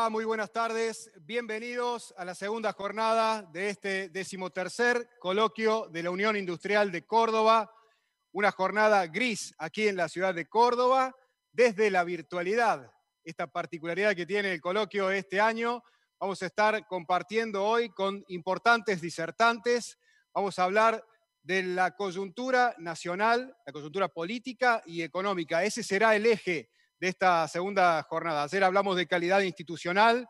va? Muy buenas tardes. Bienvenidos a la segunda jornada de este 13º coloquio de la Unión Industrial de Córdoba. Una jornada gris aquí en la ciudad de Córdoba, desde la virtualidad. Esta particularidad que tiene el coloquio este año. Vamos a estar compartiendo hoy con importantes disertantes. Vamos a hablar de la coyuntura nacional, la coyuntura política y económica. Ese será el eje de esta segunda jornada. Ayer hablamos de calidad institucional.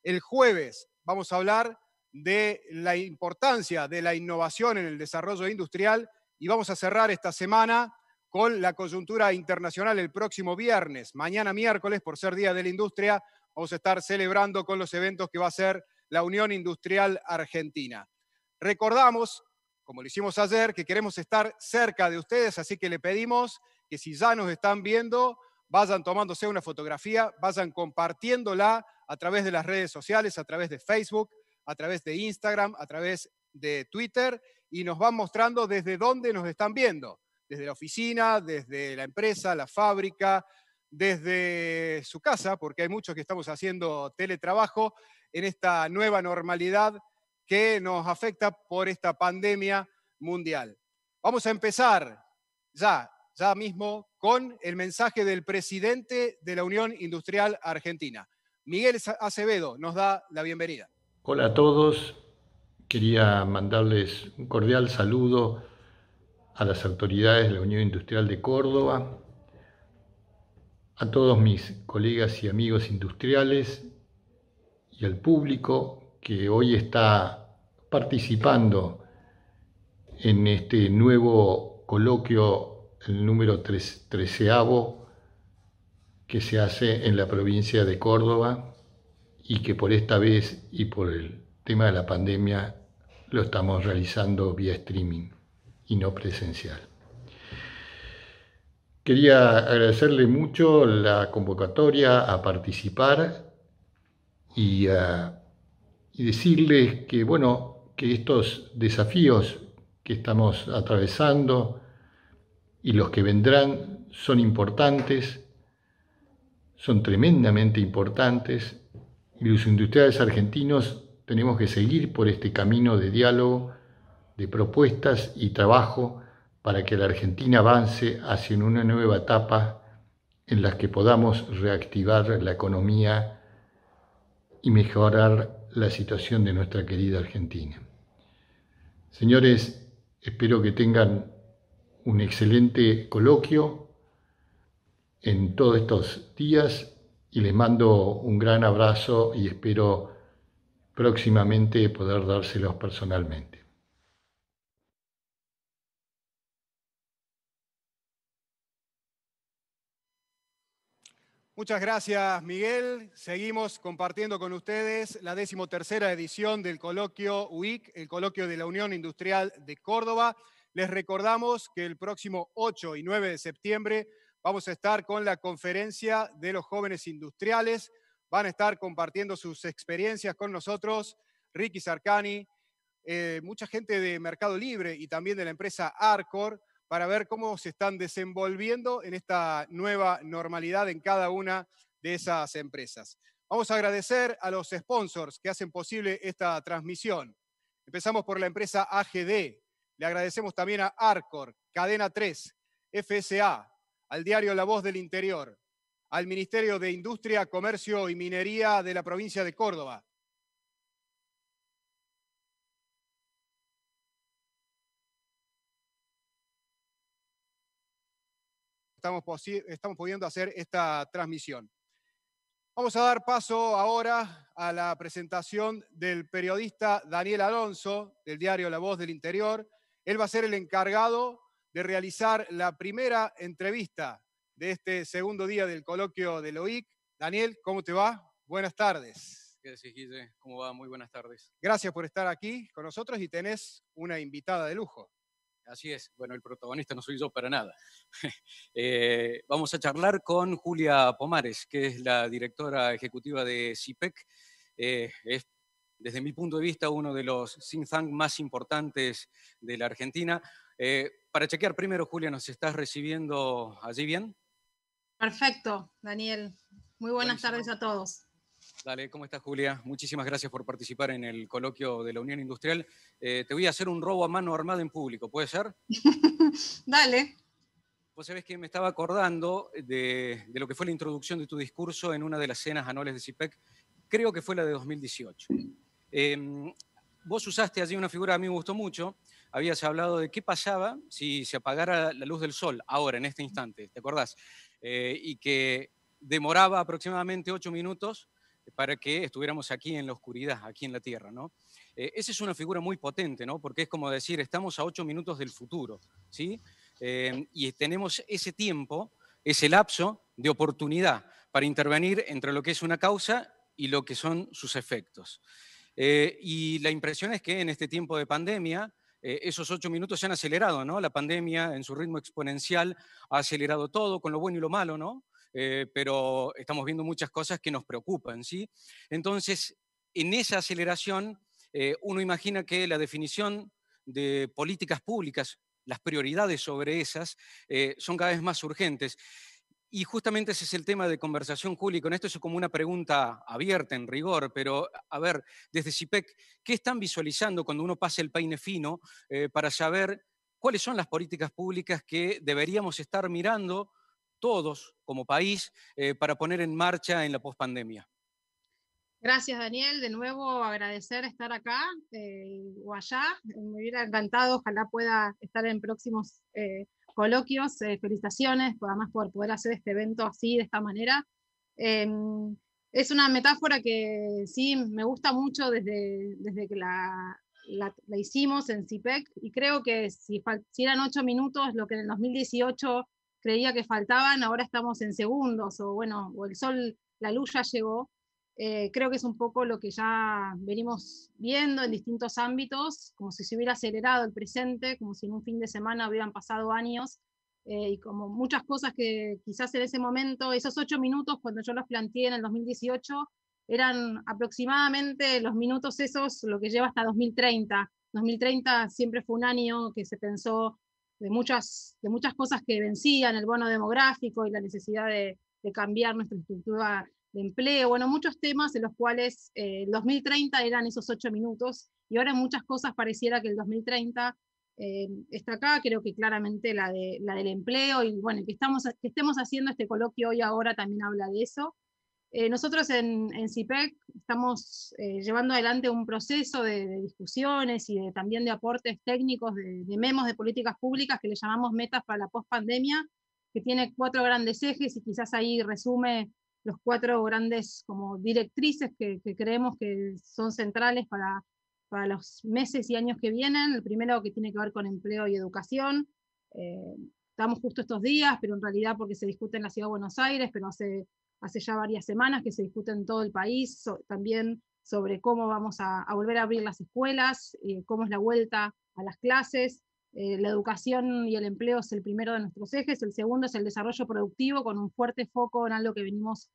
El jueves vamos a hablar de la importancia de la innovación en el desarrollo industrial y vamos a cerrar esta semana con la coyuntura internacional el próximo viernes. Mañana miércoles, por ser Día de la Industria, vamos a estar celebrando con los eventos que va a ser la Unión Industrial Argentina. Recordamos, como lo hicimos ayer, que queremos estar cerca de ustedes, así que le pedimos que si ya nos están viendo, vayan tomándose una fotografía, vayan compartiéndola a través de las redes sociales, a través de Facebook, a través de Instagram, a través de Twitter, y nos van mostrando desde dónde nos están viendo, desde la oficina, desde la empresa, la fábrica, desde su casa, porque hay muchos que estamos haciendo teletrabajo en esta nueva normalidad que nos afecta por esta pandemia mundial. Vamos a empezar ya mismo con el mensaje del presidente de la Unión Industrial Argentina. Miguel Acevedo nos da la bienvenida. Hola a todos, quería mandarles un cordial saludo a las autoridades de la Unión Industrial de Córdoba, a todos mis colegas y amigos industriales y al público que hoy está participando en este nuevo coloquio, el número 13º, que se hace en la provincia de Córdoba y que por esta vez y por el tema de la pandemia lo estamos realizando vía streaming y no presencial. Quería agradecerle mucho la convocatoria a participar y decirles que, bueno, que estos desafíos que estamos atravesando y los que vendrán son importantes, son tremendamente importantes, y los industriales argentinos tenemos que seguir por este camino de diálogo, de propuestas y trabajo para que la Argentina avance hacia una nueva etapa en la que podamos reactivar la economía y mejorar la situación de nuestra querida Argentina. Señores, espero que tengan un excelente coloquio en todos estos días y les mando un gran abrazo y espero próximamente poder dárselos personalmente. Muchas gracias, Miguel. Seguimos compartiendo con ustedes la 13ª edición del coloquio UIC, el coloquio de la Unión Industrial de Córdoba. Les recordamos que el próximo 8 y 9 de septiembre vamos a estar con la conferencia de los jóvenes industriales. Van a estar compartiendo sus experiencias con nosotros, Ricky Sarcani, mucha gente de Mercado Libre y también de la empresa Arcor, para ver cómo se están desenvolviendo en esta nueva normalidad en cada una de esas empresas. Vamos a agradecer a los sponsors que hacen posible esta transmisión. Empezamos por la empresa AGD. Le agradecemos también a Arcor, Cadena 3, FSA, al diario La Voz del Interior, al Ministerio de Industria, Comercio y Minería de la provincia de Córdoba. Estamos pudiendo hacer esta transmisión. Vamos a dar paso ahora a la presentación del periodista Daniel Alonso, del diario La Voz del Interior. Él va a ser el encargado de realizar la primera entrevista de este segundo día del coloquio del OIC. Daniel, ¿cómo te va? Buenas tardes. ¿Qué decís, Guille? ¿Cómo va? Muy buenas tardes. Gracias por estar aquí con nosotros y tenés una invitada de lujo. Así es. Bueno, el protagonista no soy yo para nada. Vamos a charlar con Julia Pomares, que es la directora ejecutiva de CIPEC. Es, desde mi punto de vista, uno de los think tank más importantes de la Argentina. Para chequear primero, Julia, ¿nos estás recibiendo allí bien? Perfecto, Daniel. Muy buenas tardes a todos. Dale, ¿cómo estás, Julia? Muchísimas gracias por participar en el coloquio de la Unión Industrial. Te voy a hacer un robo a mano armada en público, ¿puede ser? Dale. Vos sabés que me estaba acordando de lo que fue la introducción de tu discurso en una de las cenas anuales de CIPEC, creo que fue la de 2018. Vos usaste allí una figura que a mí me gustó mucho, habías hablado de qué pasaba si se apagara la luz del sol, ahora, en este instante, ¿te acordás? Y que demoraba aproximadamente 8 minutos para que estuviéramos aquí en la oscuridad, aquí en la Tierra, ¿no? Esa es una figura muy potente, ¿no? Porque es como decir, estamos a 8 minutos del futuro, ¿sí? Y tenemos ese tiempo, ese lapso de oportunidad para intervenir entre lo que es una causa y lo que son sus efectos. Y la impresión es que en este tiempo de pandemia, esos 8 minutos se han acelerado, ¿no? La pandemia en su ritmo exponencial ha acelerado todo, con lo bueno y lo malo, ¿no? Pero estamos viendo muchas cosas que nos preocupan, ¿sí? Entonces, en esa aceleración, uno imagina que la definición de políticas públicas, las prioridades sobre esas, son cada vez más urgentes. Y justamente ese es el tema de conversación, Juli. Con esto es como una pregunta abierta en rigor, pero a ver, desde CIPEC, ¿qué están visualizando cuando uno pasa el peine fino para saber cuáles son las políticas públicas que deberíamos estar mirando todos como país para poner en marcha en la pospandemia? Gracias, Daniel. De nuevo agradecer estar acá o allá. Me hubiera encantado, ojalá pueda estar en próximos coloquios. Felicitaciones, además por poder hacer este evento así, de esta manera. Es una metáfora que sí me gusta mucho desde que la hicimos en CIPEC, y creo que si eran 8 minutos, lo que en el 2018 creía que faltaban, ahora estamos en segundos, o bueno, o el sol, la luz ya llegó. Creo que es un poco lo que ya venimos viendo en distintos ámbitos, como si se hubiera acelerado el presente, como si en un fin de semana hubieran pasado años, y como muchas cosas que quizás en ese momento, esos 8 minutos, cuando yo los planteé en el 2018, eran aproximadamente los minutos esos, lo que lleva hasta 2030. 2030 siempre fue un año que se pensó de muchas cosas que vencían, el bono demográfico y la necesidad de cambiar nuestra estructura de empleo, bueno, muchos temas en los cuales el 2030 eran esos 8 minutos, y ahora muchas cosas pareciera que el 2030 está acá. Creo que claramente la del empleo, y bueno, que estemos haciendo este coloquio hoy ahora también habla de eso. Nosotros en CIPEC estamos llevando adelante un proceso de discusiones y también de aportes técnicos, de memos de políticas públicas que le llamamos metas para la pospandemia, que tiene 4 grandes ejes, y quizás ahí resume los 4 grandes como directrices que creemos que son centrales para los meses y años que vienen. El primero, que tiene que ver con empleo y educación. Estamos justo estos días, pero en realidad porque se discute en la Ciudad de Buenos Aires, pero hace ya varias semanas que se discute en todo el país, también sobre cómo vamos a volver a abrir las escuelas, cómo es la vuelta a las clases. La educación y el empleo es el primero de nuestros ejes. El segundo es el desarrollo productivo, con un fuerte foco en algo que venimos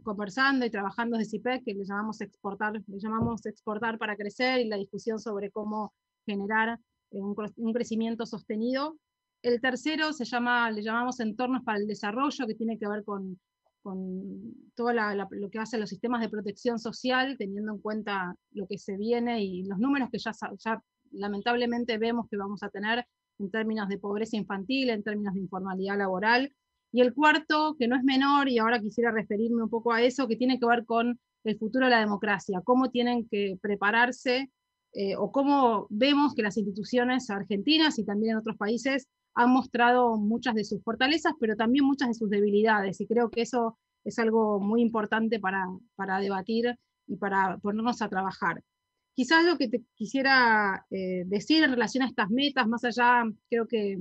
conversando y trabajando desde CIPEC, que le llamamos exportar para crecer, y la discusión sobre cómo generar un crecimiento sostenido. El tercero le llamamos entornos para el desarrollo, que tiene que ver con todo lo que hacen los sistemas de protección social, teniendo en cuenta lo que se viene y los números que ya lamentablemente vemos que vamos a tener en términos de pobreza infantil, en términos de informalidad laboral. Y el cuarto, que no es menor, y ahora quisiera referirme un poco a eso, que tiene que ver con el futuro de la democracia, cómo tienen que prepararse, o cómo vemos que las instituciones argentinas y también en otros países han mostrado muchas de sus fortalezas, pero también muchas de sus debilidades, y creo que eso es algo muy importante para debatir y para ponernos a trabajar. Quizás lo que te quisiera decir en relación a estas metas, más allá, creo que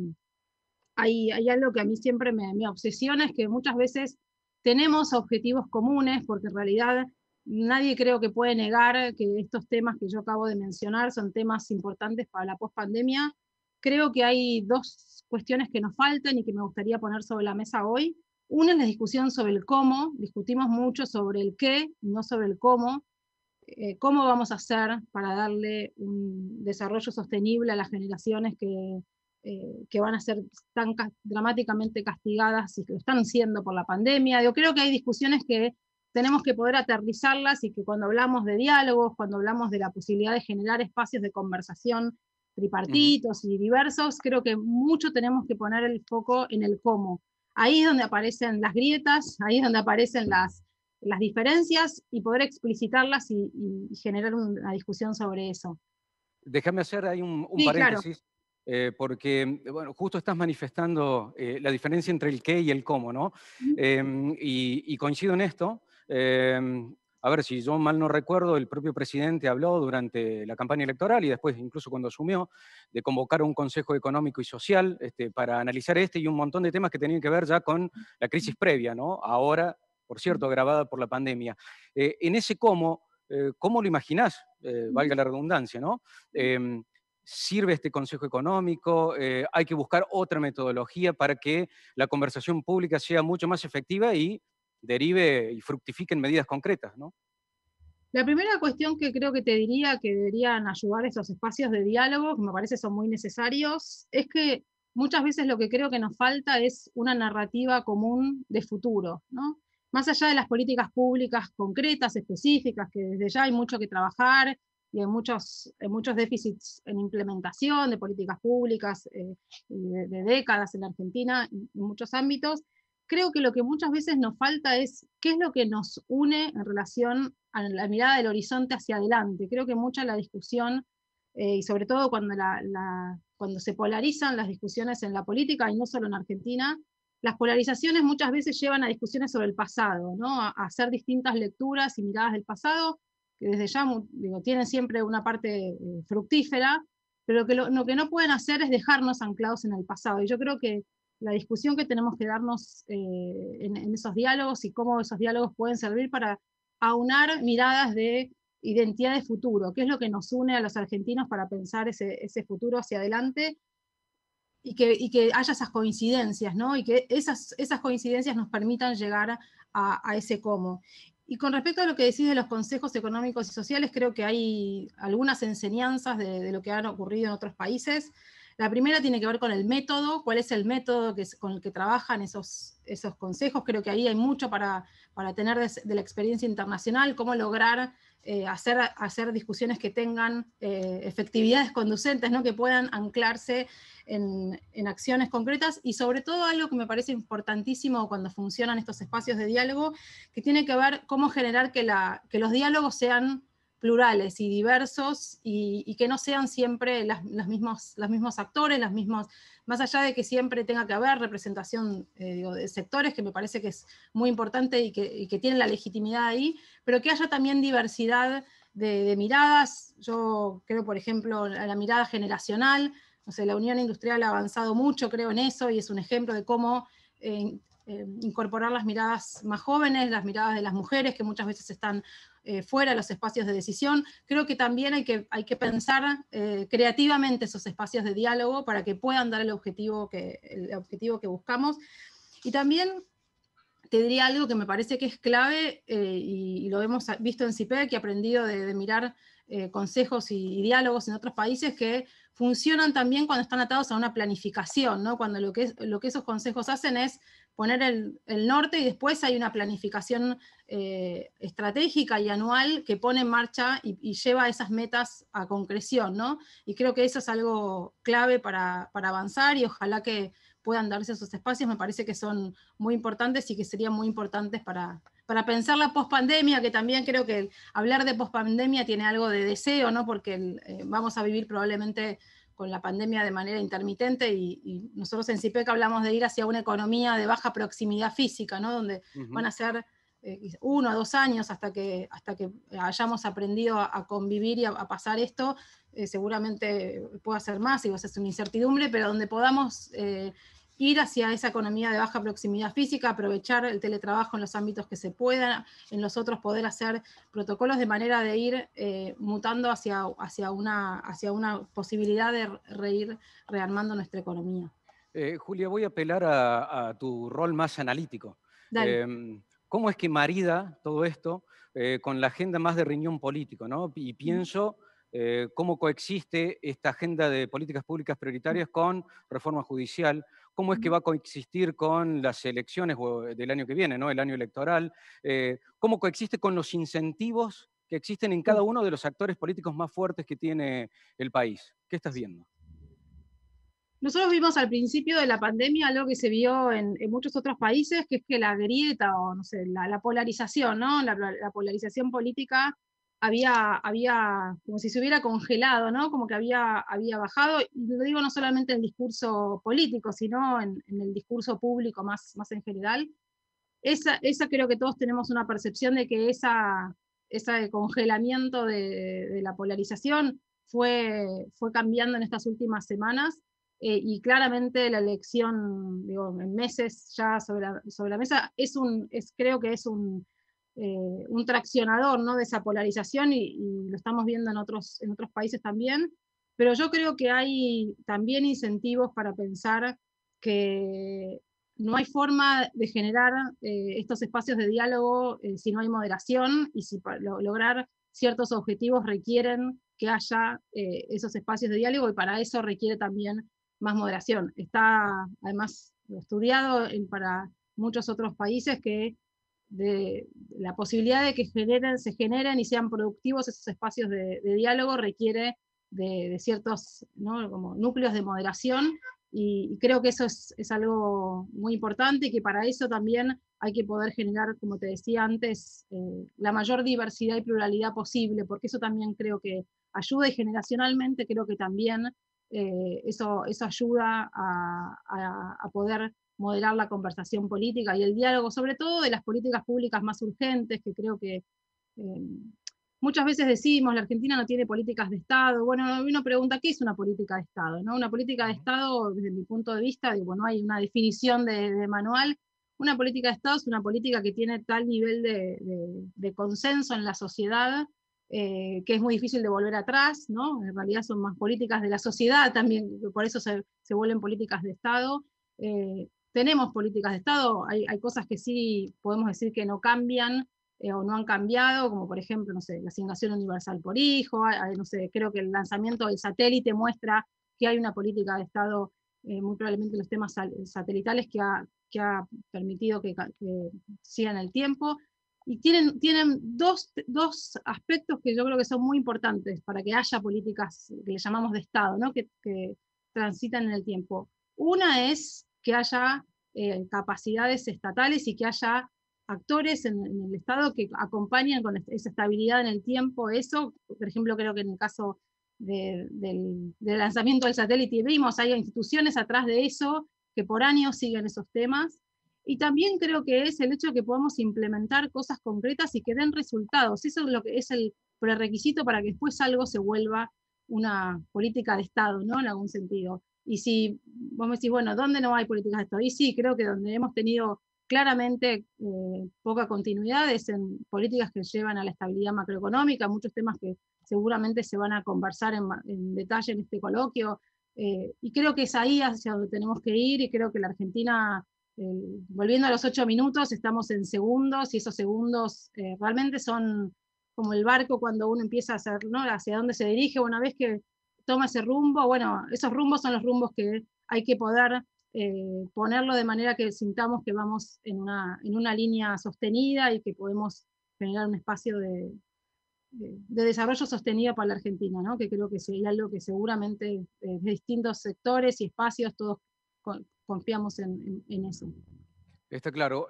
hay algo que a mí siempre me obsesiona, es que muchas veces tenemos objetivos comunes, porque en realidad nadie creo que puede negar que estos temas que yo acabo de mencionar son temas importantes para la pospandemia. Creo que hay 2 cuestiones que nos faltan y que me gustaría poner sobre la mesa hoy. Una es la discusión sobre el cómo. Discutimos mucho sobre el qué, no sobre el cómo. ¿Cómo vamos a hacer para darle un desarrollo sostenible a las generaciones que van a ser tan dramáticamente castigadas y que lo están siendo por la pandemia? Yo creo que hay discusiones que tenemos que poder aterrizarlas y que cuando hablamos de diálogos, cuando hablamos de la posibilidad de generar espacios de conversación tripartitos y diversos, creo que mucho tenemos que poner el foco en el cómo. Ahí es donde aparecen las grietas, ahí es donde aparecen las diferencias y poder explicitarlas y generar una discusión sobre eso. Déjame hacer ahí un Sí, claro. paréntesis, porque bueno, justo estás manifestando la diferencia entre el qué y el cómo, ¿no? Y coincido en esto. A ver, si yo mal no recuerdo, el propio presidente habló durante la campaña electoral y después incluso cuando asumió, de convocar un Consejo Económico y Social para analizar y un montón de temas que tenían que ver ya con la crisis previa, ¿no? Ahora, por cierto, agravada por la pandemia. En ese cómo lo imaginás? Valga la redundancia, ¿no? ¿Sirve este Consejo Económico? ¿Hay que buscar otra metodología para que la conversación pública sea mucho más efectiva y derive y fructifique en medidas concretas, ¿no? La primera cuestión que creo que te diría que deberían ayudar esos espacios de diálogo, que me parece son muy necesarios, es que muchas veces lo que creo que nos falta es una narrativa común de futuro, ¿no? Más allá de las políticas públicas concretas, específicas, que desde ya hay mucho que trabajar y hay muchos déficits en implementación de políticas públicas de décadas en Argentina, en muchos ámbitos, creo que lo que muchas veces nos falta es qué es lo que nos une en relación a la mirada del horizonte hacia adelante. Creo que mucha la discusión, y sobre todo cuando se polarizan las discusiones en la política, y no solo en Argentina, las polarizaciones muchas veces llevan a discusiones sobre el pasado, ¿no? A hacer distintas lecturas y miradas del pasado, que desde ya tienen siempre una parte fructífera, pero lo que no pueden hacer es dejarnos anclados en el pasado. Y yo creo que la discusión que tenemos que darnos en esos diálogos y cómo esos diálogos pueden servir para aunar miradas de identidad de futuro, qué es lo que nos une a los argentinos para pensar ese futuro hacia adelante y que haya esas coincidencias, ¿no? Y que esas coincidencias nos permitan llegar a ese cómo. Y con respecto a lo que decís de los consejos económicos y sociales, creo que hay algunas enseñanzas de lo que han ocurrido en otros países. La primera tiene que ver con el método, cuál es el método con el que trabajan esos consejos. Creo que ahí hay mucho para tener de la experiencia internacional, cómo lograr hacer discusiones que tengan efectividades conducentes, ¿no? Que puedan anclarse en acciones concretas, y sobre todo algo que me parece importantísimo cuando funcionan estos espacios de diálogo, que tiene que ver cómo generar que los diálogos sean plurales y diversos y que no sean siempre los mismos actores, más allá de que siempre tenga que haber representación de sectores, que me parece que es muy importante y que tienen la legitimidad ahí, pero que haya también diversidad de miradas. Yo creo, por ejemplo, la mirada generacional. No sé, la Unión Industrial ha avanzado mucho, creo, en eso, y es un ejemplo de cómo incorporar las miradas más jóvenes, las miradas de las mujeres, que muchas veces están fuera de los espacios de decisión. Creo que también hay que pensar creativamente esos espacios de diálogo para que puedan dar el objetivo que buscamos. Y también te diría algo que me parece que es clave, y lo hemos visto en CIPEC, y he aprendido de mirar consejos y diálogos en otros países, que funcionan también cuando están atados a una planificación, ¿no? Cuando lo que esos consejos hacen es poner el norte, y después hay una planificación estratégica y anual que pone en marcha y lleva esas metas a concreción, ¿no? Y creo que eso es algo clave para avanzar, y ojalá que puedan darse esos espacios. Me parece que son muy importantes y que serían muy importantes para pensar la pospandemia, que también creo que hablar de pospandemia tiene algo de deseo, ¿no? Porque vamos a vivir probablemente con la pandemia de manera intermitente, y nosotros en CIPEC hablamos de ir hacia una economía de baja proximidad física, ¿no? Donde van a ser 1 o 2 años hasta que hayamos aprendido a convivir y a pasar esto. Seguramente pueda ser más, y va a ser una incertidumbre, pero donde podamos ir hacia esa economía de baja proximidad física, aprovechar el teletrabajo en los ámbitos que se puedan, en los otros poder hacer protocolos de manera de ir mutando hacia una posibilidad de ir rearmando nuestra economía. Julia, voy a apelar a tu rol más analítico. ¿Cómo es que marida todo esto con la agenda más de riñón político, ¿no? Y pienso cómo coexiste esta agenda de políticas públicas prioritarias con reforma judicial, cómo es que va a coexistir con las elecciones del año que viene, ¿no? El año electoral, cómo coexiste con los incentivos que existen en cada uno de los actores políticos más fuertes que tiene el país. ¿Qué estás viendo? Nosotros vimos al principio de la pandemia algo que se vio en muchos otros países, que es que la grieta o no sé, la polarización, ¿no? La polarización política había como si se hubiera congelado, ¿no? Como que había bajado, y lo digo no solamente en el discurso político, sino en el discurso público más en general. Esa creo que todos tenemos una percepción de que ese congelamiento de la polarización fue cambiando en estas últimas semanas, y claramente la elección, digo, en meses ya sobre la mesa, creo que es un traccionador, ¿no? De esa polarización, y lo estamos viendo en otros países también, pero yo creo que hay también incentivos para pensar que no hay forma de generar estos espacios de diálogo si no hay moderación, y si para lograr ciertos objetivos requieren que haya esos espacios de diálogo, y para eso requiere también más moderación. Está además estudiado para muchos otros países que de la posibilidad de que se generen y sean productivos esos espacios de diálogo requiere de ciertos, ¿no? Como núcleos de moderación, y creo que eso es algo muy importante, y que para eso también hay que poder generar, como te decía antes, la mayor diversidad y pluralidad posible, porque eso también creo que ayuda, y generacionalmente creo que también eso ayuda a poder moderar la conversación política y el diálogo, sobre todo de las políticas públicas más urgentes, que creo que muchas veces decimos, la Argentina no tiene políticas de Estado. Bueno, uno pregunta, ¿qué es una política de Estado? ¿No? Una política de Estado, desde mi punto de vista, digo, no hay una definición de manual. Una política de Estado es una política que tiene tal nivel de consenso en la sociedad, que es muy difícil de volver atrás, ¿no? En realidad son más políticas de la sociedad también, por eso se vuelven políticas de Estado. Tenemos políticas de Estado, hay cosas que sí podemos decir que no cambian, o no han cambiado, como por ejemplo, no sé, la asignación universal por hijo, no sé, creo que el lanzamiento del satélite muestra que hay una política de Estado, muy probablemente los temas satelitales, que ha permitido que sigan el tiempo, y tienen dos aspectos que yo creo que son muy importantes para que haya políticas que le llamamos de Estado, ¿no? que transitan en el tiempo. Una es que haya capacidades estatales, y que haya actores en el Estado que acompañan con esa estabilidad en el tiempo. Eso, por ejemplo, creo que en el caso del lanzamiento del satélite vimos, hay instituciones atrás de eso que por años siguen esos temas. Y también creo que es el hecho de que podamos implementar cosas concretas y que den resultados. Eso es lo que es el prerequisito para que después algo se vuelva una política de Estado, ¿no? En algún sentido. Y si vos me decís, bueno, ¿dónde no hay políticas de Estado? Y sí, creo que donde hemos tenido claramente poca continuidad es en políticas que llevan a la estabilidad macroeconómica, muchos temas que seguramente se van a conversar en detalle en este coloquio, y creo que es ahí hacia donde tenemos que ir, y creo que la Argentina, volviendo a los 8 minutos, estamos en segundos, y esos segundos realmente son como el barco cuando uno empieza a hacer, ¿no? Hacia dónde se dirige. Una vez que toma ese rumbo, bueno, esos rumbos son los rumbos que hay que poder ponerlo de manera que sintamos que vamos en una línea sostenida, y que podemos generar un espacio de desarrollo sostenido para la Argentina, ¿no? Que creo que sería algo que seguramente de distintos sectores y espacios todos confiamos en eso. Está claro.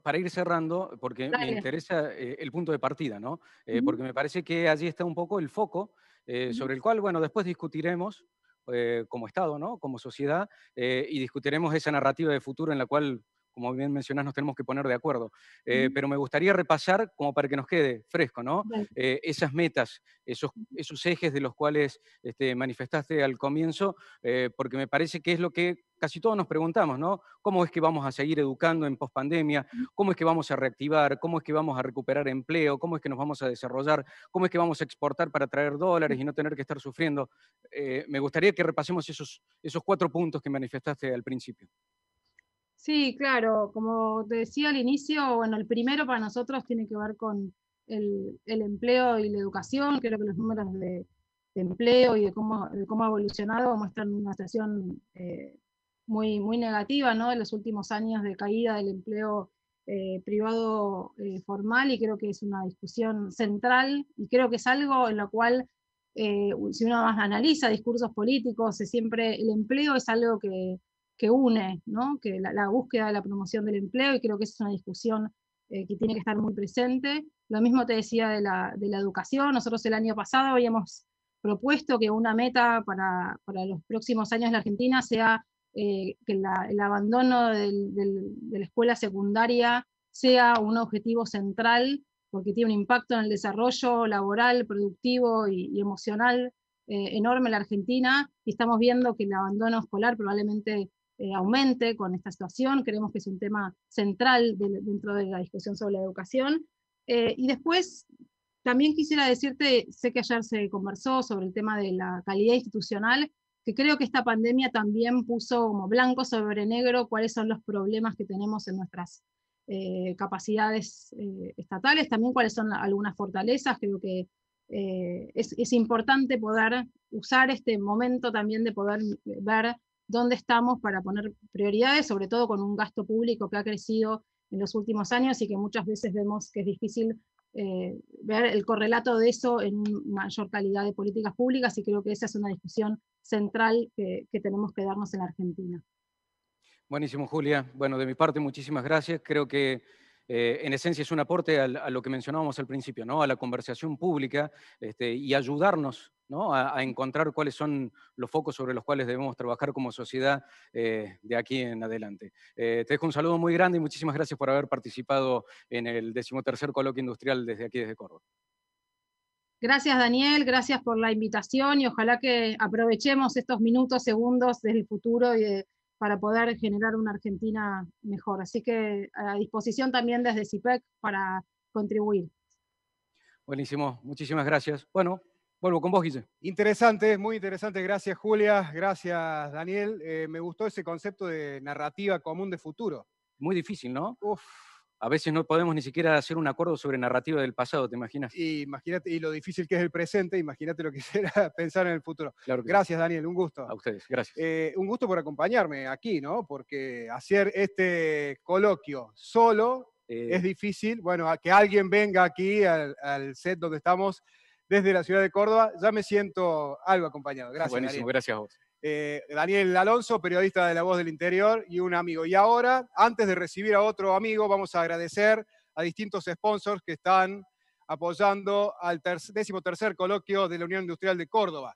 Para ir cerrando, porque me Dale. interesa el punto de partida, ¿no? Porque me parece que allí está un poco el foco sobre el cual, bueno, después discutiremos como Estado, ¿no? Como sociedad, y discutiremos esa narrativa de futuro en la cual, como bien mencionás, nos tenemos que poner de acuerdo. Pero me gustaría repasar, como para que nos quede fresco, ¿no? Esas metas, esos ejes de los cuales manifestaste al comienzo, porque me parece que es lo que casi todos nos preguntamos, ¿no? ¿Cómo es que vamos a seguir educando en pospandemia? ¿Cómo es que vamos a reactivar? ¿Cómo es que vamos a recuperar empleo? ¿Cómo es que nos vamos a desarrollar? ¿Cómo es que vamos a exportar para traer dólares y no tener que estar sufriendo? Me gustaría que repasemos esos 4 puntos que manifestaste al principio. Sí, claro, como te decía al inicio, bueno, el primero para nosotros tiene que ver con el empleo y la educación. Creo que los números de empleo y de cómo ha evolucionado muestran una situación muy negativa, ¿no? De los últimos años de caída del empleo privado formal, y creo que es una discusión central, y creo que es algo en lo cual, si uno más analiza discursos políticos, siempre el empleo es algo que une, ¿no? Que la búsqueda de la promoción del empleo, y creo que esa es una discusión que tiene que estar muy presente. Lo mismo te decía de la educación. Nosotros el año pasado habíamos propuesto que una meta para los próximos años en la Argentina sea que el abandono de la escuela secundaria sea un objetivo central, porque tiene un impacto en el desarrollo laboral, productivo y emocional enorme en la Argentina, y estamos viendo que el abandono escolar probablemente aumente con esta situación. Creemos que es un tema central dentro de la discusión sobre la educación. Y después, también quisiera decirte, sé que ayer se conversó sobre el tema de la calidad institucional, que creo que esta pandemia también puso como blanco sobre negro cuáles son los problemas que tenemos en nuestras capacidades estatales, también cuáles son algunas fortalezas. Creo que es importante poder usar este momento también de poder ver dónde estamos para poner prioridades, sobre todo con un gasto público que ha crecido en los últimos años y que muchas veces vemos que es difícil ver el correlato de eso en mayor calidad de políticas públicas, y creo que esa es una discusión central que tenemos que darnos en la Argentina. Buenísimo, Julia. Bueno, de mi parte, muchísimas gracias. Creo que en esencia es un aporte a lo que mencionábamos al principio, ¿no? A la conversación pública, y ayudarnos, ¿no? A encontrar cuáles son los focos sobre los cuales debemos trabajar como sociedad de aquí en adelante. Te dejo un saludo muy grande y muchísimas gracias por haber participado en el 13º Coloquio Industrial desde aquí, desde Córdoba. Gracias, Daniel, gracias por la invitación, y ojalá que aprovechemos estos minutos, segundos del futuro para poder generar una Argentina mejor. Así que a disposición también desde CIPEC para contribuir. Buenísimo, muchísimas gracias. Bueno, vuelvo con vos, Guille. Interesante, muy interesante. Gracias, Julia. Gracias, Daniel. Me gustó ese concepto de narrativa común de futuro. Muy difícil, ¿no? Uf. A veces no podemos ni siquiera hacer un acuerdo sobre narrativa del pasado, ¿te imaginas? Imagínate, y lo difícil que es el presente, imagínate lo que será pensar en el futuro. Claro que gracias, sí. Daniel, un gusto. A ustedes, gracias. Un gusto por acompañarme aquí, ¿no? Porque hacer este coloquio solo es difícil. Bueno, a que alguien venga aquí al set donde estamos desde la ciudad de Córdoba, ya me siento algo acompañado. Gracias, buenísimo, Daniel. Gracias a vos. Daniel Alonso, periodista de La Voz del Interior y un amigo. Y ahora, antes de recibir a otro amigo, vamos a agradecer a distintos sponsors que están apoyando al 13º Coloquio de la Unión Industrial de Córdoba.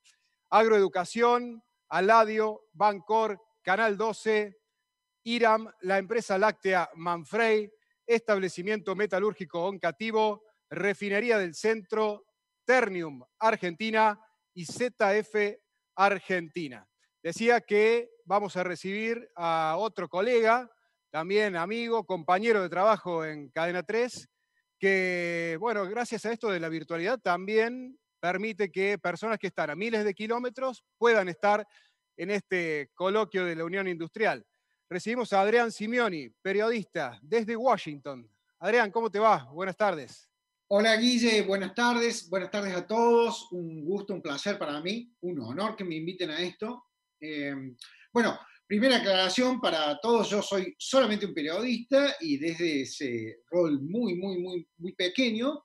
Agroeducación, Aladio, Bancor, Canal 12, IRAM, la empresa láctea Manfrey, Establecimiento Metalúrgico Oncativo, Refinería del Centro, Ternium Argentina y ZF Argentina. Decía que vamos a recibir a otro colega, también amigo, compañero de trabajo en Cadena 3, que, bueno, gracias a esto de la virtualidad también permite que personas que están a miles de kilómetros puedan estar en este coloquio de la Unión Industrial. Recibimos a Adrián Simeoni, periodista desde Washington. Adrián, ¿cómo te va? Buenas tardes. Hola Guille, buenas tardes a todos, un gusto, un placer para mí, un honor que me inviten a esto. Bueno, primera aclaración para todos, yo soy solamente un periodista y desde ese rol muy pequeño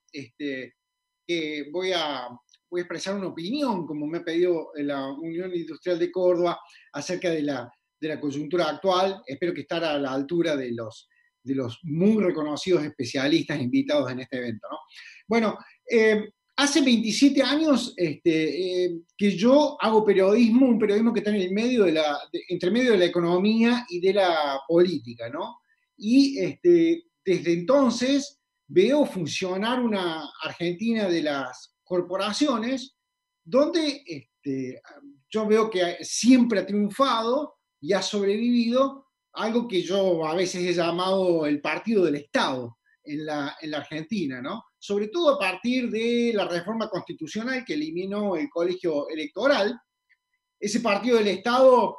voy a expresar una opinión, como me ha pedido la Unión Industrial de Córdoba, acerca de la coyuntura actual. Espero que estar a la altura de los muy reconocidos especialistas invitados en este evento, ¿no? Bueno, hace 27 años que yo hago periodismo, un periodismo que está en el medio entre medio de la economía y de la política, ¿no? Y desde entonces veo funcionar una Argentina de las corporaciones donde yo veo que siempre ha triunfado y ha sobrevivido algo que yo a veces he llamado el partido del Estado en la Argentina, ¿no? Sobre todo a partir de la reforma constitucional que eliminó el colegio electoral. Ese partido del Estado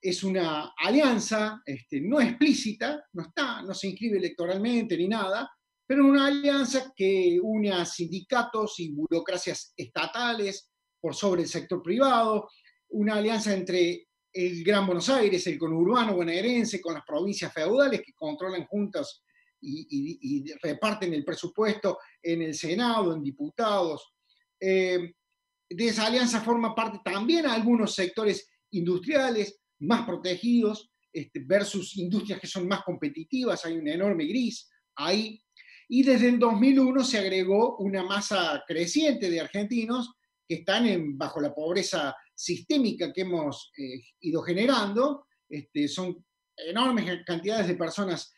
es una alianza no explícita, no se inscribe electoralmente ni nada, pero una alianza que une a sindicatos y burocracias estatales por sobre el sector privado, una alianza entre el Gran Buenos Aires, el conurbano bonaerense, con las provincias feudales que controlan juntas y reparten el presupuesto en el Senado, en diputados. De esa alianza forma parte también algunos sectores industriales más protegidos, versus industrias que son más competitivas, hay un enorme gris ahí. Y desde el 2001 se agregó una masa creciente de argentinos que están bajo la pobreza sistémica que hemos ido generando. Son enormes cantidades de personas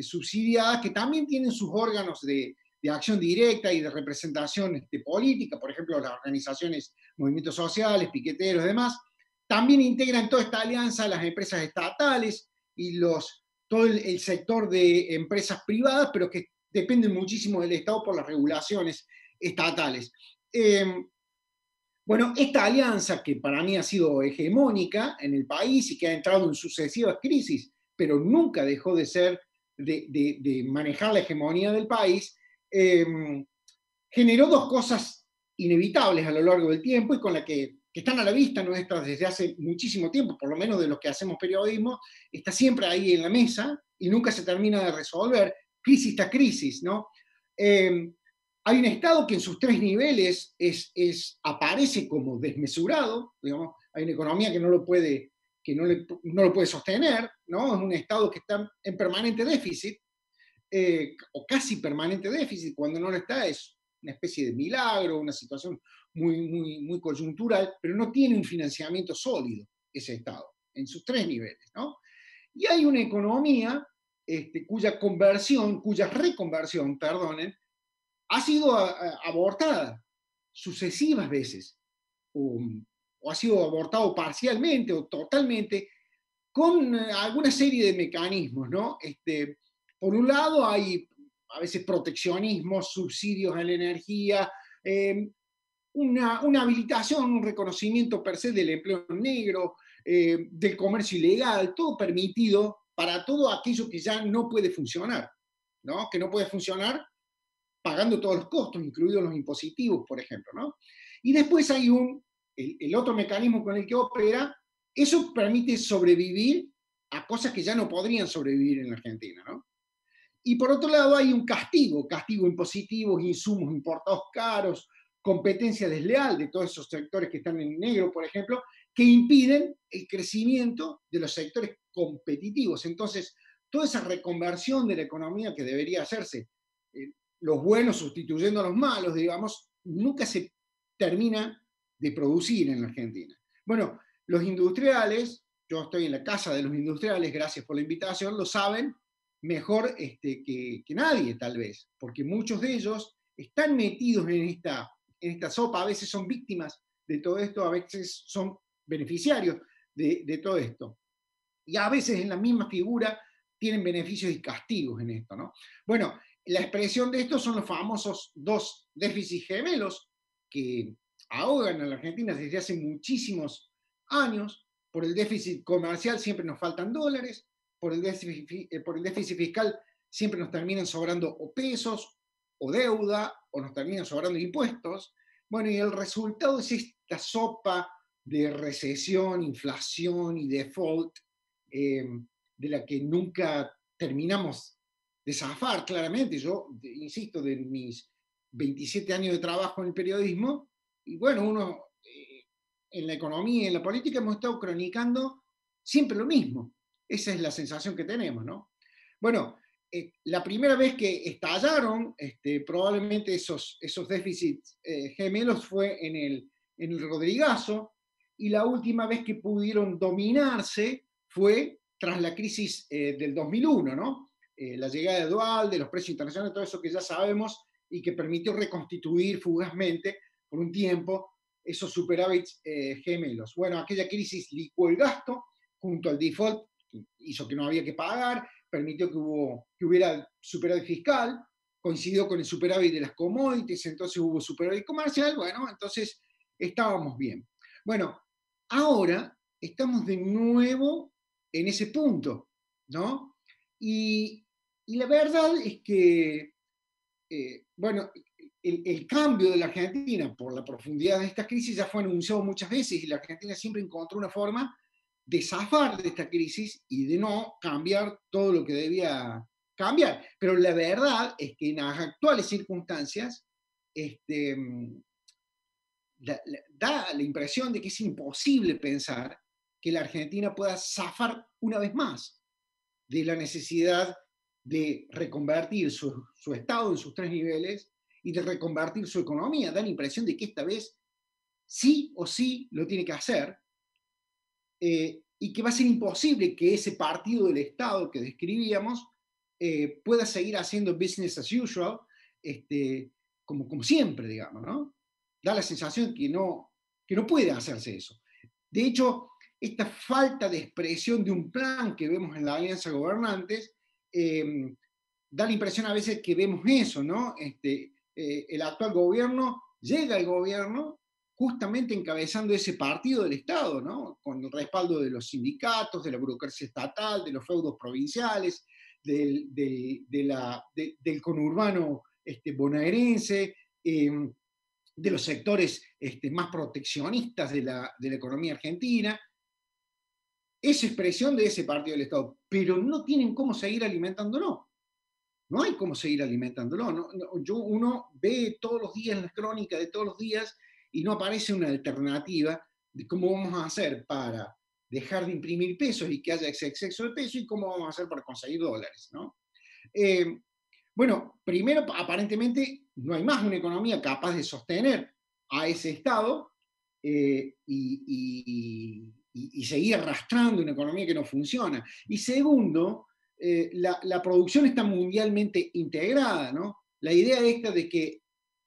subsidiadas que también tienen sus órganos de acción directa y de representación política, por ejemplo, las organizaciones, movimientos sociales, piqueteros y demás. También integran toda esta alianza las empresas estatales y todo el sector de empresas privadas, pero que dependen muchísimo del Estado por las regulaciones estatales. Bueno, esta alianza que para mí ha sido hegemónica en el país y que ha entrado en sucesivas crisis, pero nunca dejó de ser, de manejar la hegemonía del país, generó dos cosas inevitables a lo largo del tiempo y con las que están a la vista nuestras desde hace muchísimo tiempo, por lo menos de los que hacemos periodismo, está siempre ahí en la mesa y nunca se termina de resolver, crisis tras crisis, ¿no? Hay un Estado que en sus tres niveles aparece como desmesurado, digamos, hay una economía que no lo puede sostener, ¿no? Es un Estado que está en permanente déficit, o casi permanente déficit, cuando no lo está es una especie de milagro, una situación muy coyuntural, pero no tiene un financiamiento sólido ese Estado, en sus tres niveles, ¿no? Y hay una economía cuya reconversión, perdonen, ha sido abortada sucesivas veces, o ha sido abortado parcialmente o totalmente, con alguna serie de mecanismos, ¿no? Por un lado hay a veces proteccionismo, subsidios a la energía, una habilitación, un reconocimiento per se del empleo negro, del comercio ilegal, todo permitido para todo aquello que ya no puede funcionar, ¿no? Que no puede funcionar pagando todos los costos, incluidos los impositivos, por ejemplo, ¿no? Y después hay el otro mecanismo con el que opera, eso permite sobrevivir a cosas que ya no podrían sobrevivir en la Argentina, ¿no? Y por otro lado hay un castigo impositivo, insumos importados caros, competencia desleal de todos esos sectores que están en negro, por ejemplo, que impiden el crecimiento de los sectores competitivos. Entonces, toda esa reconversión de la economía que debería hacerse, los buenos sustituyendo a los malos, digamos, nunca se termina de producir en la Argentina. Bueno, los industriales, yo estoy en la casa de los industriales, gracias por la invitación, lo saben mejor que nadie, tal vez, porque muchos de ellos están metidos en esta sopa, a veces son víctimas de todo esto, a veces son beneficiarios de todo esto. Y a veces en la misma figura tienen beneficios y castigos en esto, ¿no? Bueno, la expresión de esto son los famosos dos déficits gemelos que ahogan a la Argentina desde hace muchísimos años. Por el déficit comercial siempre nos faltan dólares, por el déficit fiscal siempre nos terminan sobrando o pesos o deuda, o nos terminan sobrando impuestos. Bueno, y el resultado es esta sopa de recesión, inflación y default, de la que nunca terminamos de zafar, claramente. Yo, insisto, de mis 27 años de trabajo en el periodismo, y bueno, uno en la economía y en la política hemos estado cronicando siempre lo mismo. Esa es la sensación que tenemos, ¿no? Bueno, la primera vez que estallaron probablemente esos déficits gemelos fue en el Rodrigazo, y la última vez que pudieron dominarse fue tras la crisis del 2001, ¿no? La llegada de Duhalde, los precios internacionales, todo eso que ya sabemos, y que permitió reconstituir fugazmente por un tiempo esos superávits gemelos. Bueno, aquella crisis licuó el gasto junto al default, hizo que no había que pagar, permitió que hubiera superávit fiscal, coincidió con el superávit de las commodities, entonces hubo superávit comercial, bueno, entonces estábamos bien. Bueno, ahora estamos de nuevo en ese punto, ¿no? Y la verdad es que, bueno, el cambio de la Argentina por la profundidad de esta crisis ya fue anunciado muchas veces y la Argentina siempre encontró una forma de zafar de esta crisis y de no cambiar todo lo que debía cambiar. Pero la verdad es que en las actuales circunstancias da la impresión de que es imposible pensar que la Argentina pueda zafar una vez más de la necesidad de reconvertir su Estado en sus 3 niveles y de reconvertir su economía. Da la impresión de que esta vez sí o sí lo tiene que hacer, y que va a ser imposible que ese partido del Estado que describíamos pueda seguir haciendo business as usual, como siempre, digamos, ¿no? Da la sensación que no puede hacerse eso. De hecho, esta falta de expresión de un plan que vemos en la Alianza Gobernantes da la impresión a veces que vemos eso, ¿no? El actual gobierno llega al gobierno justamente encabezando ese partido del Estado, ¿no? Con el respaldo de los sindicatos, de la burocracia estatal, de los feudos provinciales, del conurbano bonaerense, de los sectores más proteccionistas de la economía argentina. Es expresión de ese partido del Estado, pero no tienen cómo seguir alimentándolo. No hay cómo seguir alimentándolo. Uno ve todos los días las crónicas de todos los días y no aparece una alternativa de cómo vamos a hacer para dejar de imprimir pesos y que haya ese exceso de peso y cómo vamos a hacer para conseguir dólares, ¿no? Bueno, primero, aparentemente no hay más una economía capaz de sostener a ese Estado y seguir arrastrando una economía que no funciona. Y segundo, la producción está mundialmente integrada, ¿no? La idea esta de que,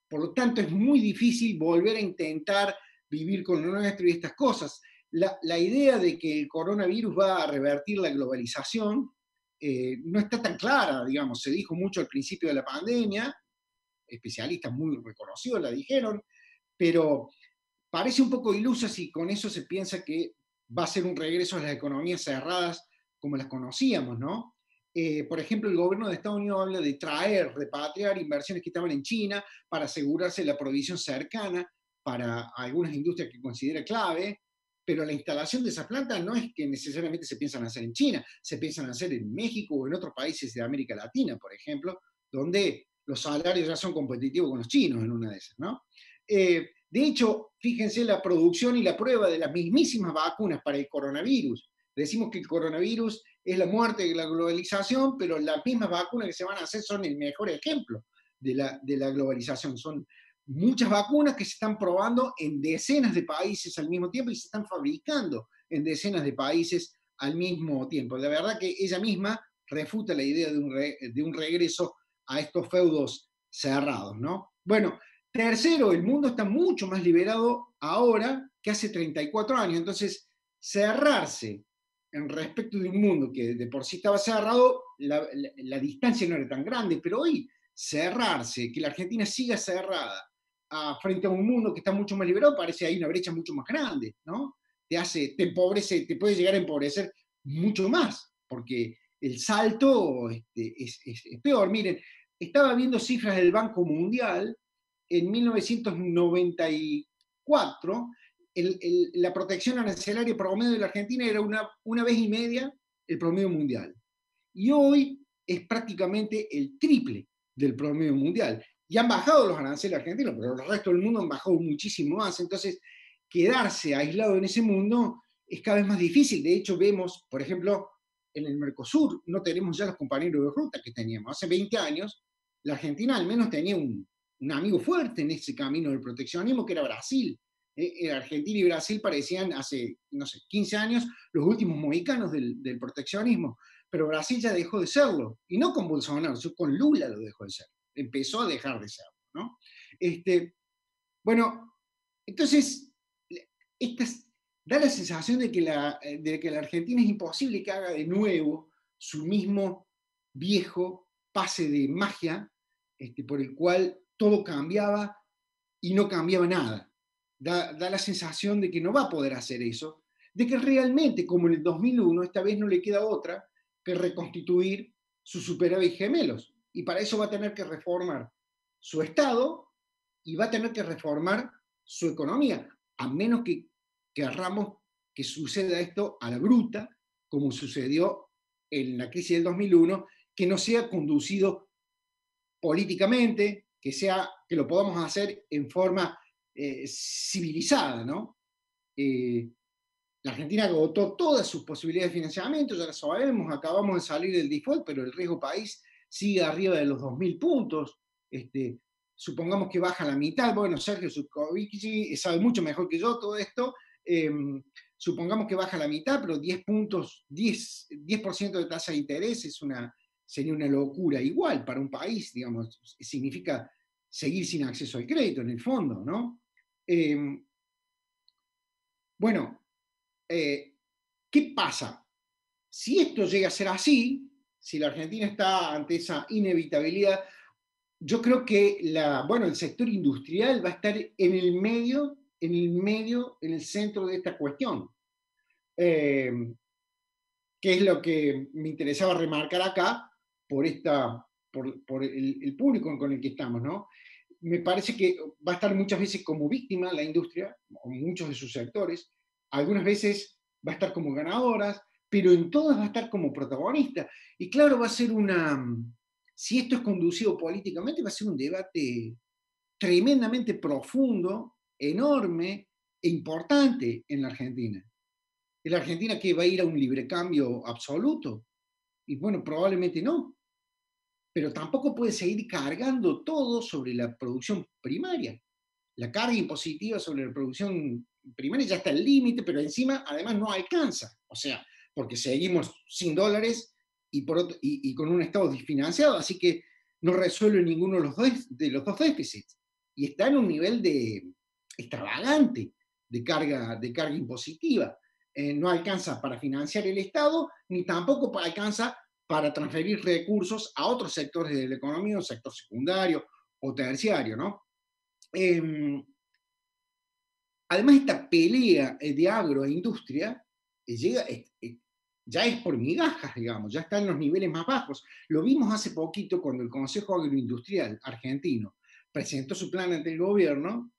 por lo tanto, es muy difícil volver a intentar vivir con lo nuestro y estas cosas. La idea de que el coronavirus va a revertir la globalización no está tan clara, digamos. Se dijo mucho al principio de la pandemia, especialistas muy reconocidos la dijeron, pero parece un poco ilusa si con eso se piensa que va a ser un regreso a las economías cerradas como las conocíamos, ¿no? Por ejemplo, el gobierno de Estados Unidos habla de repatriar inversiones que estaban en China para asegurarse la provisión cercana para algunas industrias que considera clave, pero la instalación de esas plantas no es que necesariamente se piensan hacer en China, se piensan hacer en México o en otros países de América Latina, por ejemplo, donde los salarios ya son competitivos con los chinos en una de esas, ¿no? De hecho, fíjense la producción y la prueba de las mismísimas vacunas para el coronavirus. Decimos que el coronavirus es la muerte de la globalización, pero las mismas vacunas que se van a hacer son el mejor ejemplo de la globalización. Son muchas vacunas que se están probando en decenas de países al mismo tiempo y se están fabricando en decenas de países al mismo tiempo. La verdad que ella misma refuta la idea de un regreso a estos feudos cerrados, ¿no? Bueno, tercero, el mundo está mucho más liberado ahora que hace 34 años. Entonces, cerrarse en respecto de un mundo que de por sí estaba cerrado, la distancia no era tan grande, pero hoy cerrarse, que la Argentina siga cerrada frente a un mundo que está mucho más liberado, parece que hay una brecha mucho más grande, ¿no? Te empobrece, te puede llegar a empobrecer mucho más, porque el salto es peor. Miren, estaba viendo cifras del Banco Mundial en 1994, la protección arancelaria promedio de la Argentina era una vez y media el promedio mundial. Y hoy es prácticamente el triple del promedio mundial. Y han bajado los aranceles argentinos, pero el resto del mundo han bajado muchísimo más. Entonces, quedarse aislado en ese mundo es cada vez más difícil. De hecho, vemos, por ejemplo, en el Mercosur, no tenemos ya los compañeros de ruta que teníamos. Hace 20 años, la Argentina al menos tenía un amigo fuerte en ese camino del proteccionismo, que era Brasil. Argentina y Brasil parecían hace, no sé, 15 años los últimos mohicanos del proteccionismo, pero Brasil ya dejó de serlo, y no con Bolsonaro, con Lula lo dejó de ser, empezó a dejar de serlo, ¿no? Bueno, entonces, da la sensación de que la Argentina es imposible que haga de nuevo su mismo viejo pase de magia, por el cual todo cambiaba y no cambiaba nada. Da la sensación de que no va a poder hacer eso, de que realmente, como en el 2001, esta vez no le queda otra que reconstituir sus superávit gemelos. Y para eso va a tener que reformar su Estado y va a tener que reformar su economía, a menos que querramos que suceda esto a la bruta, como sucedió en la crisis del 2001, que no sea conducido políticamente, que lo podamos hacer en forma civilizada, ¿no? La Argentina agotó todas sus posibilidades de financiamiento, ya lo sabemos, acabamos de salir del default, pero el riesgo país sigue arriba de los 2.000 puntos. Supongamos que baja la mitad, bueno, Sergio Zuccovici sabe mucho mejor que yo todo esto, supongamos que baja la mitad, pero 10 puntos, 10% de tasa de interés sería una locura igual para un país, digamos, significa seguir sin acceso al crédito en el fondo, ¿no? Bueno, ¿qué pasa? Si esto llega a ser así, si la Argentina está ante esa inevitabilidad, yo creo que el sector industrial va a estar en el centro de esta cuestión. Que es lo que me interesaba remarcar acá por el público con el que estamos, ¿no? Me parece que va a estar muchas veces como víctima la industria, o muchos de sus sectores, algunas veces va a estar como ganadoras, pero en todas va a estar como protagonista. Y claro, va a ser si esto es conducido políticamente, va a ser un debate tremendamente profundo, enorme e importante en la Argentina. ¿En la Argentina que va a ir a un librecambio absoluto? Y bueno, probablemente no. Pero tampoco puede seguir cargando todo sobre la producción primaria. La carga impositiva sobre la producción primaria ya está al límite, pero encima además no alcanza. O sea, porque seguimos sin dólares y con un Estado desfinanciado, así que no resuelve ninguno de los dos déficits. Y está en un nivel extravagante de carga impositiva. No alcanza para financiar el Estado, ni tampoco alcanza para transferir recursos a otros sectores de la economía, un sector secundario o terciario, ¿no? Además, esta pelea de agro e industria ya es por migajas, digamos, ya está en los niveles más bajos. Lo vimos hace poquito cuando el Consejo Agroindustrial argentino presentó su plan ante el gobierno.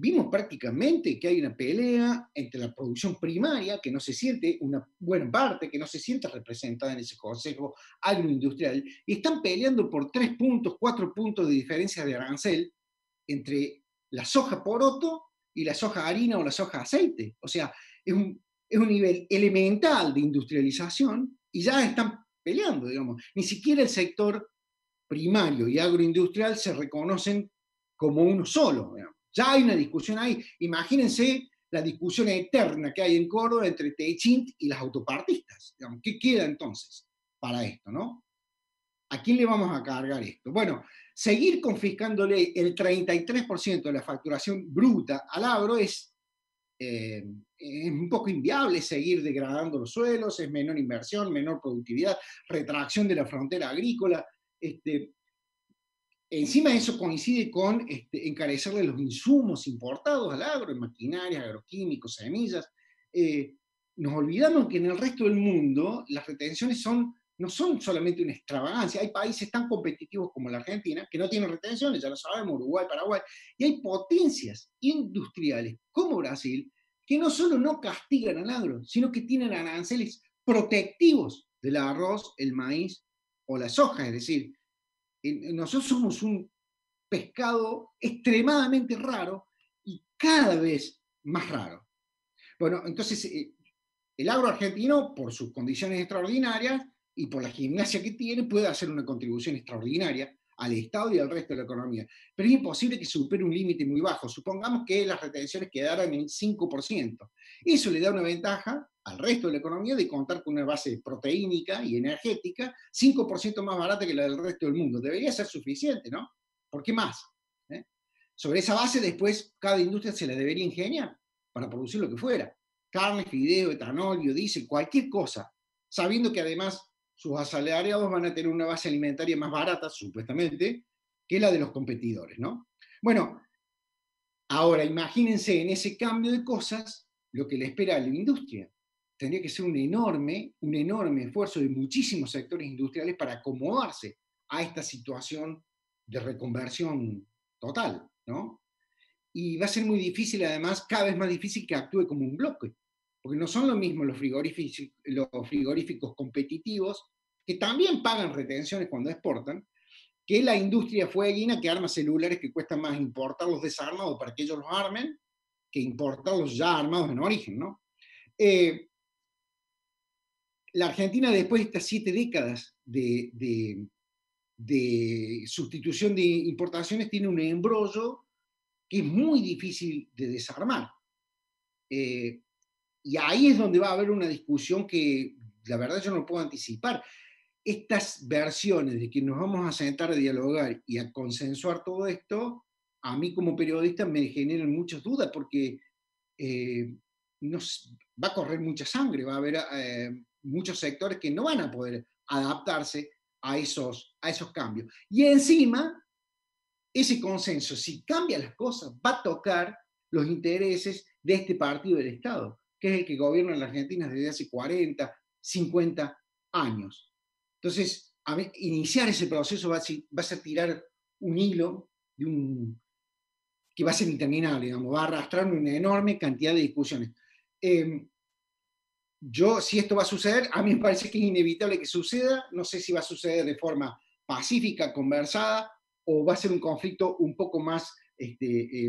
Vimos prácticamente que hay una pelea entre la producción primaria, que no se siente, una buena parte, que no se siente representada en ese consejo agroindustrial, y están peleando por 3 puntos, 4 puntos de diferencia de arancel entre la soja poroto y la soja harina o la soja aceite. O sea, es un nivel elemental de industrialización y ya están peleando, digamos. Ni siquiera el sector primario y agroindustrial se reconocen como uno solo, digamos. Ya hay una discusión ahí. Imagínense la discusión eterna que hay en Córdoba entre Techint y las autopartistas. Digamos, ¿qué queda entonces para esto, no? ¿A quién le vamos a cargar esto? Bueno, seguir confiscándole el 33% de la facturación bruta al agro es un poco inviable. Seguir degradando los suelos, es menor inversión, menor productividad, retracción de la frontera agrícola. Encima de eso coincide con encarecerle los insumos importados al agro, en maquinaria, agroquímicos, semillas. Nos olvidamos que en el resto del mundo las retenciones no son solamente una extravagancia. Hay países tan competitivos como la Argentina que no tienen retenciones, ya lo sabemos, Uruguay, Paraguay, y hay potencias industriales como Brasil que no solo no castigan al agro, sino que tienen aranceles protectivos del arroz, el maíz o la soja. Es decir, nosotros somos un pescado extremadamente raro y cada vez más raro. Bueno, entonces el agro argentino, por sus condiciones extraordinarias y por la gimnasia que tiene, puede hacer una contribución extraordinaria al Estado y al resto de la economía. Pero es imposible que supere un límite muy bajo. Supongamos que las retenciones quedaran en 5%. Eso le da una ventaja al resto de la economía de contar con una base proteínica y energética 5% más barata que la del resto del mundo. Debería ser suficiente, ¿no? ¿Por qué más? Sobre esa base después cada industria se la debería ingeniar para producir lo que fuera. Carne, fideo, etanol, biodiesel, cualquier cosa, sabiendo que además sus asalariados van a tener una base alimentaria más barata, supuestamente, que la de los competidores, ¿no? Bueno, ahora imagínense en ese cambio de cosas lo que le espera a la industria. Tendría que ser un enorme esfuerzo de muchísimos sectores industriales para acomodarse a esta situación de reconversión total, ¿no? y va a ser muy difícil, además, cada vez más difícil que actúe como un bloque, porque no son lo mismo los frigoríficos competitivos, que también pagan retenciones cuando exportan, que la industria fueguina que arma celulares que cuesta más importarlos desarmados para que ellos los armen, que importarlos ya armados en origen, ¿no? La Argentina, después de estas 7 décadas de sustitución de importaciones, tiene un embrollo que es muy difícil de desarmar. Y ahí es donde va a haber una discusión que la verdad yo no puedo anticipar. Estas versiones de que nos vamos a sentar a dialogar y a consensuar todo esto, a mí como periodista me generan muchas dudas porque va a correr mucha sangre, va a haber muchos sectores que no van a poder adaptarse a esos cambios. Y encima, ese consenso, si cambia las cosas, va a tocar los intereses de este partido del Estado, que es el que gobierna en la Argentina desde hace 40, 50 años. Entonces, iniciar ese proceso va a ser tirar un hilo que va a ser interminable, digamos, va a arrastrar una enorme cantidad de discusiones. Si esto va a suceder, a mí me parece que es inevitable que suceda, no sé si va a suceder de forma pacífica, conversada, o va a ser un conflicto un poco más,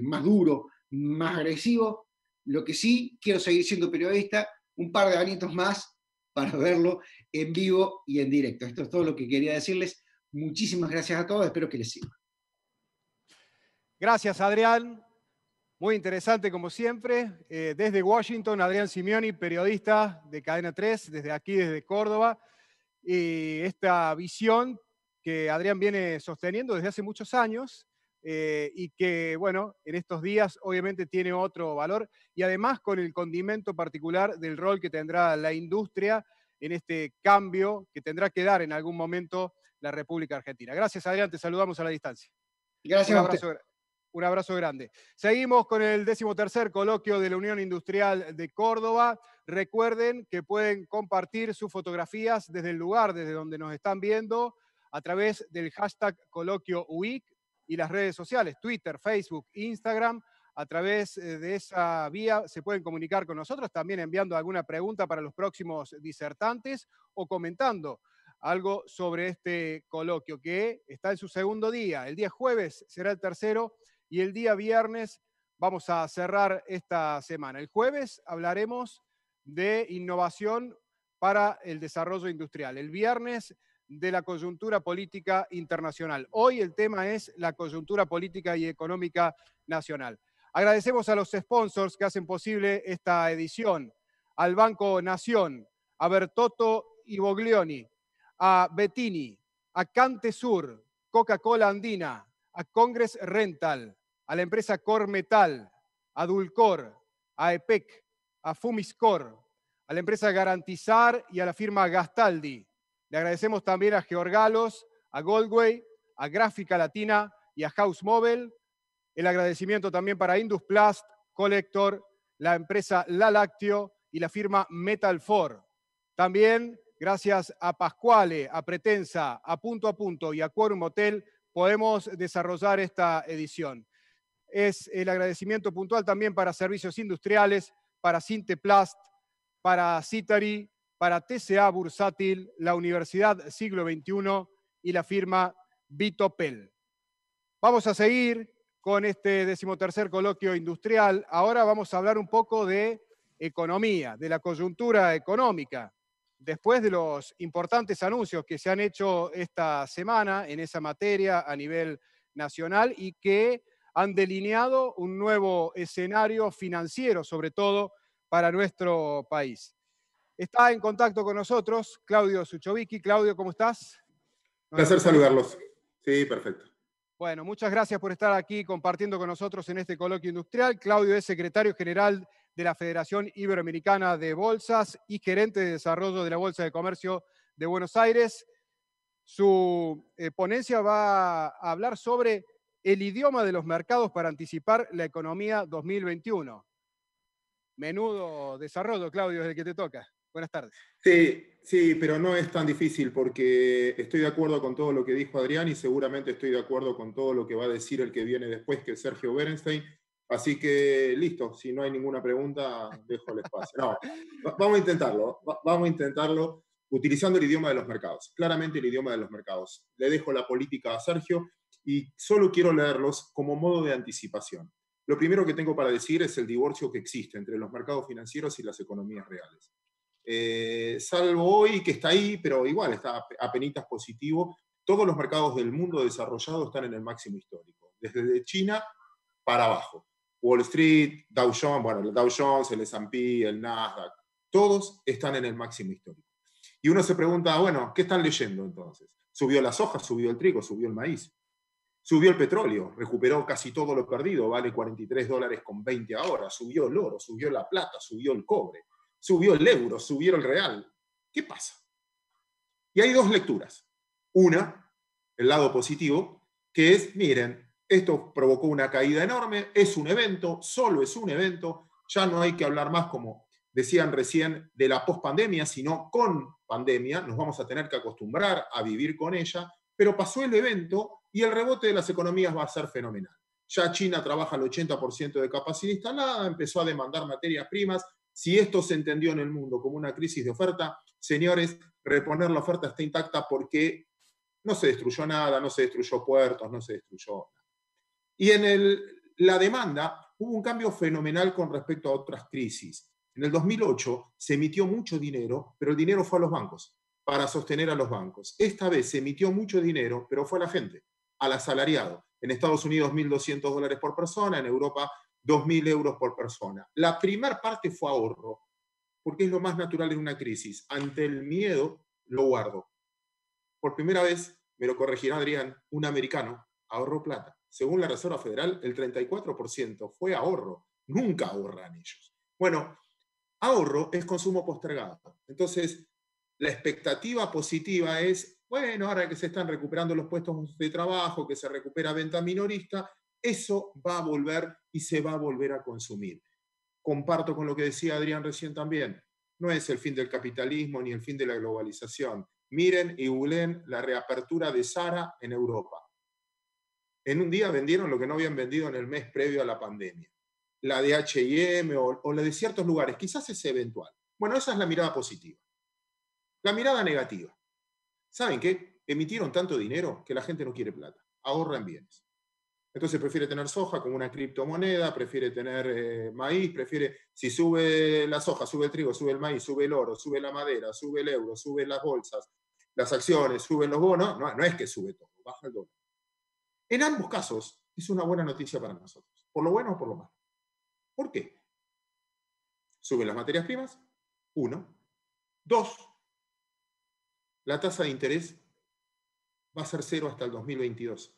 más duro, más agresivo. Lo que sí, quiero seguir siendo periodista un par de añitos más para verlo en vivo y en directo. Esto es todo lo que quería decirles. Muchísimas gracias a todos, espero que les sirva. Gracias, Adrián. Muy interesante, como siempre. Desde Washington, Adrián Simeoni, periodista de Cadena 3, desde aquí, desde Córdoba. Y esta visión que Adrián viene sosteniendo desde hace muchos años y que, bueno, en estos días obviamente tiene otro valor y además con el condimento particular del rol que tendrá la industria en este cambio que tendrá que dar en algún momento la República Argentina. Gracias, Adrián, te saludamos a la distancia. Gracias a usted. Un abrazo grande. Seguimos con el 13º coloquio de la Unión Industrial de Córdoba. Recuerden que pueden compartir sus fotografías desde el lugar, desde donde nos están viendo, a través del hashtag Coloquio UIC y las redes sociales, Twitter, Facebook, Instagram. A través de esa vía se pueden comunicar con nosotros, también enviando alguna pregunta para los próximos disertantes o comentando algo sobre este coloquio que está en su segundo día. El día jueves será el tercero y el día viernes vamos a cerrar esta semana. El jueves hablaremos de innovación para el desarrollo industrial. El viernes de la coyuntura política internacional. Hoy el tema es la coyuntura política y económica nacional. Agradecemos a los sponsors que hacen posible esta edición, al Banco Nación, a Bertotto y Boglioni, a Bettini, a Cante Sur, Coca-Cola Andina, a Congress Rental, a la empresa Cormetal, a Dulcor, a EPEC, a Fumiscor, a la empresa Garantizar y a la firma Gastaldi. Le agradecemos también a Georgalos, a Goldway, a Gráfica Latina y a House Mobile. El agradecimiento también para Indusplast, Collector, la empresa La Lácteo y la firma Metal4. También, gracias a Pascuale, a Pretensa, a Punto y a Quorum Hotel, podemos desarrollar esta edición. Es el agradecimiento puntual también para Servicios Industriales, para Sinteplast, para Citari, para TCA Bursátil, la Universidad Siglo XXI y la firma Vitopel. Vamos a seguir con este 13º coloquio industrial. Ahora vamos a hablar un poco de economía, de la coyuntura económica. Después de los importantes anuncios que se han hecho esta semana en esa materia a nivel nacional y que han delineado un nuevo escenario financiero, sobre todo para nuestro país. Está en contacto con nosotros Claudio Suchovicki. Claudio, ¿cómo estás? Placer saludarlos. Sí, perfecto. Bueno, muchas gracias por estar aquí compartiendo con nosotros en este coloquio industrial. Claudio es secretario general de la Federación Iberoamericana de Bolsas y gerente de desarrollo de la Bolsa de Comercio de Buenos Aires. Su ponencia va a hablar sobre el idioma de los mercados para anticipar la economía 2021. Menudo desarrollo, Claudio, es el que te toca. Buenas tardes. Sí, pero no es tan difícil porque estoy de acuerdo con todo lo que dijo Adrián y seguramente estoy de acuerdo con todo lo que va a decir el que viene después, que es Sergio Berenstein. Así que listo, si no hay ninguna pregunta, dejo el espacio. No, vamos a intentarlo utilizando el idioma de los mercados, claramente el idioma de los mercados. Le dejo la política a Sergio y solo quiero leerlos como modo de anticipación. Lo primero que tengo para decir es el divorcio que existe entre los mercados financieros y las economías reales. Salvo hoy que está ahí, pero igual está apenitas positivo, todos los mercados del mundo desarrollado están en el máximo histórico, desde China para abajo. Wall Street, Dow Jones, bueno, el Dow Jones, el S&P, el Nasdaq, todos están en el máximo histórico. Y uno se pregunta, bueno, ¿qué están leyendo entonces? Subió la soja, subió el trigo, subió el maíz. Subió el petróleo, recuperó casi todo lo perdido, vale $43.20 ahora. Subió el oro, subió la plata, subió el cobre, subió el euro, subió el real. ¿Qué pasa? Y hay dos lecturas. Una, el lado positivo, que es, miren, esto provocó una caída enorme, es un evento, solo es un evento, ya no hay que hablar más, como decían recién, de la pospandemia, sino con pandemia, nos vamos a tener que acostumbrar a vivir con ella, pero pasó el evento y el rebote de las economías va a ser fenomenal. Ya China trabaja al 80% de capacidad instalada, empezó a demandar materias primas. Si esto se entendió en el mundo como una crisis de oferta, señores, reponer la oferta está intacta porque no se destruyó nada, no se destruyó puertos, no se destruyó nada. Y en la demanda hubo un cambio fenomenal con respecto a otras crisis. En el 2008 se emitió mucho dinero, pero el dinero fue a los bancos, para sostener a los bancos. Esta vez se emitió mucho dinero, pero fue a la gente, al asalariado. En Estados Unidos, $1.200 por persona, en Europa, 2.000 euros por persona. La primera parte fue ahorro, porque es lo más natural en una crisis. Ante el miedo, lo guardo. Por primera vez, me lo corregirá Adrián, un americano ahorró plata. Según la Reserva Federal, el 34% fue ahorro. Nunca ahorran ellos. Bueno, ahorro es consumo postergado. Entonces, la expectativa positiva es, bueno, ahora que se están recuperando los puestos de trabajo, que se recupera venta minorista, eso va a volver y se va a volver a consumir. Comparto con lo que decía Adrián recién también. No es el fin del capitalismo ni el fin de la globalización. Miren y googleen la reapertura de Zara en Europa. En un día vendieron lo que no habían vendido en el mes previo a la pandemia. La de H&M o la de ciertos lugares, quizás es eventual. Bueno, esa es la mirada positiva. La mirada negativa. ¿Saben qué? Emitieron tanto dinero que la gente no quiere plata. Ahorra en bienes. Entonces prefiere tener soja como una criptomoneda, prefiere tener maíz, si sube la soja, sube el trigo, sube el maíz, sube el oro, sube la madera, sube el euro, sube las bolsas, las acciones, suben los bonos, no es que sube todo, baja el dólar. En ambos casos es una buena noticia para nosotros, por lo bueno o por lo malo. ¿Por qué? Suben las materias primas, 1. 2. La tasa de interés va a ser 0 hasta el 2022.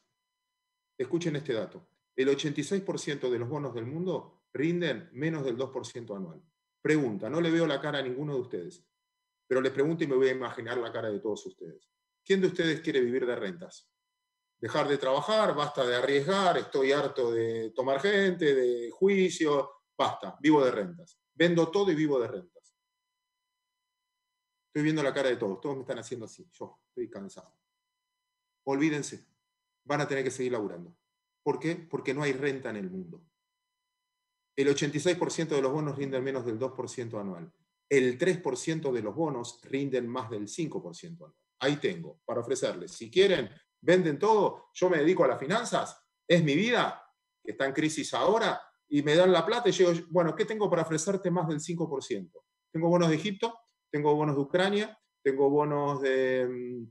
Escuchen este dato. El 86% de los bonos del mundo rinden menos del 2% anual. Pregunta, no le veo la cara a ninguno de ustedes, pero les pregunto y me voy a imaginar la cara de todos ustedes. ¿Quién de ustedes quiere vivir de rentas? Dejar de trabajar, basta de arriesgar, estoy harto de tomar gente, de juicio, basta, vivo de rentas. Vendo todo y vivo de rentas. Estoy viendo la cara de todos me están haciendo así, yo estoy cansado. Olvídense, van a tener que seguir laburando. ¿Por qué? Porque no hay renta en el mundo. El 86% de los bonos rinden menos del 2% anual. El 3% de los bonos rinden más del 5% anual. Ahí tengo, para ofrecerles. Si quieren, venden todo, yo me dedico a las finanzas, es mi vida, que está en crisis ahora, y me dan la plata y digo, bueno, ¿qué tengo para ofrecerte más del 5%? Tengo bonos de Egipto, tengo bonos de Ucrania, tengo bonos del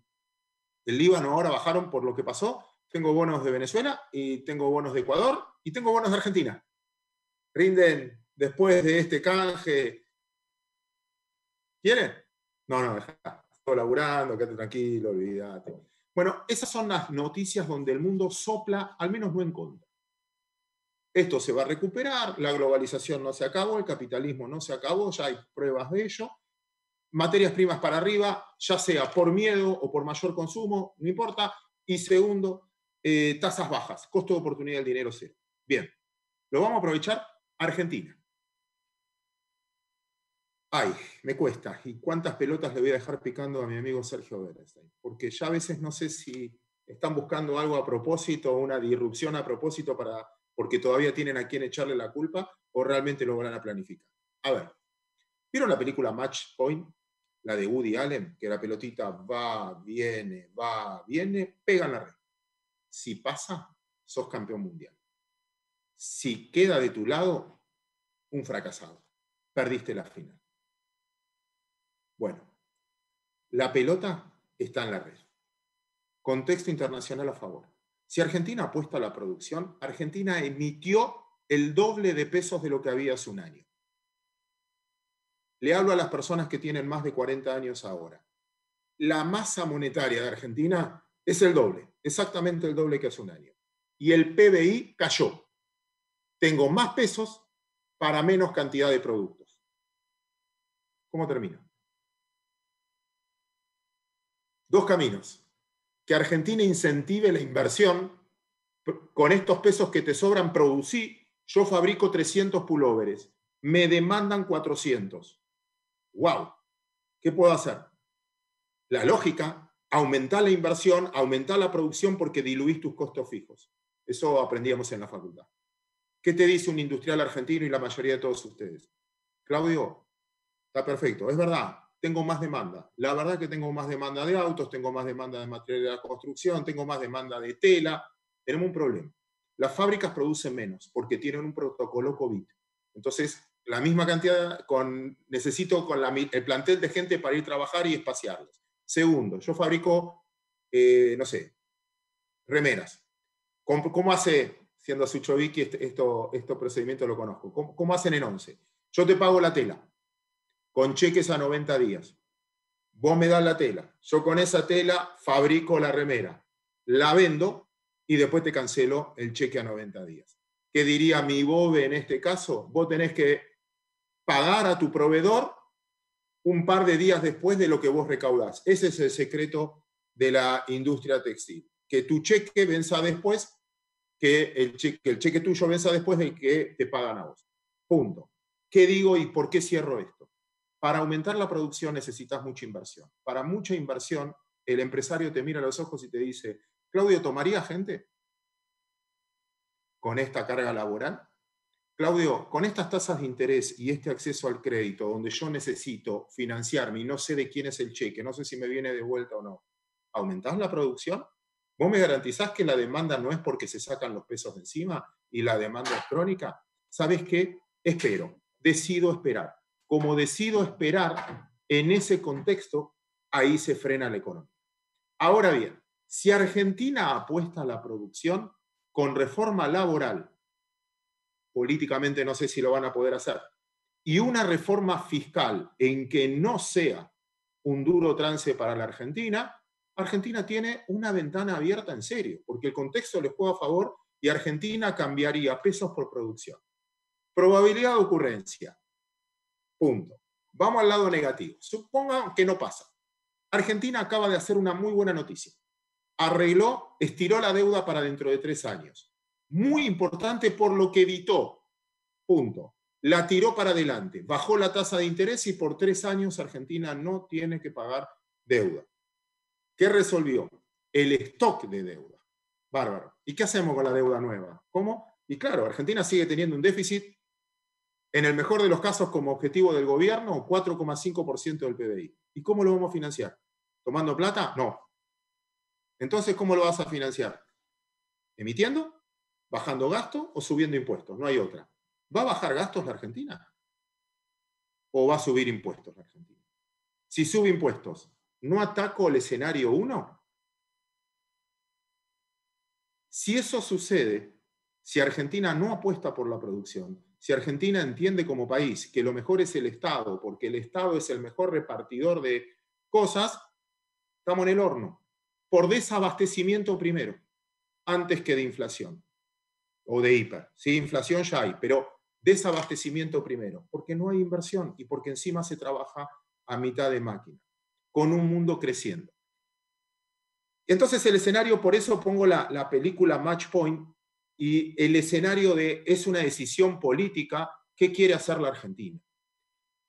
Líbano, ahora bajaron por lo que pasó, tengo bonos de Venezuela, y tengo bonos de Ecuador, y tengo bonos de Argentina. Rinden después de este canje. ¿Quieren? No, estoy laburando, quédate tranquilo, olvídate. Bueno, esas son las noticias donde el mundo sopla, al menos no en contra. Esto se va a recuperar, la globalización no se acabó, el capitalismo no se acabó, ya hay pruebas de ello. Materias primas para arriba, ya sea por miedo o por mayor consumo, no importa. Y segundo, tasas bajas, costo de oportunidad del dinero 0. Bien, lo vamos a aprovechar. Argentina. Ay, me cuesta. ¿Y cuántas pelotas le voy a dejar picando a mi amigo Sergio Berenstein? Porque ya a veces no sé si están buscando algo a propósito, una disrupción a propósito para porque todavía tienen a quién echarle la culpa o realmente lo van a planificar. A ver, ¿vieron la película Match Point? La de Woody Allen, que la pelotita va, viene, pega en la red. Si pasa, sos campeón mundial. Si queda de tu lado, un fracasado. Perdiste la final. Bueno, la pelota está en la red. Contexto internacional a favor. Si Argentina apuesta a la producción, Argentina emitió el doble de pesos de lo que había hace un año. Le hablo a las personas que tienen más de 40 años ahora. La masa monetaria de Argentina es el doble, exactamente el doble que hace un año. Y el PBI cayó. Tengo más pesos para menos cantidad de productos. ¿Cómo termina? Dos caminos. Que Argentina incentive la inversión. Con estos pesos que te sobran, producí. Yo fabrico 300 pulóveres. Me demandan 400. ¡Wow! ¿Qué puedo hacer? La lógica, aumentar la inversión, aumentar la producción porque diluís tus costos fijos. Eso aprendíamos en la facultad. ¿Qué te dice un industrial argentino y la mayoría de todos ustedes? Claudio, está perfecto, es verdad, tengo más demanda. La verdad que tengo más demanda de autos, tengo más demanda de material de la construcción, tengo más demanda de tela. Tenemos un problema. Las fábricas producen menos porque tienen un protocolo COVID. Entonces, la misma cantidad, necesito con el plantel de gente para ir a trabajar y espaciarlos. Segundo, yo fabrico, no sé, remeras. ¿Cómo hace, siendo Suchovicki, estos procedimientos lo conozco? ¿Cómo hacen en 11? Yo te pago la tela, con cheques a 90 días. Vos me das la tela. Yo con esa tela fabrico la remera, la vendo y después te cancelo el cheque a 90 días. ¿Qué diría mi BOVE en este caso? Vos tenés que pagar a tu proveedor un par de días después de lo que vos recaudás. Ese es el secreto de la industria textil. Que tu cheque venza después, que el cheque tuyo venza después del que te pagan a vos. Punto. ¿Qué digo y por qué cierro esto? Para aumentar la producción necesitas mucha inversión. Para mucha inversión, el empresario te mira a los ojos y te dice, Claudio, ¿tomaría gente con esta carga laboral? Claudio, con estas tasas de interés y este acceso al crédito, donde yo necesito financiarme y no sé de quién es el cheque, no sé si me viene de vuelta o no, ¿aumentás la producción? ¿Vos me garantizás que la demanda no es porque se sacan los pesos de encima y la demanda es crónica? ¿Sabes qué? Espero, decido esperar. Como decido esperar, en ese contexto, ahí se frena la economía. Ahora bien, si Argentina apuesta a la producción con reforma laboral, políticamente no sé si lo van a poder hacer, y una reforma fiscal en que no sea un duro trance para la Argentina, Argentina tiene una ventana abierta en serio, porque el contexto les juega a favor y Argentina cambiaría pesos por producción. Probabilidad de ocurrencia. Punto. Vamos al lado negativo. Supongan que no pasa. Argentina acaba de hacer una muy buena noticia. Estiró la deuda para dentro de 3 años. Muy importante por lo que evitó. Punto. La tiró para adelante. Bajó la tasa de interés y por 3 años Argentina no tiene que pagar deuda. ¿Qué resolvió? El stock de deuda. Bárbaro. ¿Y qué hacemos con la deuda nueva? ¿Cómo? Y claro, Argentina sigue teniendo un déficit, en el mejor de los casos como objetivo del gobierno, 4,5% del PBI. ¿Y cómo lo vamos a financiar? ¿Tomando plata? No. Entonces, ¿cómo lo vas a financiar? ¿Emitiendo? ¿Bajando gastos o subiendo impuestos? No hay otra. ¿Va a bajar gastos la Argentina? ¿O va a subir impuestos la Argentina? Si sube impuestos, ¿no ataco el escenario 1? Si eso sucede, si Argentina no apuesta por la producción, si Argentina entiende como país que lo mejor es el Estado, porque el Estado es el mejor repartidor de cosas, estamos en el horno. Por desabastecimiento primero, antes que de inflación. O de hiper. Sí, inflación ya hay, pero desabastecimiento primero, porque no hay inversión y porque encima se trabaja a mitad de máquina, con un mundo creciendo. Entonces el escenario, por eso pongo la película Match Point, y el escenario es una decisión política, ¿qué quiere hacer la Argentina?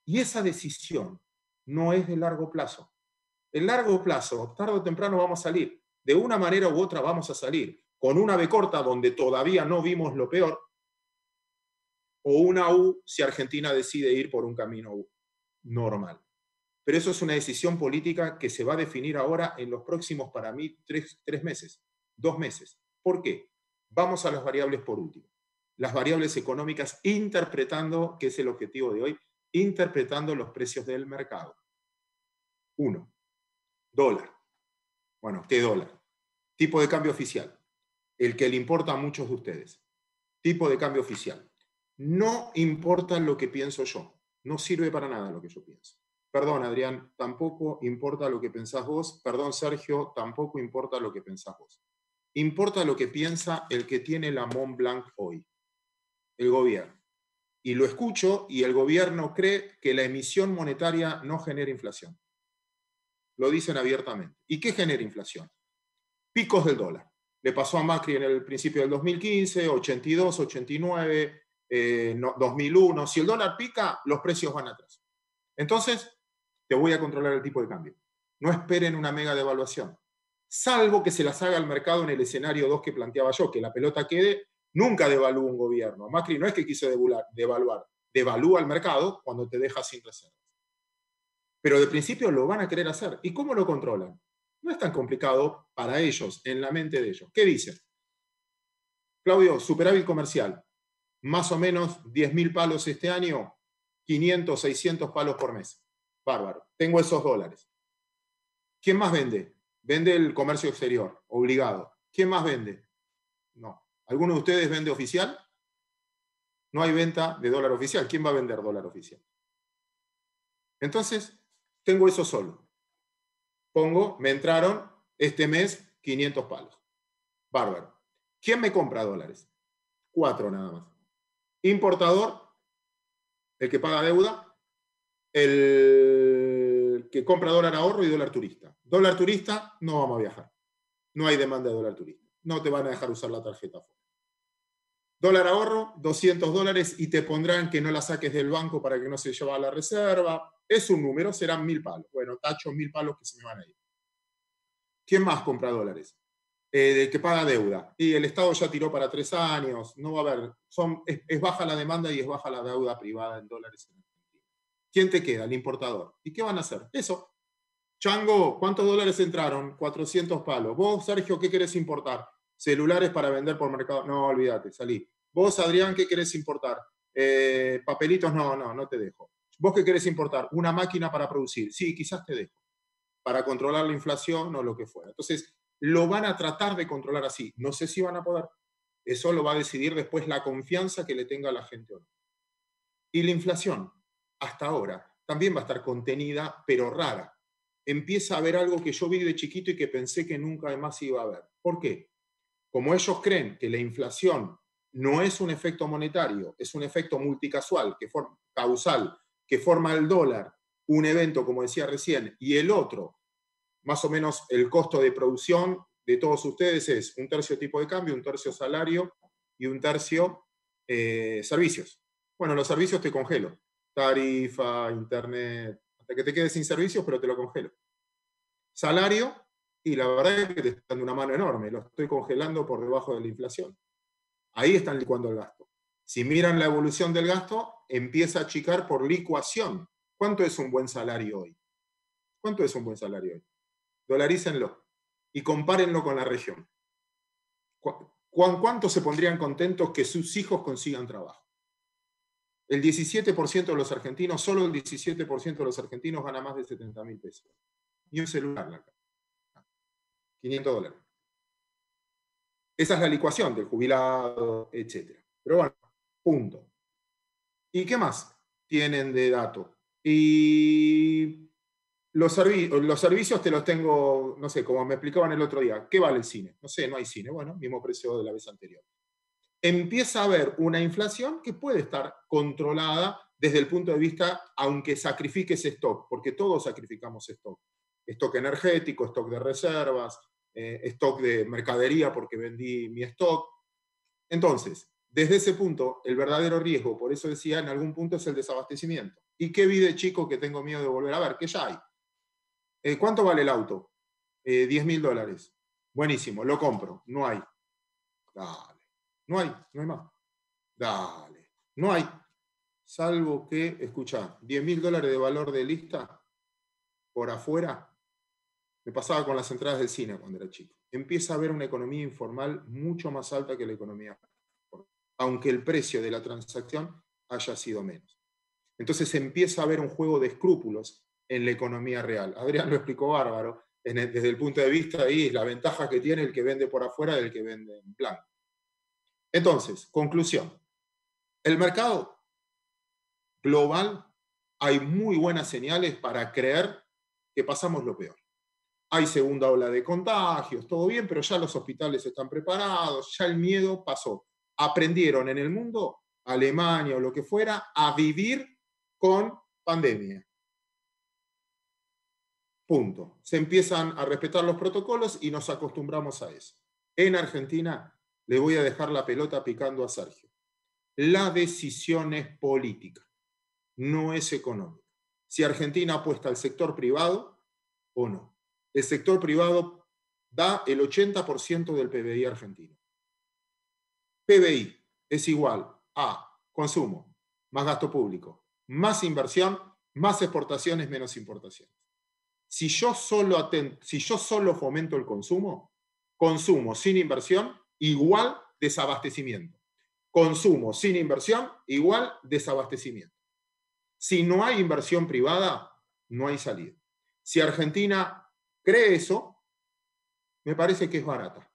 Y esa decisión no es de largo plazo. En largo plazo, tarde o temprano vamos a salir. De una manera u otra vamos a salir. con una B corta donde todavía no vimos lo peor, o una U si Argentina decide ir por un camino normal. Pero eso es una decisión política que se va a definir ahora en los próximos, para mí, 3 meses, 2 meses. ¿Por qué? Vamos a las variables por último. Las variables económicas interpretando, que es el objetivo de hoy, interpretando los precios del mercado. 1. Dólar. Bueno, ¿qué dólar? Tipo de cambio oficial. El que le importa a muchos de ustedes. Tipo de cambio oficial. No importa lo que pienso yo. No sirve para nada lo que yo pienso. Perdón, Adrián, tampoco importa lo que pensás vos. Perdón, Sergio, tampoco importa lo que pensás vos. Importa lo que piensa el que tiene la Mont Blanc hoy. El gobierno. Y lo escucho, y el gobierno cree que la emisión monetaria no genera inflación. Lo dicen abiertamente. ¿Y qué genera inflación? Picos del dólar. Le pasó a Macri en el principio del 2015, 82, 89, 2001. Si el dólar pica, los precios van atrás. Entonces, te voy a controlar el tipo de cambio. No esperen una mega devaluación. Salvo que se las haga al mercado en el escenario 2 que planteaba yo, que la pelota quede. Nunca devalúa un gobierno. Macri no es que quiso devaluar. Devalúa el mercado cuando te deja sin reservas. Pero de principio lo van a querer hacer. ¿Y cómo lo controlan? No es tan complicado para ellos, en la mente de ellos. ¿Qué dicen? Claudio, superávit comercial. Más o menos 10.000 palos este año, 500, 600 palos por mes. Bárbaro. Tengo esos dólares. ¿Quién más vende? Vende el comercio exterior, obligado. ¿Quién más vende? No. ¿Alguno de ustedes vende oficial? No hay venta de dólar oficial. ¿Quién va a vender dólar oficial? Entonces, tengo eso solo. Me entraron este mes 500 palos. Bárbaro. ¿Quién me compra dólares? 4 nada más. Importador, el que paga deuda, el que compra dólar ahorro y dólar turista. Dólar turista, no vamos a viajar. No hay demanda de dólar turista. No te van a dejar usar la tarjeta afuera. Dólar ahorro, 200 dólares y te pondrán que no la saques del banco para que no se lleve a la reserva. Es un número, serán 1.000 palos. Bueno, tacho 1.000 palos que se me van a ir. ¿Quién más compra dólares? El que paga deuda. Y el Estado ya tiró para 3 años. No va a haber. Es baja la demanda y es baja la deuda privada en dólares en Argentina. ¿Quién te queda? El importador. ¿Y qué van a hacer? Eso. Chango, ¿cuántos dólares entraron? 400 palos. Vos, Sergio, ¿qué querés importar? Celulares para vender por mercado. No, olvídate, salí. Vos, Adrián, ¿qué querés importar? Papelitos, no te dejo. ¿Vos qué querés importar? Una máquina para producir. Sí, quizás te dejo. Para controlar la inflación o lo que fuera. Entonces, lo van a tratar de controlar así. No sé si van a poder. Eso lo va a decidir después la confianza que le tenga a la gente o no. Y la inflación, hasta ahora, también va a estar contenida, pero rara. Empieza a haber algo que yo vi de chiquito y que pensé que nunca más iba a haber. ¿Por qué? Como ellos creen que la inflación no es un efecto monetario, es un efecto multicasual, causal, que forma el dólar, un evento, como decía recién, y el otro, más o menos el costo de producción de todos ustedes es 1/3 tipo de cambio, 1/3 salario y 1/3 servicios. Bueno, los servicios te congelo. Tarifa, internet, hasta que te quedes sin servicios, pero te lo congelo. Salario, y la verdad es que te están dando una mano enorme, lo estoy congelando por debajo de la inflación. Ahí están licuando el gasto. Si miran la evolución del gasto, empieza a achicar por licuación. ¿Cuánto es un buen salario hoy? ¿Cuánto es un buen salario hoy? Dolarícenlo y compárenlo con la región. ¿Cuánto se pondrían contentos que sus hijos consigan trabajo? El 17% de los argentinos, solo el 17% de los argentinos gana más de 70.000 pesos. Y un celular acá. 500 dólares. Esa es la licuación del jubilado, etc. Pero bueno, punto. ¿Y qué más tienen de dato? Y los servicios te los tengo, no sé, como me explicaban el otro día. ¿Qué vale el cine? No sé, no hay cine. Bueno, mismo precio de la vez anterior. Empieza a haber una inflación que puede estar controlada desde el punto de vista, aunque sacrifiques stock, porque todos sacrificamos stock. Stock energético, stock de reservas, stock de mercadería porque vendí mi stock. Entonces, desde ese punto, el verdadero riesgo, por eso decía, en algún punto es el desabastecimiento. ¿Y qué vi de chico que tengo miedo de volver a ver? Que ya hay. ¿Cuánto vale el auto? 10.000 dólares. Buenísimo, lo compro. No hay. Dale. No hay más. Dale. No hay. Salvo que, escuchá, $10.000 de valor de lista por afuera. Me pasaba con las entradas del cine cuando era chico. Empieza a haber una economía informal mucho más alta que la economía formal, aunque el precio de la transacción haya sido menos. Entonces empieza a haber un juego de escrúpulos en la economía real. Adrián lo explicó bárbaro. Desde el punto de vista ahí, la ventaja que tiene el que vende por afuera del que vende en blanco. Entonces, conclusión. El mercado global, hay muy buenas señales para creer que pasamos lo peor. Hay segunda ola de contagios, todo bien, pero ya los hospitales están preparados, ya el miedo pasó. Aprendieron en el mundo, Alemania o lo que fuera, a vivir con pandemia. Punto. Se empiezan a respetar los protocolos y nos acostumbramos a eso. En Argentina, le voy a dejar la pelota picando a Sergio. La decisión es política, no es económica. Si Argentina apuesta al sector privado o no. El sector privado da el 80% del PBI argentino. PBI es igual a consumo, más gasto público, más inversión, más exportaciones, menos importaciones. Si yo solo fomento el consumo sin inversión, igual desabastecimiento. Consumo sin inversión, igual desabastecimiento. Si no hay inversión privada, no hay salida. Si Argentina cree eso, me parece que es barata.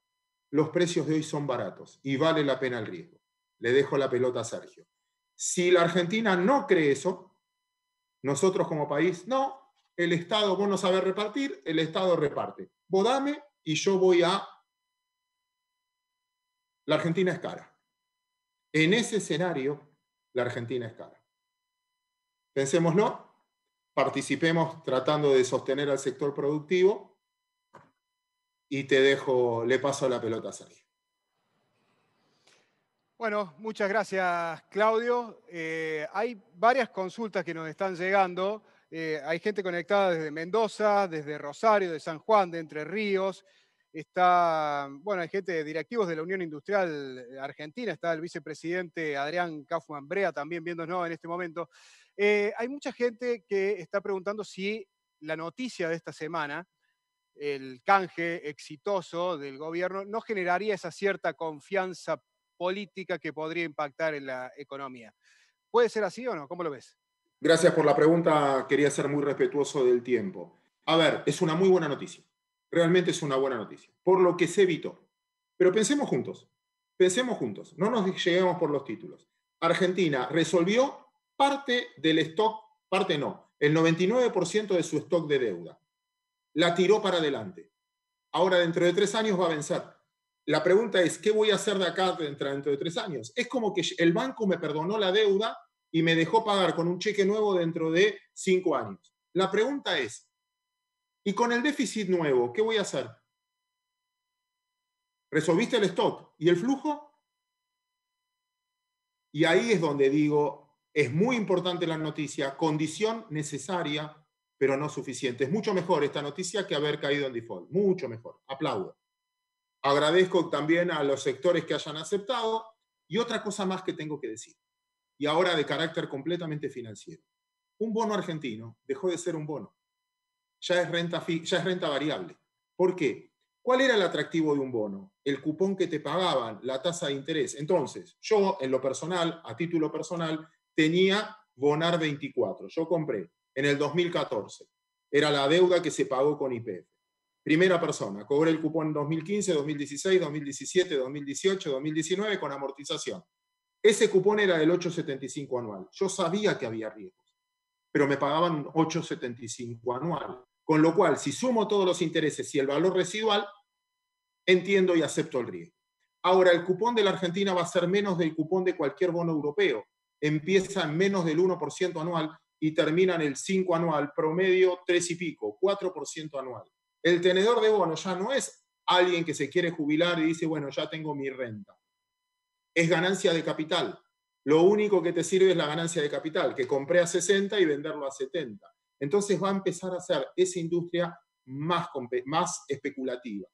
Los precios de hoy son baratos y vale la pena el riesgo. Le dejo la pelota a Sergio. Si la Argentina no cree eso, nosotros como país, no, el Estado, vos no sabés repartir, el Estado reparte. Vos dame y yo voy a... La Argentina es cara. En ese escenario, la Argentina es cara. Pensémoslo, participemos tratando de sostener al sector productivo y le paso la pelota a Sergio. Bueno, muchas gracias, Claudio. Hay varias consultas que nos están llegando. Hay gente conectada desde Mendoza, desde Rosario, de San Juan, de Entre Ríos. Hay gente, directivos de la Unión Industrial Argentina. Está el vicepresidente Adrián Kaufman Brea también viéndonos en este momento. Hay mucha gente que está preguntando si la noticia de esta semana, el canje exitoso del gobierno, no generaría esa cierta confianza política que podría impactar en la economía. ¿Puede ser así o no? ¿Cómo lo ves? Gracias por la pregunta. Quería ser muy respetuoso del tiempo. A ver, es una muy buena noticia. Realmente es una buena noticia. Por lo que se evitó. Pero pensemos juntos. Pensemos juntos. No nos lleguemos por los títulos. Argentina resolvió parte del stock, parte no, el 99% de su stock de deuda. La tiró para adelante. Ahora dentro de 3 años va a vencer. La pregunta es, ¿qué voy a hacer de acá dentro de 3 años? Es como que el banco me perdonó la deuda y me dejó pagar con un cheque nuevo dentro de 5 años. La pregunta es, ¿y con el déficit nuevo, qué voy a hacer? ¿Resolviste el stock? ¿Y el flujo? Y ahí es donde digo, es muy importante la noticia, condición necesaria, pero no suficiente. Es mucho mejor esta noticia que haber caído en default. Mucho mejor. Aplaudo. Agradezco también a los sectores que hayan aceptado. Y otra cosa más que tengo que decir, y ahora de carácter completamente financiero. Un bono argentino dejó de ser un bono. Ya es renta variable. ¿Por qué? ¿Cuál era el atractivo de un bono? El cupón que te pagaban, la tasa de interés. Entonces, yo en lo personal, a título personal, tenía Bonar 24. Yo compré en el 2014. Era la deuda que se pagó con YPF. Primera persona, cobré el cupón en 2015, 2016, 2017, 2018, 2019 con amortización. Ese cupón era del 8,75 anual. Yo sabía que había riesgos, pero me pagaban un 8,75 anual. Con lo cual, si sumo todos los intereses y el valor residual, entiendo y acepto el riesgo. Ahora, el cupón de la Argentina va a ser menos del cupón de cualquier bono europeo. Empieza en menos del 1% anual y termina en el 5 anual, promedio 3 y pico, 4% anual. El tenedor de bonos ya no es alguien que se quiere jubilar y dice, bueno, ya tengo mi renta. Es ganancia de capital. Lo único que te sirve es la ganancia de capital, que compré a 60 y venderlo a 70. Entonces va a empezar a ser esa industria más especulativa.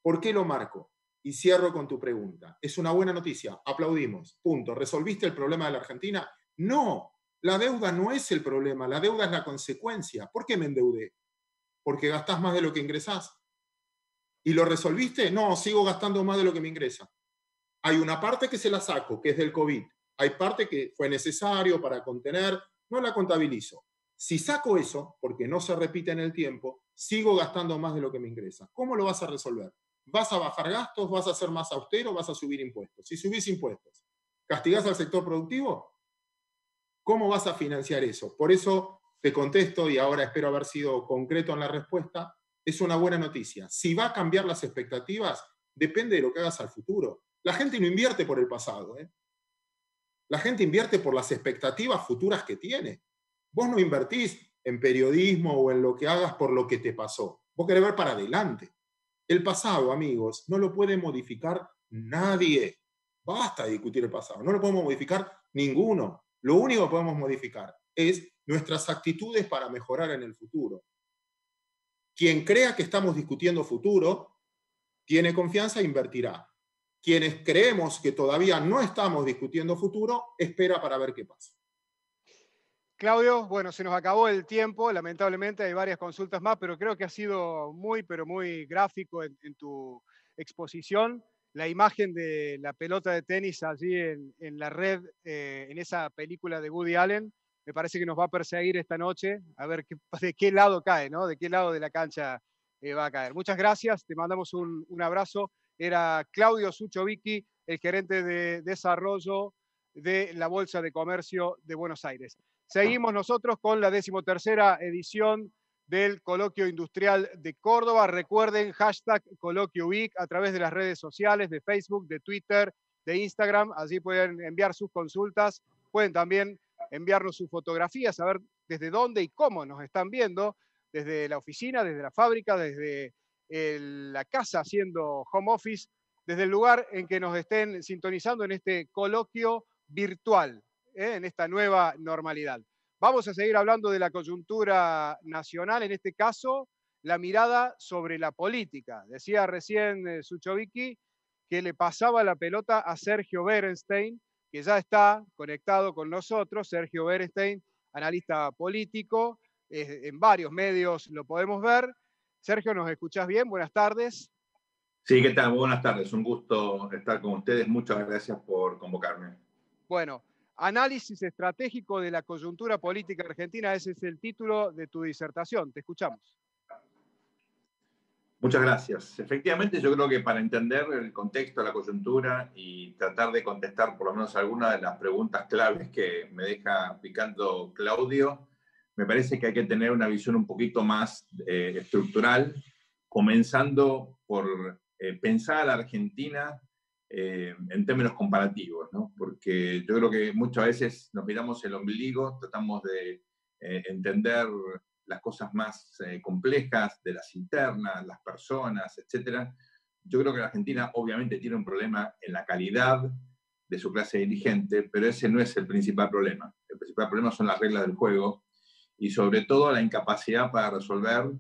¿Por qué lo marco? Y cierro con tu pregunta. Es una buena noticia, aplaudimos, punto. ¿Resolviste el problema de la Argentina? No, la deuda no es el problema, la deuda es la consecuencia. ¿Por qué me endeudé? Porque gastás más de lo que ingresás. ¿Y lo resolviste? No, sigo gastando más de lo que me ingresa. Hay una parte que se la saco, que es del COVID. Hay parte que fue necesario para contener, no la contabilizo. Si saco eso, porque no se repite en el tiempo, sigo gastando más de lo que me ingresa. ¿Cómo lo vas a resolver? ¿Vas a bajar gastos? ¿Vas a ser más austero? ¿Vas a subir impuestos? Si subís impuestos, ¿castigás al sector productivo? ¿Cómo vas a financiar eso? Por eso te contesto, y ahora espero haber sido concreto en la respuesta, es una buena noticia. Si va a cambiar las expectativas, depende de lo que hagas al futuro. La gente no invierte por el pasado, ¿eh? La gente invierte por las expectativas futuras que tiene. Vos no invertís en periodismo o en lo que hagas por lo que te pasó. Vos querés ver para adelante. El pasado, amigos, no lo puede modificar nadie. Basta de discutir el pasado. No lo podemos modificar ninguno. Lo único que podemos modificar es nuestras actitudes para mejorar en el futuro. Quien crea que estamos discutiendo futuro, tiene confianza e invertirá. Quienes creemos que todavía no estamos discutiendo futuro, espera para ver qué pasa. Claudio, bueno, se nos acabó el tiempo, lamentablemente hay varias consultas más, pero creo que ha sido muy, pero muy gráfico en tu exposición. La imagen de la pelota de tenis allí en la red, en esa película de Woody Allen, me parece que nos va a perseguir esta noche, a ver de qué lado cae, ¿no? De qué lado de la cancha va a caer. Muchas gracias, te mandamos un abrazo. Era Claudio Suchovicki, el gerente de desarrollo de la Bolsa de Comercio de Buenos Aires. Seguimos nosotros con la 13ª edición del Coloquio Industrial de Córdoba. Recuerden, hashtag ColoquioWeek a través de las redes sociales, de Facebook, de Twitter, de Instagram. Allí pueden enviar sus consultas. Pueden también enviarnos sus fotografías, saber desde dónde y cómo nos están viendo, desde la oficina, desde la fábrica, desde la casa haciendo home office, desde el lugar en que nos estén sintonizando en este coloquio virtual, en esta nueva normalidad. Vamos a seguir hablando de la coyuntura nacional, en este caso, la mirada sobre la política. Decía recién Suchovicki que le pasaba la pelota a Sergio Berenstein, que ya está conectado con nosotros. Sergio Berenstein, analista político, en varios medios lo podemos ver. Sergio, ¿nos escuchás bien? Buenas tardes. Sí, ¿qué tal? Buenas tardes. Un gusto estar con ustedes. Muchas gracias por convocarme. Bueno, análisis estratégico de la coyuntura política argentina, ese es el título de tu disertación. Te escuchamos. Muchas gracias. Efectivamente, yo creo que para entender el contexto de la coyuntura y tratar de contestar por lo menos algunas de las preguntas claves que me deja picando Claudio, me parece que hay que tener una visión un poquito más estructural, comenzando por pensar a la Argentina en términos comparativos, ¿no? Porque yo creo que muchas veces nos miramos el ombligo, tratamos de entender las cosas más complejas de las internas, las personas, etc. Yo creo que la Argentina obviamente tiene un problema en la calidad de su clase dirigente, pero ese no es el principal problema. El principal problema son las reglas del juego y sobre todo la incapacidad para resolver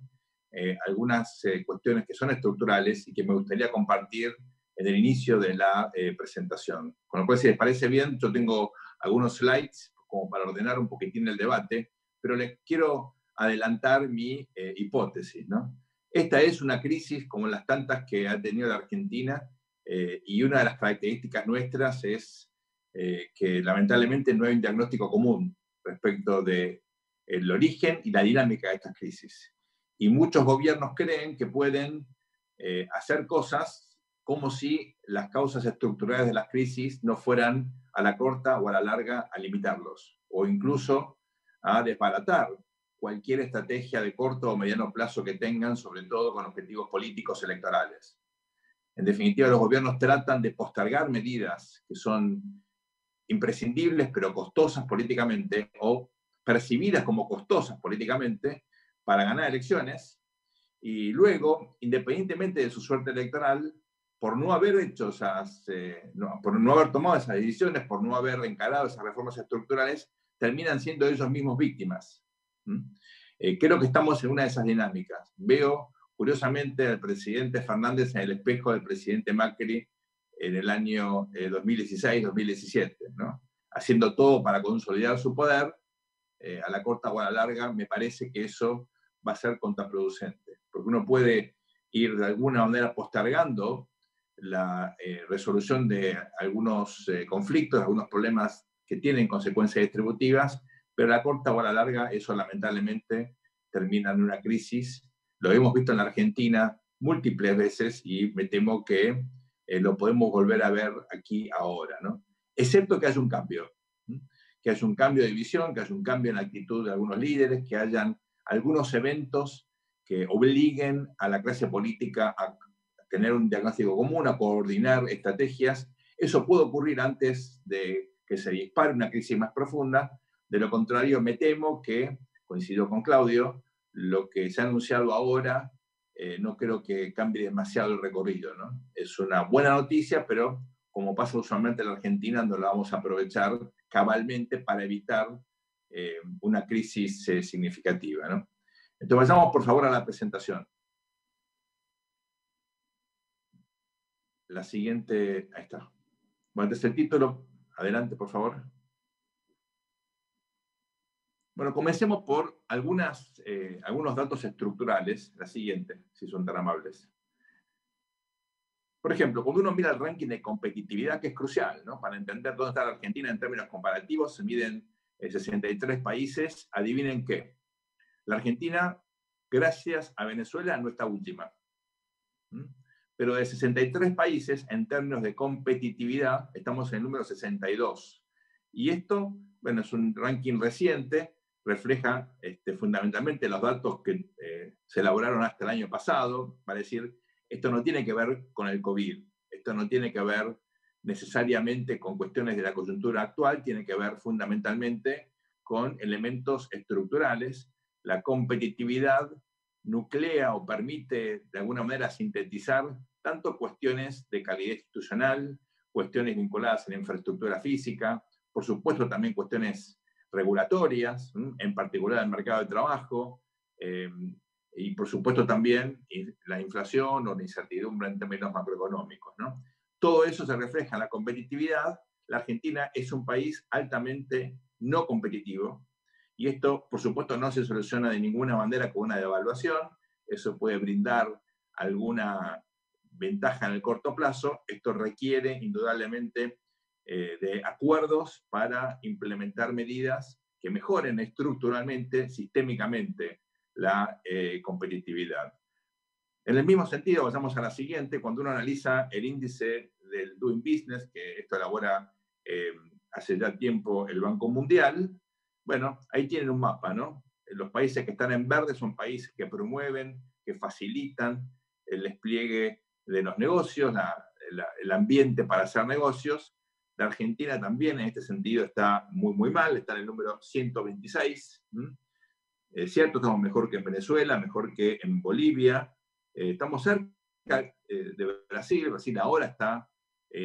algunas cuestiones que son estructurales y que me gustaría compartir en el inicio de la presentación. Con lo cual, si les parece bien, yo tengo algunos slides como para ordenar un poquitín el debate, pero les quiero adelantar mi hipótesis, ¿no? Esta es una crisis como las tantas que ha tenido la Argentina y una de las características nuestras es que lamentablemente no hay un diagnóstico común respecto del origen y la dinámica de estas crisis. Y muchos gobiernos creen que pueden hacer cosas como si las causas estructurales de las crisis no fueran a la corta o a la larga a limitarlos, o incluso a desbaratar cualquier estrategia de corto o mediano plazo que tengan, sobre todo con objetivos políticos electorales. En definitiva, los gobiernos tratan de postergar medidas que son imprescindibles pero costosas políticamente o percibidas como costosas políticamente para ganar elecciones y luego, independientemente de su suerte electoral, por no haber hecho por no haber tomado esas decisiones, por no haber encarado esas reformas estructurales, terminan siendo ellos mismos víctimas. Creo que estamos en una de esas dinámicas. Veo curiosamente al presidente Fernández en el espejo del presidente Macri en el año 2016-2017, ¿no? Haciendo todo para consolidar su poder, a la corta o a la larga, me parece que eso va a ser contraproducente, porque uno puede ir de alguna manera postergando la resolución de algunos conflictos, algunos problemas que tienen consecuencias distributivas, pero a la corta o a la larga eso lamentablemente termina en una crisis. Lo hemos visto en la Argentina múltiples veces y me temo que lo podemos volver a ver aquí ahora, ¿no? Excepto que haya un cambio, ¿sí? Que haya un cambio de visión, que haya un cambio en la actitud de algunos líderes, que hayan algunos eventos que obliguen a la clase política a tener un diagnóstico común, a coordinar estrategias. Eso puede ocurrir antes de que se dispare una crisis más profunda. De lo contrario, me temo que, coincido con Claudio, lo que se ha anunciado ahora no creo que cambie demasiado el recorrido, ¿no? Es una buena noticia, pero como pasa usualmente en la Argentina, no la vamos a aprovechar cabalmente para evitar una crisis significativa, ¿no? Entonces, vayamos por favor a la presentación. La siguiente, ahí está. Bueno, este es el título. Adelante, por favor. Bueno, comencemos por algunos datos estructurales. La siguiente, si son tan amables. Por ejemplo, cuando uno mira el ranking de competitividad, que es crucial, ¿no? Para entender dónde está la Argentina en términos comparativos, se miden 63 países. Adivinen qué. La Argentina, gracias a Venezuela, no está última. Pero de 63 países, en términos de competitividad, estamos en el número 62. Y esto, bueno, es un ranking reciente, refleja fundamentalmente los datos que se elaboraron hasta el año pasado, para decir, esto no tiene que ver con el COVID, esto no tiene que ver necesariamente con cuestiones de la coyuntura actual, tiene que ver fundamentalmente con elementos estructurales. La competitividad nuclea o permite de alguna manera sintetizar tanto cuestiones de calidad institucional, cuestiones vinculadas a la infraestructura física, por supuesto también cuestiones regulatorias, en particular el mercado de trabajo, y por supuesto también la inflación o la incertidumbre en términos macroeconómicos, ¿no? Todo eso se refleja en la competitividad. La Argentina es un país altamente no competitivo, y esto, por supuesto, no se soluciona de ninguna manera con una devaluación. Eso puede brindar alguna ventaja en el corto plazo. Esto requiere, indudablemente, de acuerdos para implementar medidas que mejoren estructuralmente, sistémicamente, la competitividad. En el mismo sentido, vayamos a la siguiente. Cuando uno analiza el índice del Doing Business, que esto elabora hace ya tiempo el Banco Mundial, bueno, ahí tienen un mapa, ¿no? Los países que están en verde son países que promueven, que facilitan el despliegue de los negocios, el ambiente para hacer negocios. La Argentina también en este sentido está muy, muy mal, está en el número 126. Es cierto, estamos mejor que en Venezuela, mejor que en Bolivia. Estamos cerca de Brasil. Brasil ahora está,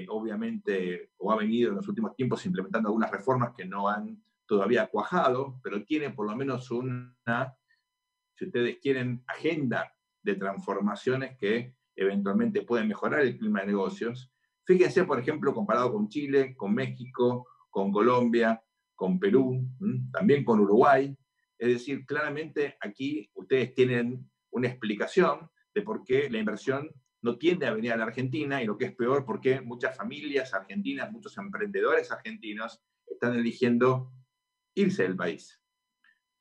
obviamente, o ha venido en los últimos tiempos implementando algunas reformas que no han todavía cuajado, pero tiene por lo menos una, si ustedes quieren, agenda de transformaciones que eventualmente pueden mejorar el clima de negocios. Fíjense, por ejemplo, comparado con Chile, con México, con Colombia, con Perú, también con Uruguay. Es decir, claramente aquí ustedes tienen una explicación de por qué la inversión no tiende a venir a la Argentina, y lo que es peor, por qué muchas familias argentinas, muchos emprendedores argentinos están eligiendo irse del país.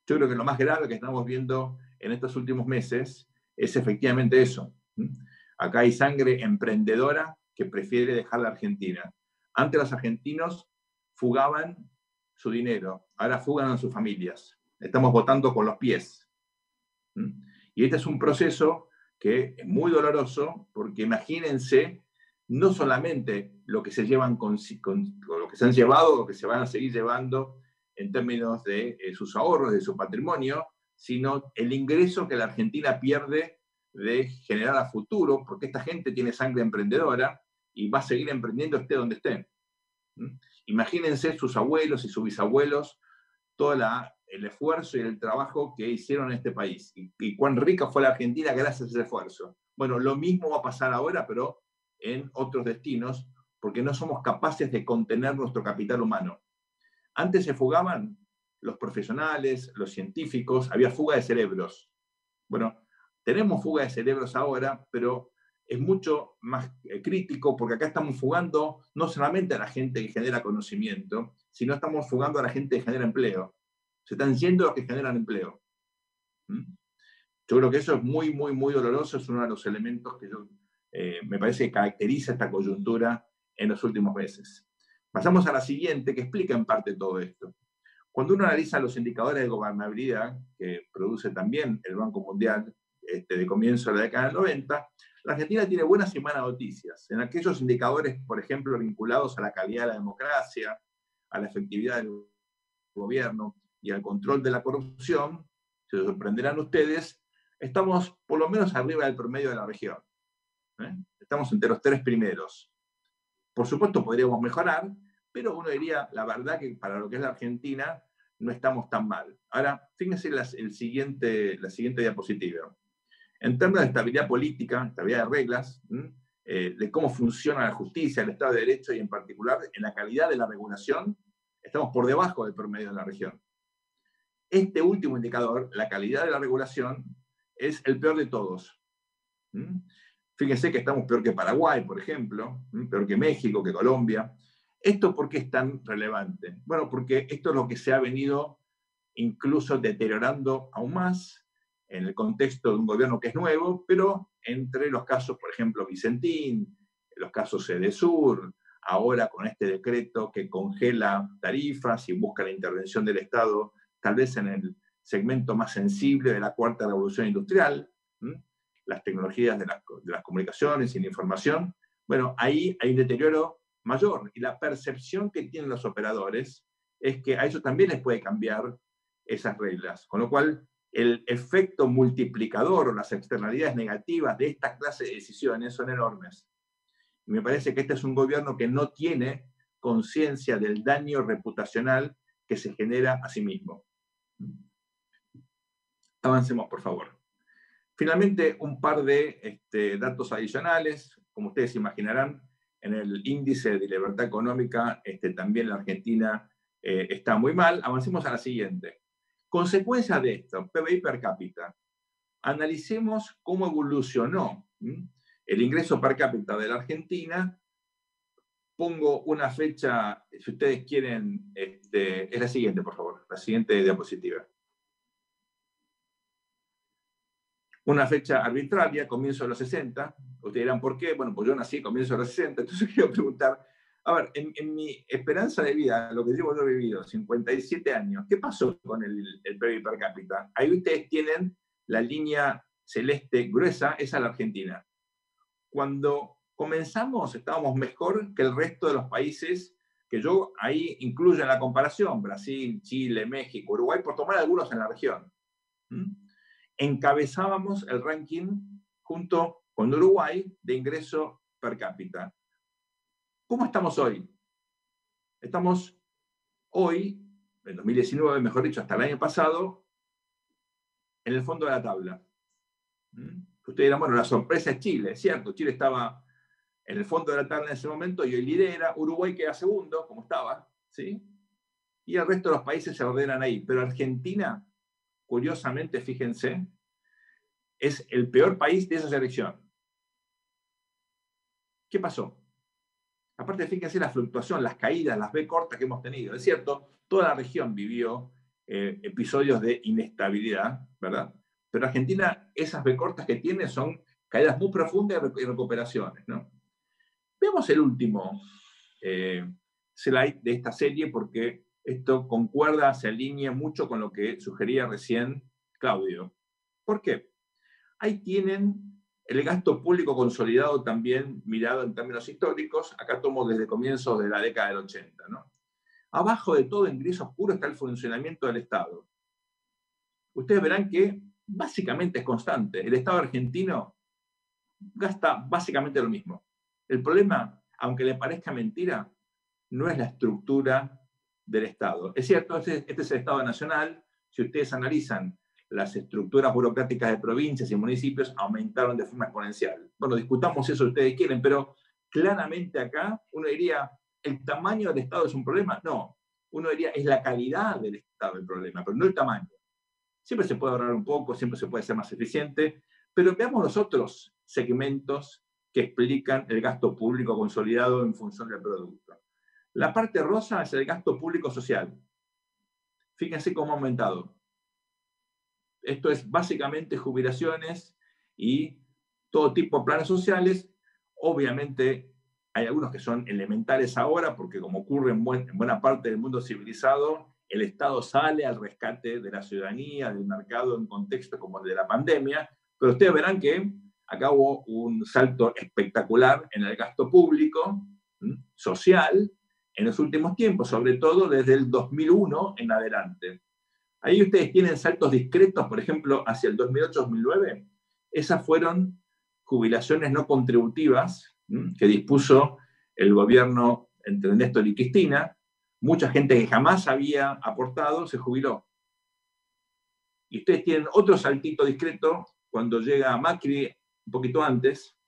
Yo creo que lo más grave que estamos viendo en estos últimos meses es efectivamente eso. Acá hay sangre emprendedora que prefiere dejar la Argentina. Antes los argentinos fugaban su dinero, ahora fugan a sus familias. Estamos votando con los pies. Y este es un proceso que es muy doloroso, porque imagínense no solamente lo que se llevan con lo que se han llevado, lo que se van a seguir llevando en términos de sus ahorros, de su patrimonio, sino el ingreso que la Argentina pierde de generar a futuro, porque esta gente tiene sangre emprendedora y va a seguir emprendiendo esté donde esté. Imagínense sus abuelos y sus bisabuelos, toda la el esfuerzo y el trabajo que hicieron en este país y cuán rica fue la Argentina gracias a ese esfuerzo. Bueno, lo mismo va a pasar ahora, pero en otros destinos, porque no somos capaces de contener nuestro capital humano. Antes se fugaban los profesionales, los científicos, había fuga de cerebros. Bueno, tenemos fuga de cerebros ahora, pero es mucho más crítico porque acá estamos fugando no solamente a la gente que genera conocimiento, sino estamos fugando a la gente que genera empleo. Se están yendo los que generan empleo. Yo creo que eso es muy, muy, muy doloroso, es uno de los elementos que me parece que caracteriza esta coyuntura en los últimos meses. Pasamos a la siguiente, que explica en parte todo esto. Cuando uno analiza los indicadores de gobernabilidad, que produce también el Banco Mundial de comienzo de la década del 90, la Argentina tiene buenas y malas noticias. En aquellos indicadores, por ejemplo, vinculados a la calidad de la democracia, a la efectividad del gobierno y al control de la corrupción, se sorprenderán ustedes, estamos por lo menos arriba del promedio de la región. Estamos entre los 3 primeros. Por supuesto, podríamos mejorar, pero uno diría, la verdad que para lo que es la Argentina, no estamos tan mal. Ahora, fíjense la siguiente diapositiva. En términos de estabilidad política, estabilidad de reglas, de cómo funciona la justicia, el Estado de Derecho y en particular en la calidad de la regulación, estamos por debajo del promedio de la región. Este último indicador, la calidad de la regulación, es el peor de todos. Fíjense que estamos peor que Paraguay, por ejemplo, peor que México, que Colombia. ¿Esto por qué es tan relevante? Bueno, porque esto es lo que se ha venido incluso deteriorando aún más en el contexto de un gobierno que es nuevo, pero entre los casos, por ejemplo, Vicentín, los casos Edesur, ahora con este decreto que congela tarifas y busca la intervención del Estado, tal vez en el segmento más sensible de la cuarta revolución industrial, las tecnologías de las comunicaciones y la información. Bueno, ahí hay un deterioro mayor y la percepción que tienen los operadores es que a ellos también les puede cambiar esas reglas, con lo cual el efecto multiplicador o las externalidades negativas de esta clase de decisiones son enormes. Y me parece que este es un gobierno que no tiene conciencia del daño reputacional que se genera a sí mismo. Avancemos, por favor. Finalmente, un par de datos adicionales. Como ustedes imaginarán, en el índice de libertad económica también la Argentina está muy mal. Avancemos a la siguiente. Consecuencia de esto, PBI per cápita. Analicemos cómo evolucionó el ingreso per cápita de la Argentina. Pongo una fecha, si ustedes quieren, es la siguiente, por favor, la siguiente diapositiva. Una fecha arbitraria, comienzo de los 60. Ustedes dirán, ¿por qué? Bueno, pues yo nací comienzo de los 60, entonces quiero preguntar, a ver, en mi esperanza de vida, lo que llevo yo vivido, 57 años, ¿qué pasó con el PBI per cápita? Ahí ustedes tienen la línea celeste gruesa, esa es la Argentina. Cuando comenzamos, estábamos mejor que el resto de los países que yo ahí incluyo en la comparación, Brasil, Chile, México, Uruguay, por tomar algunos en la región. Encabezábamos el ranking junto con Uruguay de ingreso per cápita. ¿Cómo estamos hoy? Estamos hoy, en 2019, mejor dicho, hasta el año pasado, en el fondo de la tabla. Ustedes dirán, bueno, la sorpresa es Chile, es cierto, Chile estaba en el fondo de la tabla en ese momento y hoy lidera, Uruguay queda segundo, como estaba, ¿sí? Y el resto de los países se ordenan ahí, pero Argentina, curiosamente, fíjense, es el peor país de esa selección. ¿Qué pasó? Aparte, fíjense la fluctuación, las caídas, las V cortas que hemos tenido. Es cierto, toda la región vivió episodios de inestabilidad, ¿verdad? Pero Argentina, esas V cortas que tiene son caídas muy profundas y recuperaciones, ¿no? Veamos el último slide de esta serie porque esto concuerda, se alinea mucho con lo que sugería recién Claudio. ¿Por qué? Ahí tienen el gasto público consolidado también mirado en términos históricos. Acá tomo desde comienzos de la década del 80, ¿no? Abajo de todo ingreso oscuro está el funcionamiento del Estado. Ustedes verán que básicamente es constante. El Estado argentino gasta básicamente lo mismo. El problema, aunque le parezca mentira, no es la estructura del Estado. Es cierto, este es el Estado nacional, si ustedes analizan las estructuras burocráticas de provincias y municipios, aumentaron de forma exponencial. Bueno, discutamos eso si ustedes quieren, pero claramente acá uno diría, ¿el tamaño del Estado es un problema? No, uno diría, es la calidad del Estado el problema, pero no el tamaño. Siempre se puede ahorrar un poco, siempre se puede ser más eficiente, pero veamos los otros segmentos que explican el gasto público consolidado en función del producto. La parte rosa es el gasto público social. Fíjense cómo ha aumentado. Esto es básicamente jubilaciones y todo tipo de planes sociales. Obviamente hay algunos que son elementales ahora, porque como ocurre en buena parte del mundo civilizado, el Estado sale al rescate de la ciudadanía, del mercado en contexto como el de la pandemia, pero ustedes verán que acá hubo un salto espectacular en el gasto público, social, en los últimos tiempos, sobre todo desde el 2001 en adelante. Ahí ustedes tienen saltos discretos, por ejemplo, hacia el 2008-2009. Esas fueron jubilaciones no contributivas que dispuso el gobierno entre Néstor y Cristina. Mucha gente que jamás había aportado se jubiló. Y ustedes tienen otro saltito discreto cuando llega Macri un poquito antes.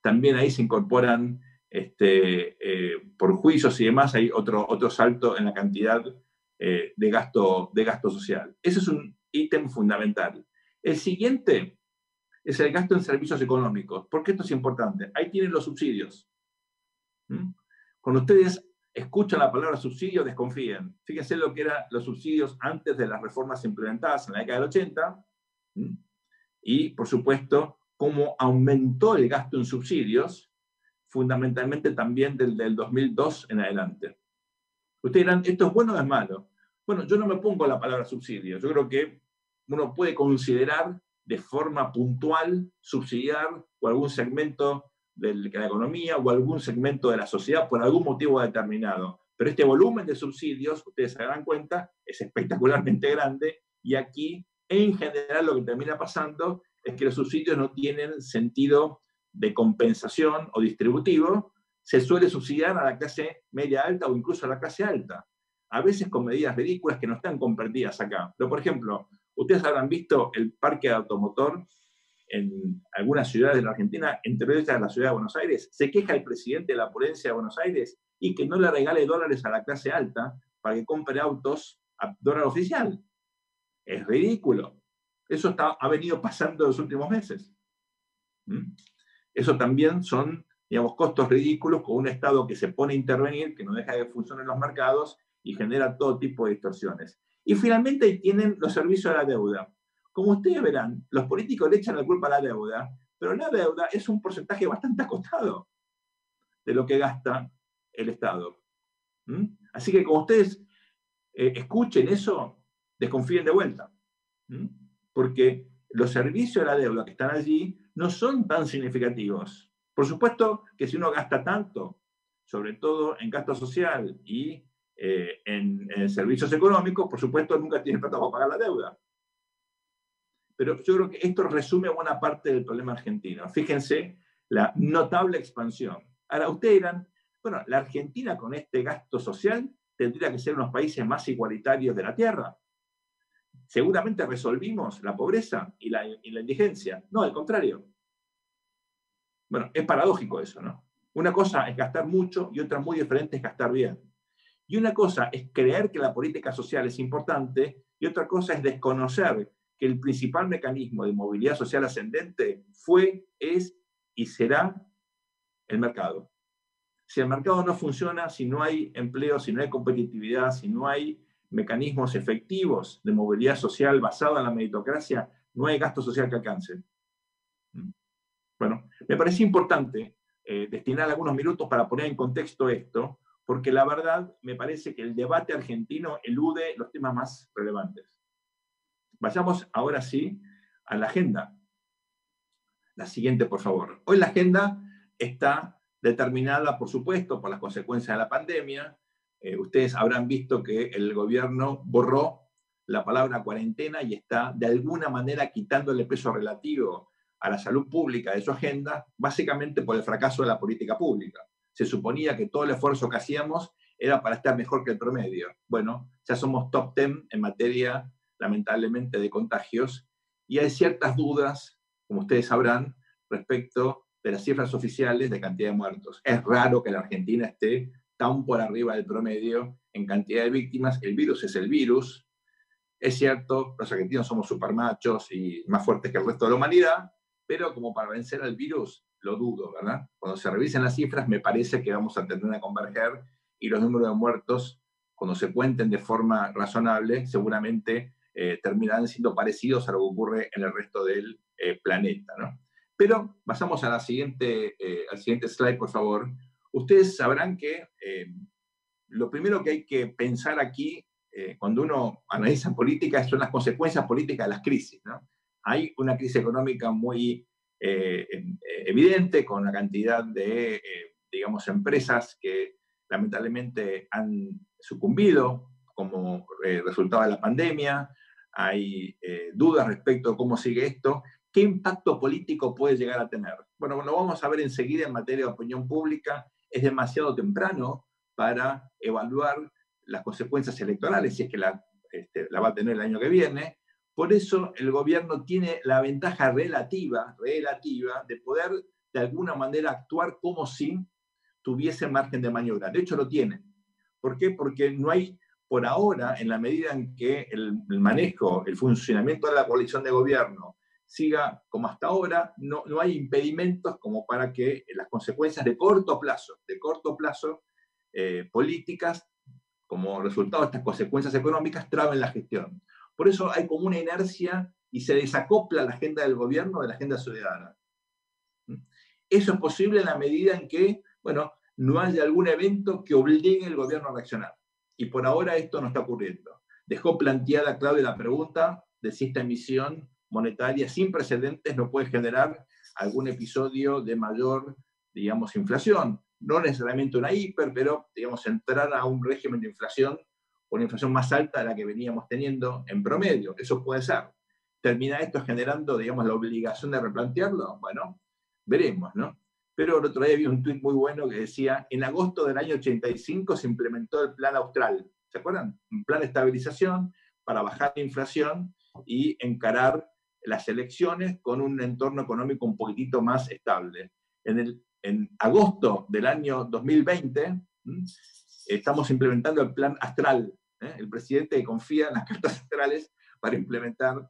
También ahí se incorporan por juicios y demás, hay otro salto en la cantidad de gasto social. Ese es un ítem fundamental. El siguiente es el gasto en servicios económicos. ¿Por qué esto es importante? Ahí tienen los subsidios. Cuando ustedes escuchan la palabra subsidio, desconfíen. Fíjense lo que eran los subsidios antes de las reformas implementadas en la década del 80 y, por supuesto, cómo aumentó el gasto en subsidios, fundamentalmente también del 2002 en adelante. Ustedes dirán, ¿esto es bueno o es malo? Bueno, yo no me pongo la palabra subsidio. Yo creo que uno puede considerar de forma puntual subsidiar o algún segmento de la economía o algún segmento de la sociedad por algún motivo determinado. Pero este volumen de subsidios, ustedes se darán cuenta, es espectacularmente grande y aquí, en general, lo que termina pasando es que los subsidios no tienen sentido de compensación o distributivo. Se suele subsidiar a la clase media alta o incluso a la clase alta, a veces con medidas ridículas que no están comprendidas acá. Pero, por ejemplo, ustedes habrán visto el parque automotor en algunas ciudades de la Argentina, entre ellas la ciudad de Buenos Aires. Se queja el presidente de la provincia de Buenos Aires y que no le regale dólares a la clase alta para que compre autos a dólar oficial. Es ridículo. Eso ha venido pasando en los últimos meses. Eso también son, digamos, costos ridículos con un Estado que se pone a intervenir, que no deja de funcionar en los mercados y genera todo tipo de distorsiones. Y finalmente ahí tienen los servicios a la deuda. Como ustedes verán, los políticos le echan la culpa a la deuda, pero la deuda es un porcentaje bastante acotado de lo que gasta el Estado. Así que como ustedes escuchen eso, desconfíen de vuelta. Porque los servicios a la deuda que están allí no son tan significativos. Por supuesto que si uno gasta tanto, sobre todo en gasto social y en servicios económicos, por supuesto nunca tiene plata para pagar la deuda. Pero yo creo que esto resume buena parte del problema argentino. Fíjense la notable expansión. Ahora, ustedes dirán, bueno, la Argentina con este gasto social tendría que ser uno de los países más igualitarios de la Tierra. Seguramente resolvimos la pobreza y la indigencia. No, al contrario. Bueno, es paradójico eso, ¿no? Una cosa es gastar mucho y otra muy diferente es gastar bien. Y una cosa es creer que la política social es importante y otra cosa es desconocer que el principal mecanismo de movilidad social ascendente fue, es y será el mercado. Si el mercado no funciona, si no hay empleo, si no hay competitividad, si no hay mecanismos efectivos de movilidad social basada en la meritocracia, no hay gasto social que alcance. Bueno, me parece importante destinar algunos minutos para poner en contexto esto, porque la verdad me parece que el debate argentino elude los temas más relevantes. Vayamos ahora sí a la agenda. La siguiente, por favor. Hoy la agenda está determinada, por supuesto, por las consecuencias de la pandemia. Ustedes habrán visto que el gobierno borró la palabra cuarentena y está de alguna manera quitándole peso relativo a la salud pública de su agenda, básicamente por el fracaso de la política pública. Se suponía que todo el esfuerzo que hacíamos era para estar mejor que el promedio. Bueno, ya somos top 10 en materia lamentablemente, de contagios, y hay ciertas dudas, como ustedes sabrán, respecto de las cifras oficiales de cantidad de muertos. Es raro que la Argentina esté tan por arriba del promedio en cantidad de víctimas. El virus es el virus. Es cierto, los argentinos somos supermachos y más fuertes que el resto de la humanidad, pero como para vencer al virus, lo dudo, ¿verdad? Cuando se revisen las cifras, me parece que vamos a tender a converger y los números de muertos, cuando se cuenten de forma razonable, seguramente terminarán siendo parecidos a lo que ocurre en el resto del planeta, ¿no? Pero pasamos a al siguiente slide, por favor. Ustedes sabrán que lo primero que hay que pensar aquí, cuando uno analiza política, son las consecuencias políticas de las crisis, ¿no? Hay una crisis económica muy evidente, con una cantidad de, digamos, empresas que lamentablemente han sucumbido como resultado de la pandemia. Hay dudas respecto a cómo sigue esto. ¿Qué impacto político puede llegar a tener? Bueno, lo vamos a ver enseguida en materia de opinión pública. Es demasiado temprano para evaluar las consecuencias electorales, si es que la va a tener el año que viene. Por eso el gobierno tiene la ventaja relativa de poder de alguna manera actuar como si tuviese margen de maniobra. De hecho lo tiene. ¿Por qué? Porque no hay, por ahora, en la medida en que el manejo, el funcionamiento de la coalición de gobierno siga como hasta ahora, no hay impedimentos como para que las consecuencias de corto plazo, políticas, como resultado de estas consecuencias económicas, traben la gestión. Por eso hay como una inercia y se desacopla la agenda del gobierno de la agenda ciudadana. Eso es posible en la medida en que, bueno, no haya algún evento que obligue al gobierno a reaccionar. Y por ahora esto no está ocurriendo. Dejó planteada Claudia la pregunta de si esta emisión monetaria sin precedentes no puede generar algún episodio de mayor, digamos, inflación. No necesariamente una hiper, pero, digamos, entrar a un régimen de inflación, una inflación más alta de la que veníamos teniendo en promedio. Eso puede ser. ¿Termina esto generando, digamos, la obligación de replantearlo? Bueno, veremos, ¿no? Pero el otro día vi un tuit muy bueno que decía, en agosto del año 85 se implementó el Plan Austral. ¿Se acuerdan? Un plan de estabilización para bajar la inflación y encarar las elecciones con un entorno económico un poquitito más estable. En agosto del año 2020 estamos implementando el Plan Astral. El presidente confía en las cartas astrales para implementar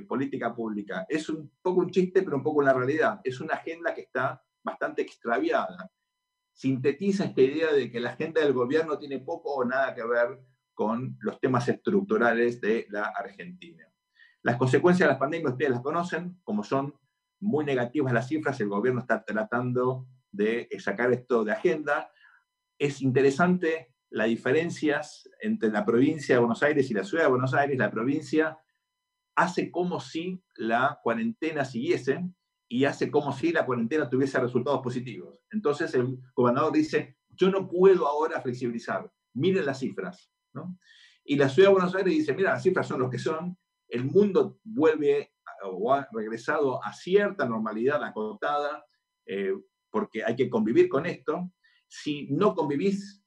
política pública. Es un poco un chiste, pero un poco una realidad. Es una agenda que está bastante extraviada. Sintetiza esta idea de que la agenda del gobierno tiene poco o nada que ver con los temas estructurales de la Argentina. Las consecuencias de la pandemia ustedes las conocen, como son muy negativas las cifras, el gobierno está tratando de sacar esto de agenda. Es interesante las diferencias entre la provincia de Buenos Aires y la ciudad de Buenos Aires. La provincia hace como si la cuarentena siguiese y hace como si la cuarentena tuviese resultados positivos. Entonces el gobernador dice, yo no puedo ahora flexibilizar, miren las cifras, ¿no? Y la ciudad de Buenos Aires dice, mira, las cifras son lo que son, el mundo vuelve o ha regresado a cierta normalidad acotada, porque hay que convivir con esto. Si no convivís,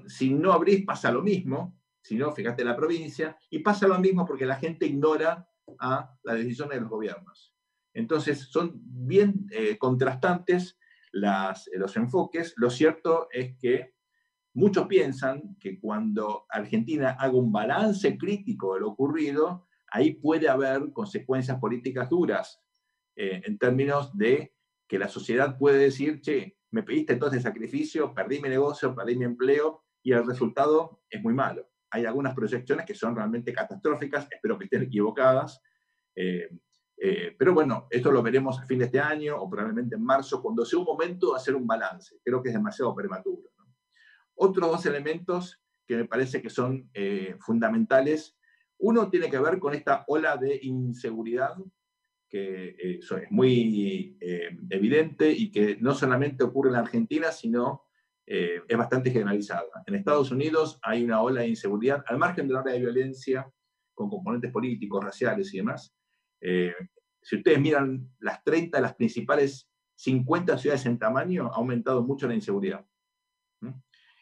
si no abrís, pasa lo mismo. Si no, fíjate la provincia, y pasa lo mismo porque la gente ignora a las decisiones de los gobiernos. Entonces, son bien contrastantes los enfoques. Lo cierto es que muchos piensan que cuando Argentina haga un balance crítico de lo ocurrido, ahí puede haber consecuencias políticas duras, en términos de que la sociedad puede decir, che, me pediste todo ese sacrificio, perdí mi negocio, perdí mi empleo, y el resultado es muy malo. Hay algunas proyecciones que son realmente catastróficas, espero que estén equivocadas, pero bueno, esto lo veremos a fin de este año, o probablemente en marzo, cuando sea un momento de hacer un balance. Creo que es demasiado prematuro, ¿no? Otros dos elementos que me parece que son fundamentales. Uno tiene que ver con esta ola de inseguridad, que es muy evidente y que no solamente ocurre en la Argentina, sino es bastante generalizada. En Estados Unidos hay una ola de inseguridad, al margen de la ola de violencia, con componentes políticos, raciales y demás. Si ustedes miran las 30 de las principales 50 ciudades en tamaño, ha aumentado mucho la inseguridad.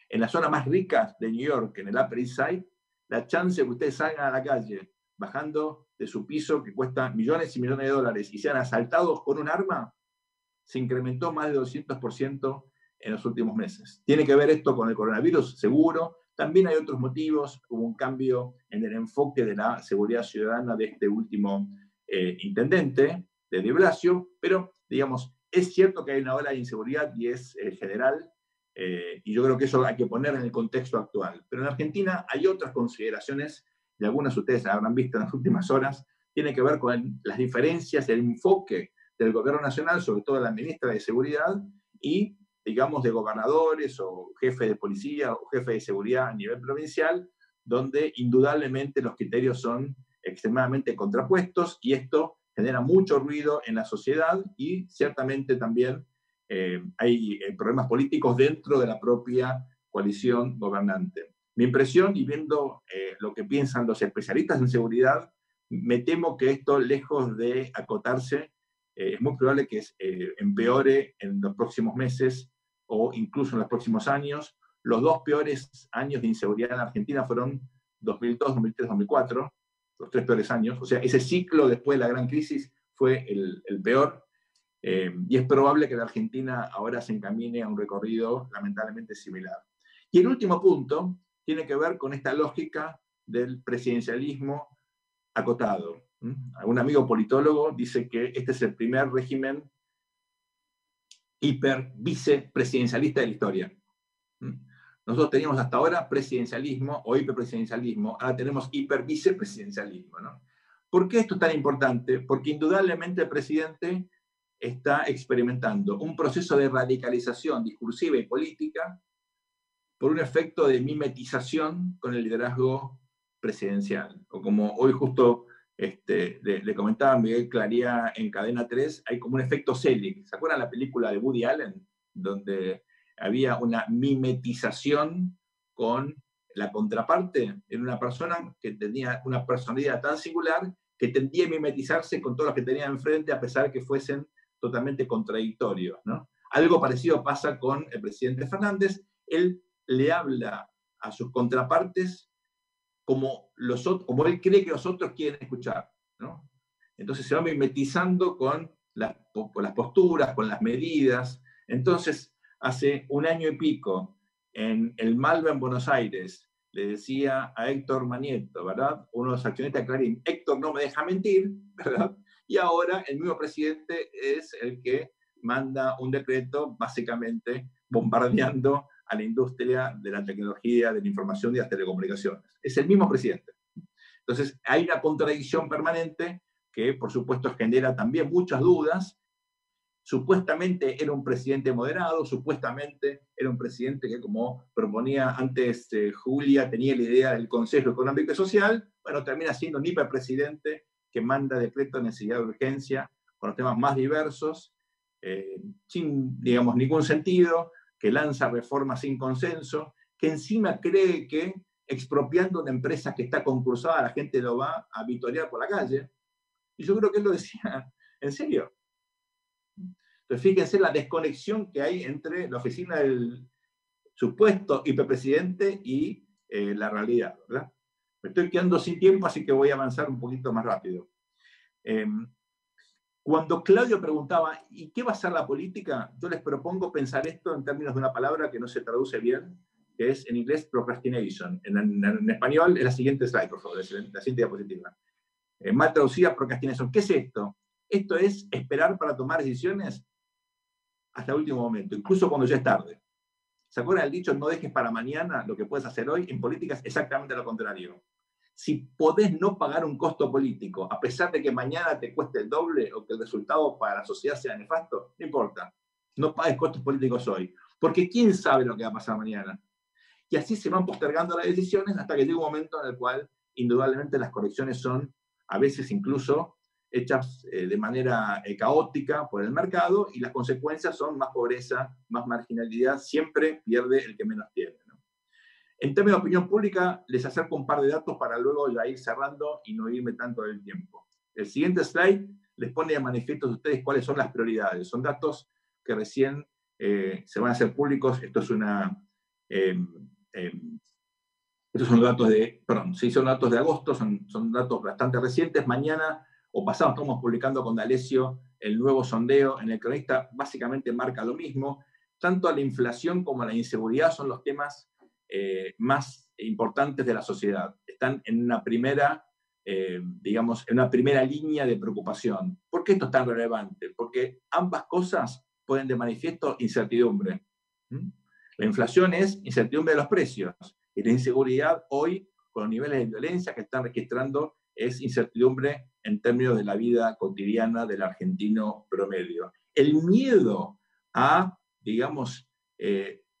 En la zona más rica de New York, en el Upper East Side, la chance de que ustedes salgan a la calle bajando de su piso que cuesta millones y millones de dólares y sean asaltados con un arma, se incrementó más de 200% en los últimos meses. ¿Tiene que ver esto con el coronavirus? Seguro. También hay otros motivos. Hubo un cambio en el enfoque de la seguridad ciudadana de este último intendente, de Di Blasio, pero, digamos, es cierto que hay una ola de inseguridad y es general, y yo creo que eso hay que poner en el contexto actual. Pero en Argentina hay otras consideraciones, y algunas de ustedes habrán visto en las últimas horas, tiene que ver con las diferencias del enfoque del gobierno nacional, sobre todo la ministra de Seguridad, y, digamos, de gobernadores o jefes de policía o jefes de seguridad a nivel provincial, donde indudablemente los criterios son extremadamente contrapuestos, y esto genera mucho ruido en la sociedad y ciertamente también hay problemas políticos dentro de la propia coalición gobernante. Mi impresión, y viendo lo que piensan los especialistas en seguridad, me temo que esto, lejos de acotarse, es muy probable que empeore en los próximos meses o incluso en los próximos años. Los dos peores años de inseguridad en Argentina fueron 2002, 2003, 2004, los tres peores años. O sea, ese ciclo después de la gran crisis fue el peor. Y es probable que la Argentina ahora se encamine a un recorrido lamentablemente similar. Y el último punto tiene que ver con esta lógica del presidencialismo acotado. Un amigo politólogo dice que este es el primer régimen hiper-vicepresidencialista de la historia. Nosotros teníamos hasta ahora presidencialismo o hiperpresidencialismo, ahora tenemos hiper-vicepresidencialismo, ¿no? ¿Por qué esto es tan importante? Porque indudablemente el presidente está experimentando un proceso de radicalización discursiva y política por un efecto de mimetización con el liderazgo presidencial. O como hoy justo le comentaba Miguel Claría en Cadena 3, hay como un efecto Selig. ¿Se acuerdan la película de Woody Allen? Donde había una mimetización con la contraparte en una persona que tenía una personalidad tan singular que tendía a mimetizarse con todos los que tenía enfrente a pesar de que fuesen totalmente contradictorios, ¿no? Algo parecido pasa con el presidente Fernández. Él le habla a sus contrapartes como él cree que los otros quieren escuchar, ¿no? Entonces se va mimetizando con las posturas, con las medidas. Entonces, hace un año y pico, en el Malva en Buenos Aires, le decía a Héctor Manieto, ¿verdad? Uno de los accionistas de Clarín, Héctor no me deja mentir, ¿verdad? Y ahora el mismo presidente es el que manda un decreto básicamente bombardeando a la industria de la tecnología, de la información y de las telecomunicaciones. Es el mismo presidente. Entonces, hay una contradicción permanente que, por supuesto, genera también muchas dudas. Supuestamente era un presidente moderado, supuestamente era un presidente que, como proponía antes Julia, tenía la idea del Consejo Económico y Social. Bueno, termina siendo un hiperpresidente que manda decreto de necesidad de urgencia con los temas más diversos, sin, digamos, ningún sentido, que lanza reformas sin consenso, que encima cree que expropiando una empresa que está concursada la gente lo va a vitorear por la calle. Y yo creo que él lo decía en serio. Entonces, fíjense la desconexión que hay entre la oficina del supuesto hiperpresidente y la realidad, ¿verdad? Me estoy quedando sin tiempo, así que voy a avanzar un poquito más rápido. Cuando Claudio preguntaba, ¿y qué va a ser la política? Yo les propongo pensar esto en términos de una palabra que no se traduce bien, que es en inglés procrastination. En español es la siguiente slide, por favor, la siguiente diapositiva. Mal traducida, procrastination. ¿Qué es esto? Esto es esperar para tomar decisiones hasta el último momento, incluso cuando ya es tarde. ¿Se acuerdan del dicho, no dejes para mañana lo que puedes hacer hoy? En política es exactamente lo contrario. Si podés no pagar un costo político, a pesar de que mañana te cueste el doble o que el resultado para la sociedad sea nefasto, no importa. No pagues costos políticos hoy. Porque ¿quién sabe lo que va a pasar mañana? Y así se van postergando las decisiones hasta que llega un momento en el cual, indudablemente, las correcciones son a veces incluso hechas de manera caótica por el mercado y las consecuencias son más pobreza, más marginalidad. Siempre pierde el que menos tiene, ¿no? En términos de opinión pública, les acerco un par de datos para luego ya ir cerrando y no irme tanto del tiempo. El siguiente slide les pone de manifiesto a ustedes cuáles son las prioridades. Son datos que recién se van a hacer públicos. Esto es una Estos son datos son datos de agosto, son datos bastante recientes. Mañana o pasado estamos publicando con D'Alessio el nuevo sondeo. En El Cronista básicamente marca lo mismo. Tanto la inflación como la inseguridad son los temas más importantes de la sociedad. Están en una primera, en una primera línea de preocupación. ¿Por qué esto es tan relevante? Porque ambas cosas ponen de manifiesto incertidumbre. La inflación es incertidumbre de los precios, y la inseguridad hoy, con los niveles de violencia que están registrando, es incertidumbre en términos de la vida cotidiana del argentino promedio. El miedo a,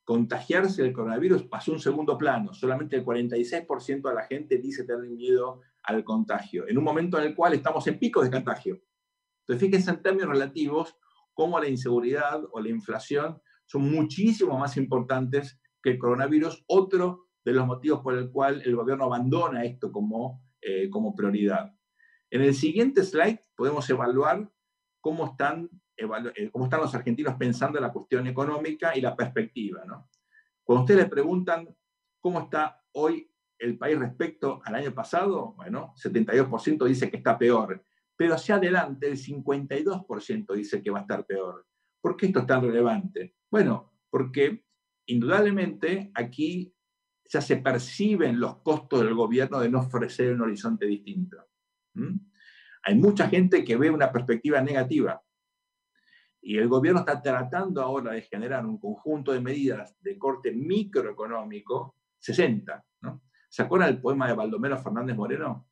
contagiarse del coronavirus pasó a un segundo plano. Solamente el 46% de la gente dice tener miedo al contagio, en un momento en el cual estamos en picos de contagio. Entonces, fíjense en términos relativos cómo la inseguridad o la inflación son muchísimo más importantes que el coronavirus, otro de los motivos por el cual el gobierno abandona esto como prioridad. En el siguiente slide podemos evaluar cómo están los argentinos pensando en la cuestión económica y la perspectiva, ¿no? Cuando ustedes le preguntan cómo está hoy el país respecto al año pasado, bueno, 72% dice que está peor, pero hacia adelante el 52% dice que va a estar peor. ¿Por qué esto es tan relevante? Bueno, porque indudablemente aquí ya se perciben los costos del gobierno de no ofrecer un horizonte distinto. Hay mucha gente que ve una perspectiva negativa, y el gobierno está tratando ahora de generar un conjunto de medidas de corte microeconómico, 60, ¿no? ¿Se acuerdan del poema de Baldomero Fernández Moreno?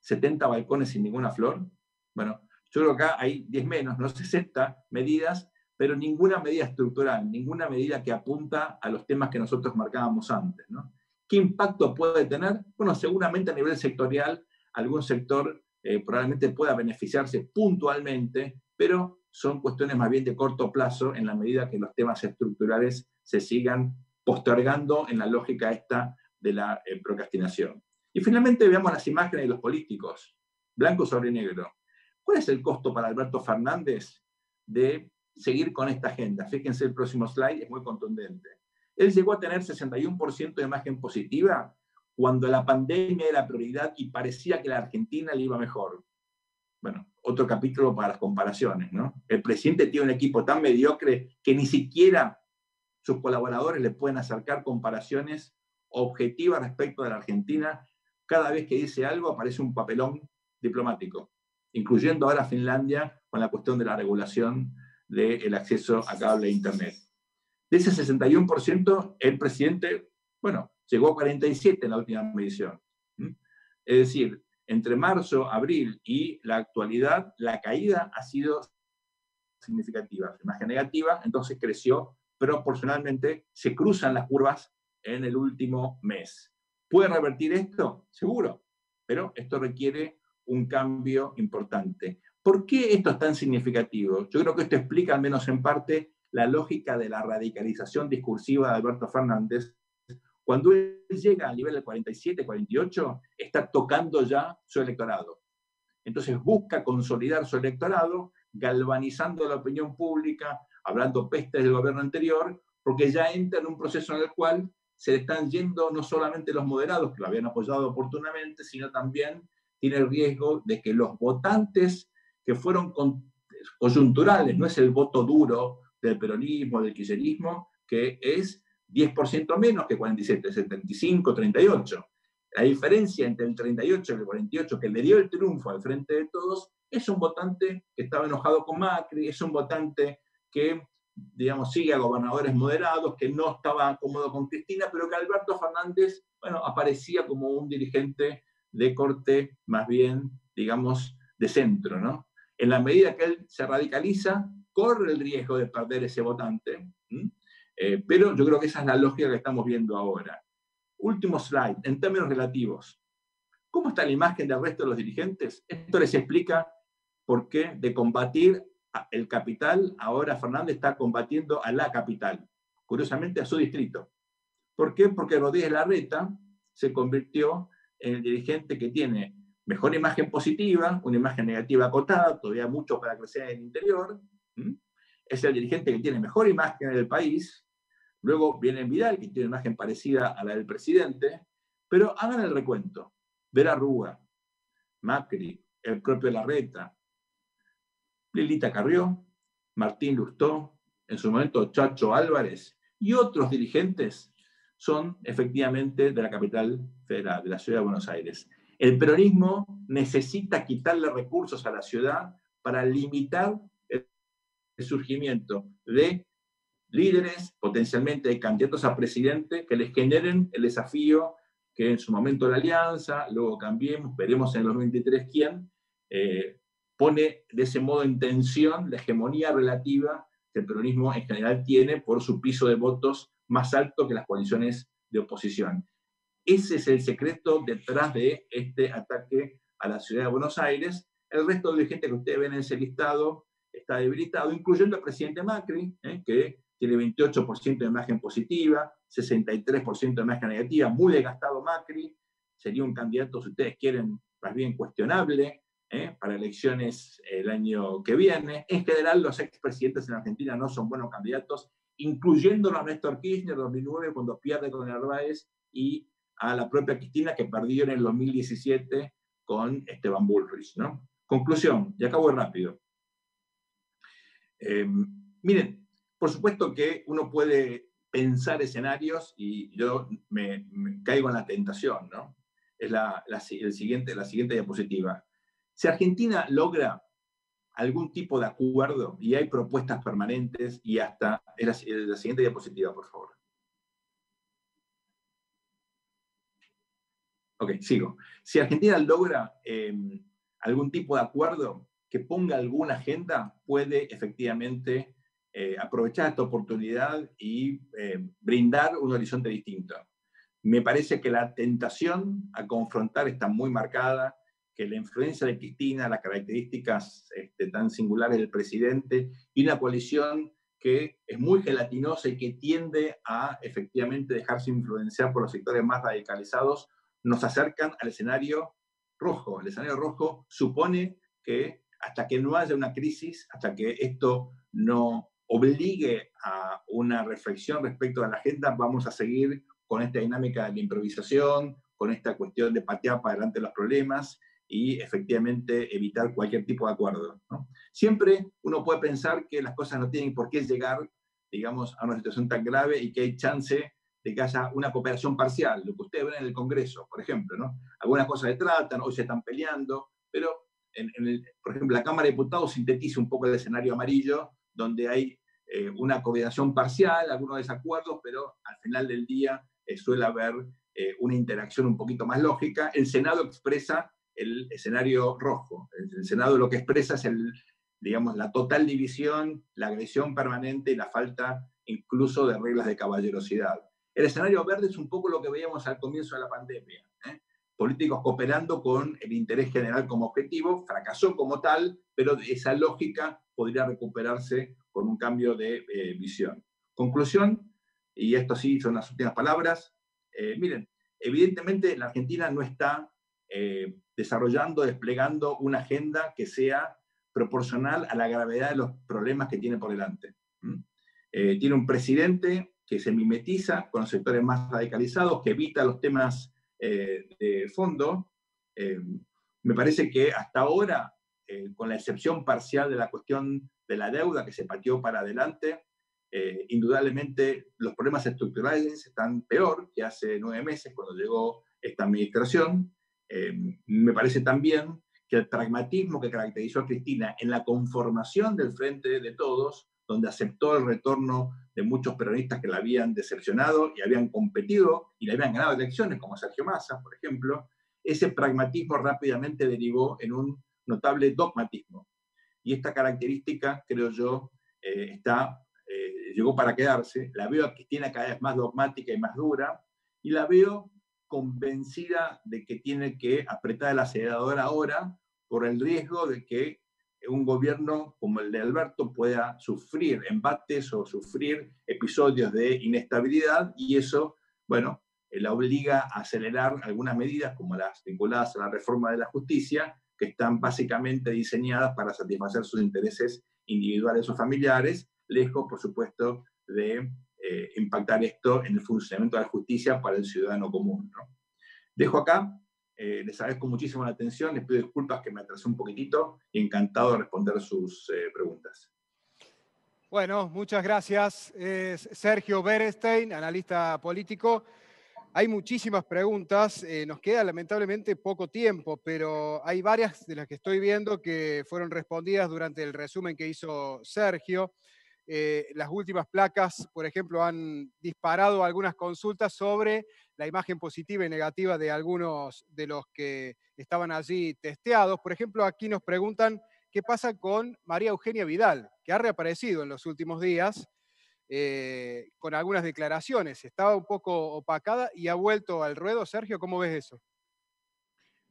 70 balcones sin ninguna flor. Bueno, yo creo que acá hay 10 menos, no 60 medidas, pero ninguna medida estructural, ninguna medida que apunta a los temas que nosotros marcábamos antes, ¿no? ¿Qué impacto puede tener? Bueno, seguramente a nivel sectorial, algún sector probablemente pueda beneficiarse puntualmente, pero son cuestiones más bien de corto plazo en la medida que los temas estructurales se sigan postergando en la lógica esta de la procrastinación. Y finalmente veamos las imágenes de los políticos, blanco sobre negro. ¿Cuál es el costo para Alberto Fernández de seguir con esta agenda? Fíjense el próximo slide, es muy contundente. Él llegó a tener 61% de imagen positiva cuando la pandemia era prioridad y parecía que la Argentina le iba mejor. Bueno, otro capítulo para las comparaciones, ¿no? El presidente tiene un equipo tan mediocre que ni siquiera sus colaboradores le pueden acercar comparaciones objetivas respecto de la Argentina. Cada vez que dice algo aparece un papelón diplomático, incluyendo ahora Finlandia con la cuestión de la regulación del acceso a cable e Internet. De ese 61%, el presidente, bueno, llegó a 47% en la última medición. Es decir, entre marzo, abril y la actualidad, la caída ha sido significativa. Imagen negativa, entonces creció proporcionalmente, se cruzan las curvas en el último mes. ¿Puede revertir esto? Seguro, pero esto requiere un cambio importante. ¿Por qué esto es tan significativo? Yo creo que esto explica, al menos en parte, la lógica de la radicalización discursiva de Alberto Fernández. Cuando él llega al nivel del 47, 48, está tocando ya su electorado. Entonces busca consolidar su electorado, galvanizando la opinión pública, hablando pestes del gobierno anterior, porque ya entra en un proceso en el cual se le están yendo no solamente los moderados, que lo habían apoyado oportunamente, sino también tiene el riesgo de que los votantes que fueron coyunturales, no es el voto duro del peronismo, del kirchnerismo, que es 10% menos que 47, 75, 38. La diferencia entre el 38 y el 48, que le dio el triunfo al Frente de Todos, es un votante que estaba enojado con Macri, es un votante que, digamos, sigue a gobernadores moderados, que no estaba cómodo con Cristina, pero que Alberto Fernández, bueno, aparecía como un dirigente de corte más bien, digamos, de centro, ¿no? En la medida que él se radicaliza, corre el riesgo de perder ese votante, pero yo creo que esa es la lógica que estamos viendo ahora. Último slide, en términos relativos. ¿Cómo está la imagen del resto de los dirigentes? Esto les explica por qué de combatir el capital, ahora Fernández está combatiendo a la capital, curiosamente a su distrito. ¿Por qué? Porque Rodríguez Larreta se convirtió en el dirigente que tiene mejor imagen positiva, una imagen negativa acotada, todavía mucho para crecer en el interior. Es el dirigente que tiene mejor imagen en el país. Luego viene Vidal, que tiene una imagen parecida a la del presidente, Pero hagan el recuento. Vera Rúa, Macri, el propio Larreta, Lilita Carrió, Martín Lustó, en su momento Chacho Álvarez y otros dirigentes son efectivamente de la capital federal, de la ciudad de Buenos Aires. El peronismo necesita quitarle recursos a la ciudad para limitar el surgimiento de líderes, potencialmente de candidatos a presidente, que les generen el desafío que en su momento la Alianza, luego Cambiemos, veremos en el 2023 quién, pone de ese modo en tensión la hegemonía relativa que el peronismo en general tiene por su piso de votos más alto que las coaliciones de oposición. Ese es el secreto detrás de este ataque a la ciudad de Buenos Aires. El resto de gente que ustedes ven en ese listado está debilitado, incluyendo al presidente Macri, que tiene 28% de imagen positiva, 63% de imagen negativa, muy desgastado Macri, sería un candidato, si ustedes quieren, más bien cuestionable, para elecciones el año que viene. En general, los expresidentes en Argentina no son buenos candidatos, incluyéndolo a Néstor Kirchner en 2009, cuando pierde con Narváez, y a la propia Cristina, que perdió en el 2017 con Esteban Bullrich, ¿no? Conclusión, y acabo rápido. Miren, por supuesto que uno puede pensar escenarios, y yo me caigo en la tentación, ¿no? Es la siguiente diapositiva. Si Argentina logra algún tipo de acuerdo, y hay propuestas permanentes, y hasta... la siguiente diapositiva, por favor. Ok, sigo. Si Argentina logra algún tipo de acuerdo que ponga alguna agenda, puede efectivamente aprovechar esta oportunidad y brindar un horizonte distinto. Me parece que la tentación a confrontar está muy marcada, que la influencia de Cristina, las características tan singulares del presidente y una coalición que es muy gelatinosa y que tiende a efectivamente dejarse influenciar por los sectores más radicalizados, nos acercan al escenario rojo. El escenario rojo supone que hasta que no haya una crisis, hasta que esto no obligue a una reflexión respecto a la agenda, vamos a seguir con esta dinámica de la improvisación, con esta cuestión de patear para adelante los problemas y efectivamente evitar cualquier tipo de acuerdo, ¿no? Siempre uno puede pensar que las cosas no tienen por qué llegar, digamos, a una situación tan grave y que hay chance de que haya una cooperación parcial, lo que ustedes ven en el Congreso, por ejemplo, ¿no? Algunas cosas se tratan, hoy se están peleando, pero, por ejemplo, la Cámara de Diputados sintetiza un poco el escenario amarillo, donde hay una coordinación parcial, algunos desacuerdos, pero al final del día suele haber una interacción un poquito más lógica. El Senado expresa el escenario rojo. El Senado lo que expresa es digamos, la total división, la agresión permanente y la falta incluso de reglas de caballerosidad. El escenario verde es un poco lo que veíamos al comienzo de la pandemia. Políticos cooperando con el interés general como objetivo, fracasó como tal, pero esa lógica podría recuperarse con un cambio de visión. Conclusión, y esto sí son las últimas palabras, miren, evidentemente la Argentina no está desarrollando, desplegando una agenda que sea proporcional a la gravedad de los problemas que tiene por delante. Tiene un presidente que se mimetiza con los sectores más radicalizados, que evita los temas de fondo. Me parece que hasta ahora, con la excepción parcial de la cuestión de la deuda que se pateó para adelante, indudablemente los problemas estructurales están peor que hace 9 meses cuando llegó esta administración. Me parece también que el pragmatismo que caracterizó a Cristina en la conformación del Frente de Todos, donde aceptó el retorno de muchos peronistas que la habían decepcionado y habían competido y le habían ganado elecciones, como Sergio Massa, por ejemplo, ese pragmatismo rápidamente derivó en un notable dogmatismo. Y esta característica, creo yo, llegó para quedarse. La veo a Cristina cada vez más dogmática y más dura, y la veo convencida de que tiene que apretar el acelerador ahora por el riesgo de que un gobierno como el de Alberto pueda sufrir embates o sufrir episodios de inestabilidad, y eso, bueno, la obliga a acelerar algunas medidas como las vinculadas a la reforma de la justicia, que están básicamente diseñadas para satisfacer sus intereses individuales o familiares, lejos, por supuesto, de impactar esto en el funcionamiento de la justicia para el ciudadano común, ¿no? Dejo acá, les agradezco muchísimo la atención, les pido disculpas que me atrasé un poquitito y encantado de responder sus preguntas. Bueno, muchas gracias. Es Sergio Berestein, analista político. Hay muchísimas preguntas, nos queda lamentablemente poco tiempo, pero hay varias de las que estoy viendo que fueron respondidas durante el resumen que hizo Sergio. Las últimas placas, por ejemplo, han disparado algunas consultas sobre la imagen positiva y negativa de algunos de los que estaban allí testeados. Por ejemplo, aquí nos preguntan qué pasa con María Eugenia Vidal, que ha reaparecido en los últimos días con algunas declaraciones. Estaba un poco opacada y ha vuelto al ruedo. Sergio, ¿cómo ves eso?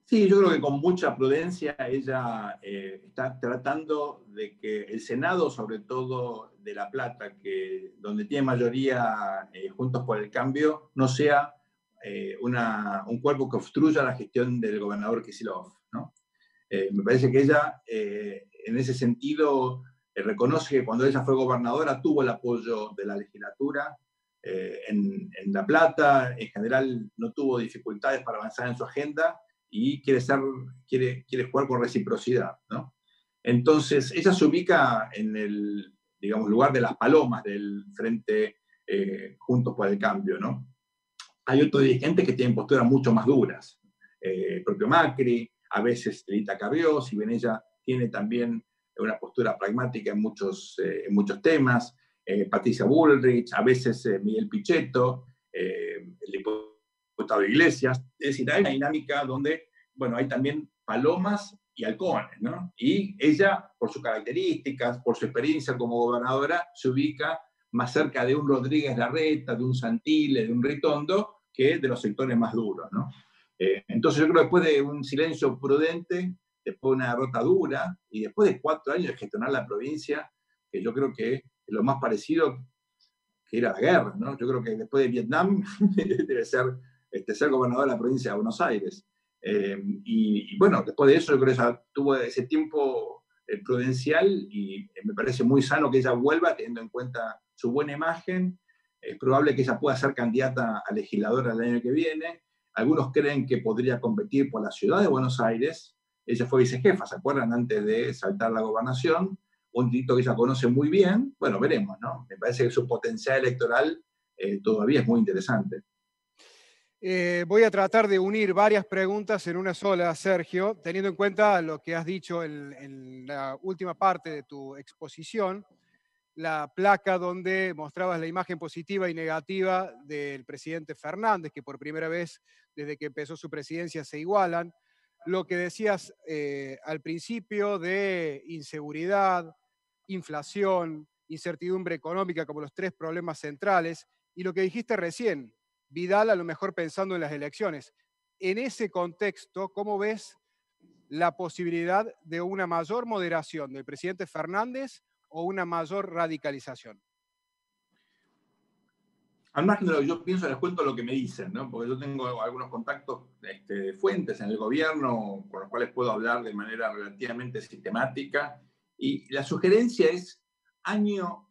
Sí, yo creo que con mucha prudencia ella está tratando de que el Senado, sobre todo de La Plata, donde tiene mayoría Juntos por el Cambio, no sea un cuerpo que obstruya la gestión del gobernador Kicillof, ¿no? Me parece que ella, en ese sentido, reconoce que cuando ella fue gobernadora tuvo el apoyo de la legislatura en La Plata, en general no tuvo dificultades para avanzar en su agenda, y quiere jugar con reciprocidad, ¿no? Entonces, ella se ubica en el, digamos, lugar de las palomas del Frente Juntos por el Cambio, ¿no? Hay otros dirigentes que tienen posturas mucho más duras. El propio Macri, a veces Elita Carrió, si bien ella tiene también una postura pragmática en muchos temas, Patricia Bullrich, a veces Miguel Pichetto, el diputado Iglesias. Es decir, hay una dinámica donde, bueno, hay también palomas y halcones, ¿no? Y ella, por sus características, por su experiencia como gobernadora, se ubica más cerca de un Rodríguez Larreta, de un Santilli, de un Ritondo, que de los sectores más duros, ¿no? Entonces yo creo que después de un silencio prudente, después de una derrota dura, y después de 4 años de gestionar la provincia, que yo creo que es lo más parecido que era la guerra, ¿no? Yo creo que después de Vietnam debe ser gobernador de la provincia de Buenos Aires. Y bueno, después de eso yo creo que ella tuvo ese tiempo prudencial y me parece muy sano que ella vuelva teniendo en cuenta su buena imagen. Es probable que ella pueda ser candidata a legisladora el año que viene. Algunos creen que podría competir por la ciudad de Buenos Aires. Ella fue vicejefa, ¿se acuerdan? Antes de saltar la gobernación. Un distrito que ella conoce muy bien. Bueno, veremos, ¿no? Me parece que su potencial electoral todavía es muy interesante. Voy a tratar de unir varias preguntas en una sola, Sergio, teniendo en cuenta lo que has dicho en la última parte de tu exposición, la placa donde mostrabas la imagen positiva y negativa del presidente Fernández, que por primera vez desde que empezó su presidencia se igualan. Lo que decías al principio de inseguridad, inflación, incertidumbre económica como los 3 problemas centrales, y lo que dijiste recién, Vidal a lo mejor pensando en las elecciones. En ese contexto, ¿cómo ves la posibilidad de una mayor moderación del presidente Fernández o una mayor radicalización? Al margen de lo que yo pienso, les cuento lo que me dicen, ¿no? Porque yo tengo algunos contactos de fuentes en el gobierno con los cuales puedo hablar de manera relativamente sistemática. Y la sugerencia es año,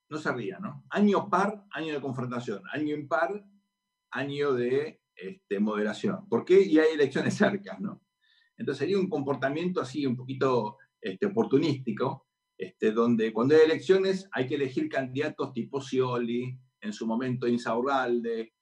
no se ría, ¿no? Año par, año de confrontación. Año impar, año de moderación. ¿Por qué? Y hay elecciones cerca, ¿no? Entonces sería un comportamiento así un poquito oportunístico, donde cuando hay elecciones hay que elegir candidatos tipo Scioli, en su momento Insaurralde,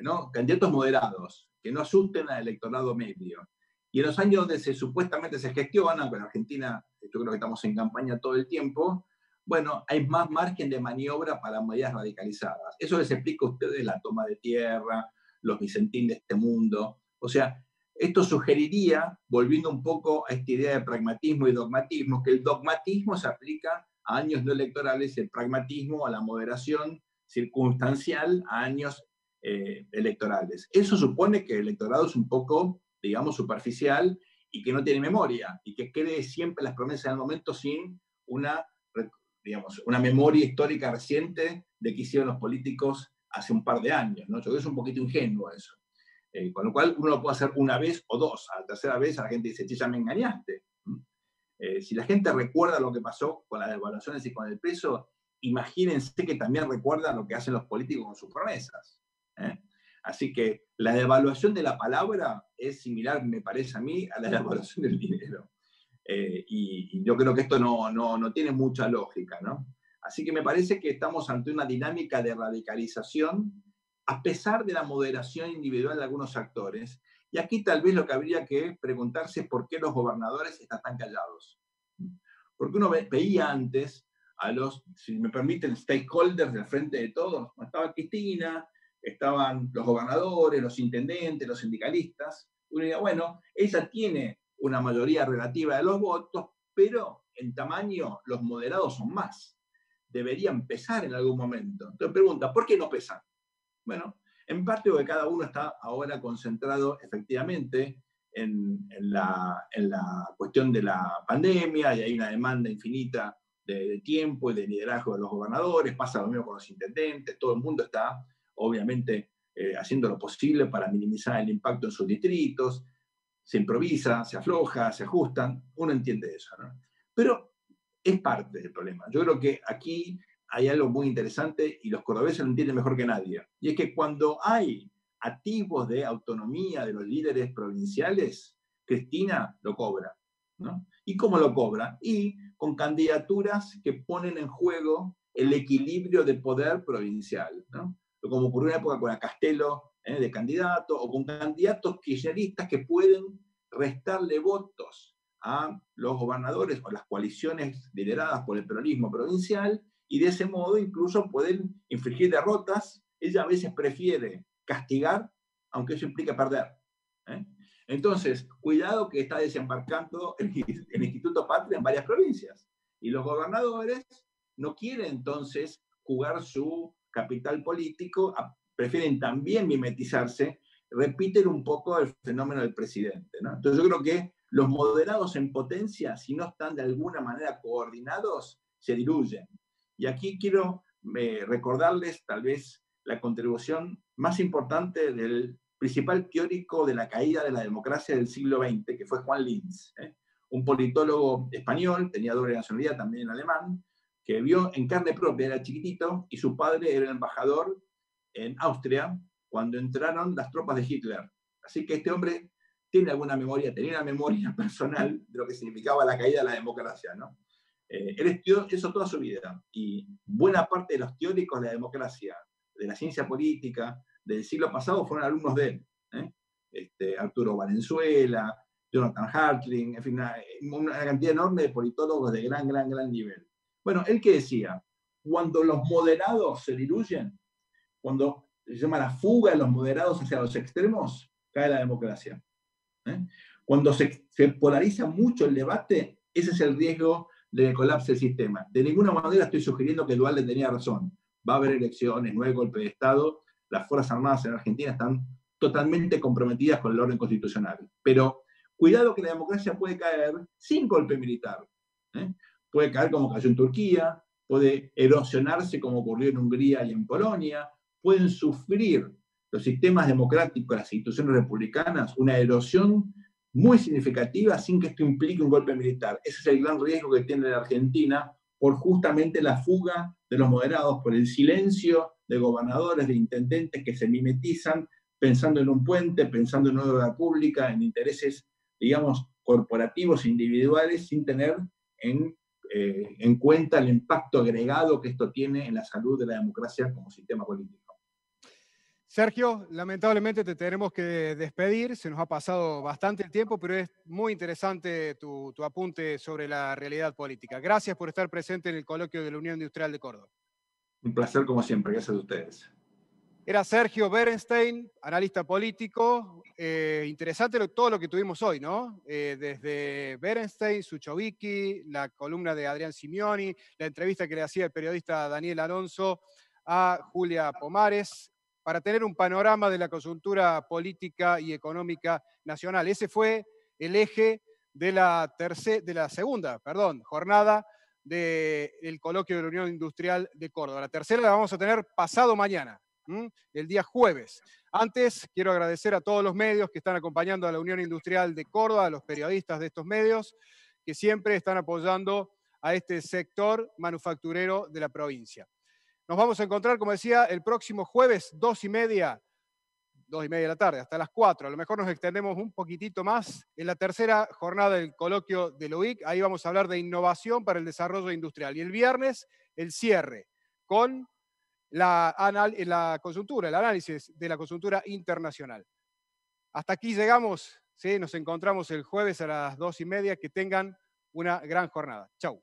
¿no? Candidatos moderados, que no asusten al electorado medio. Y en los años donde supuestamente se gestiona, con Argentina, yo creo que estamos en campaña todo el tiempo, bueno, hay más margen de maniobra para medidas radicalizadas. Eso les explico a ustedes la toma de tierra, los Vicentín de este mundo. O sea, esto sugeriría, volviendo un poco a esta idea de pragmatismo y dogmatismo, que el dogmatismo se aplica a años no electorales y el pragmatismo a la moderación circunstancial a años electorales. Eso supone que el electorado es un poco, digamos, superficial y que no tiene memoria y que cree siempre las promesas del momento sin una memoria histórica reciente de qué hicieron los políticos hace un par de años, ¿no? Yo creo que es un poquito ingenuo eso. Con lo cual uno lo puede hacer una vez o dos. A la tercera vez a la gente dice, ya me engañaste. Si la gente recuerda lo que pasó con las devaluaciones y con el peso, imagínense que también recuerdan lo que hacen los políticos con sus promesas. Así que la devaluación de la palabra es similar, me parece a mí, a la devaluación del dinero. Y yo creo que esto no tiene mucha lógica, ¿no? Así que me parece que estamos ante una dinámica de radicalización a pesar de la moderación individual de algunos actores. Y aquí tal vez lo que habría que preguntarse es por qué los gobernadores están tan callados. Porque uno veía antes a los, si me permiten, stakeholders del frente de todos. Estaba Cristina, estaban los gobernadores, los intendentes, los sindicalistas. Uno diría, bueno, ella tiene una mayoría relativa de los votos, pero en tamaño los moderados son más. Deberían pesar en algún momento. Entonces pregunta, ¿por qué no pesan? Bueno, en parte porque cada uno está ahora concentrado efectivamente en la cuestión de la pandemia y hay una demanda infinita de tiempo y de liderazgo de los gobernadores, pasa lo mismo con los intendentes, todo el mundo está obviamente haciendo lo posible para minimizar el impacto en sus distritos, se improvisa, se afloja, se ajustan, uno entiende eso, ¿no? Pero es parte del problema. Yo creo que aquí hay algo muy interesante y los cordobeses lo entienden mejor que nadie. Y es que cuando hay atisbos de autonomía de los líderes provinciales, Cristina lo cobra, ¿no? ¿Y cómo lo cobra? Y con candidaturas que ponen en juego el equilibrio de poder provincial, ¿no? Como ocurrió en una época con la Castelo de candidato, o con candidatos kirchneristas que pueden restarle votos a los gobernadores o las coaliciones lideradas por el peronismo provincial, y de ese modo incluso pueden infligir derrotas. Ella a veces prefiere castigar, aunque eso implique perder. Entonces, cuidado que está desembarcando el Instituto Patria en varias provincias. Y los gobernadores no quieren entonces jugar su capital político, prefieren también mimetizarse, repiten un poco el fenómeno del presidente, ¿no? Entonces yo creo que los moderados en potencia, si no están de alguna manera coordinados, se diluyen. Y aquí quiero recordarles tal vez la contribución más importante del principal teórico de la caída de la democracia del siglo XX, que fue Juan Linz, un politólogo español, tenía doble nacionalidad, también alemán, que vio en carne propia, era chiquitito, y su padre era el embajador en Austria cuando entraron las tropas de Hitler. Así que este hombre tiene alguna memoria, tenía una memoria personal de lo que significaba la caída de la democracia, ¿no? Él estudió eso toda su vida, y buena parte de los teóricos de la democracia, de la ciencia política, del siglo pasado fueron alumnos de él. Arturo Valenzuela, Jonathan Hartling, en fin, una cantidad enorme de politólogos de gran nivel. Bueno, él que decía, cuando los moderados se diluyen, cuando se llama la fuga de los moderados hacia los extremos, cae la democracia. Cuando se polariza mucho el debate, ese es el riesgo de que colapse el sistema. De ninguna manera estoy sugiriendo que Duhalde tenía razón. Va a haber elecciones, no hay golpe de Estado, las Fuerzas Armadas en Argentina están totalmente comprometidas con el orden constitucional. Pero cuidado que la democracia puede caer sin golpe militar. Puede caer como cayó en Turquía, puede erosionarse como ocurrió en Hungría y en Polonia, pueden sufrir los sistemas democráticos, las instituciones republicanas, una erosión muy significativa sin que esto implique un golpe militar. Ese es el gran riesgo que tiene la Argentina por justamente la fuga de los moderados, por el silencio de gobernadores, de intendentes que se mimetizan pensando en un puente, pensando en una obra pública, en intereses, digamos, corporativos, individuales, sin tener en cuenta el impacto agregado que esto tiene en la salud de la democracia como sistema político. Sergio, lamentablemente te tenemos que despedir, se nos ha pasado bastante el tiempo, pero es muy interesante tu apunte sobre la realidad política. Gracias por estar presente en el coloquio de la Unión Industrial de Córdoba. Un placer como siempre, gracias a ustedes. Era Sergio Berenstein, analista político. Interesante todo lo que tuvimos hoy, ¿no? Desde Berenstein, Suchovicki, la columna de Adrián Simeoni, la entrevista que le hacía el periodista Daniel Alonso a Julia Pomares, para tener un panorama de la coyuntura política y económica nacional. Ese fue el eje de la segunda jornada del coloquio de la Unión Industrial de Córdoba. La tercera la vamos a tener pasado mañana, el día jueves. Antes, quiero agradecer a todos los medios que están acompañando a la Unión Industrial de Córdoba, a los periodistas de estos medios, que siempre están apoyando a este sector manufacturero de la provincia. Nos vamos a encontrar, como decía, el próximo jueves, 2:30 2:30 de la tarde, hasta las 4. A lo mejor nos extendemos un poquitito más en la tercera jornada del coloquio de la UIC. Ahí vamos a hablar de innovación para el desarrollo industrial. Y el viernes, el cierre con la coyuntura, el análisis de la coyuntura internacional. Hasta aquí llegamos, ¿sí? Nos encontramos el jueves a las 2:30. Que tengan una gran jornada. Chau.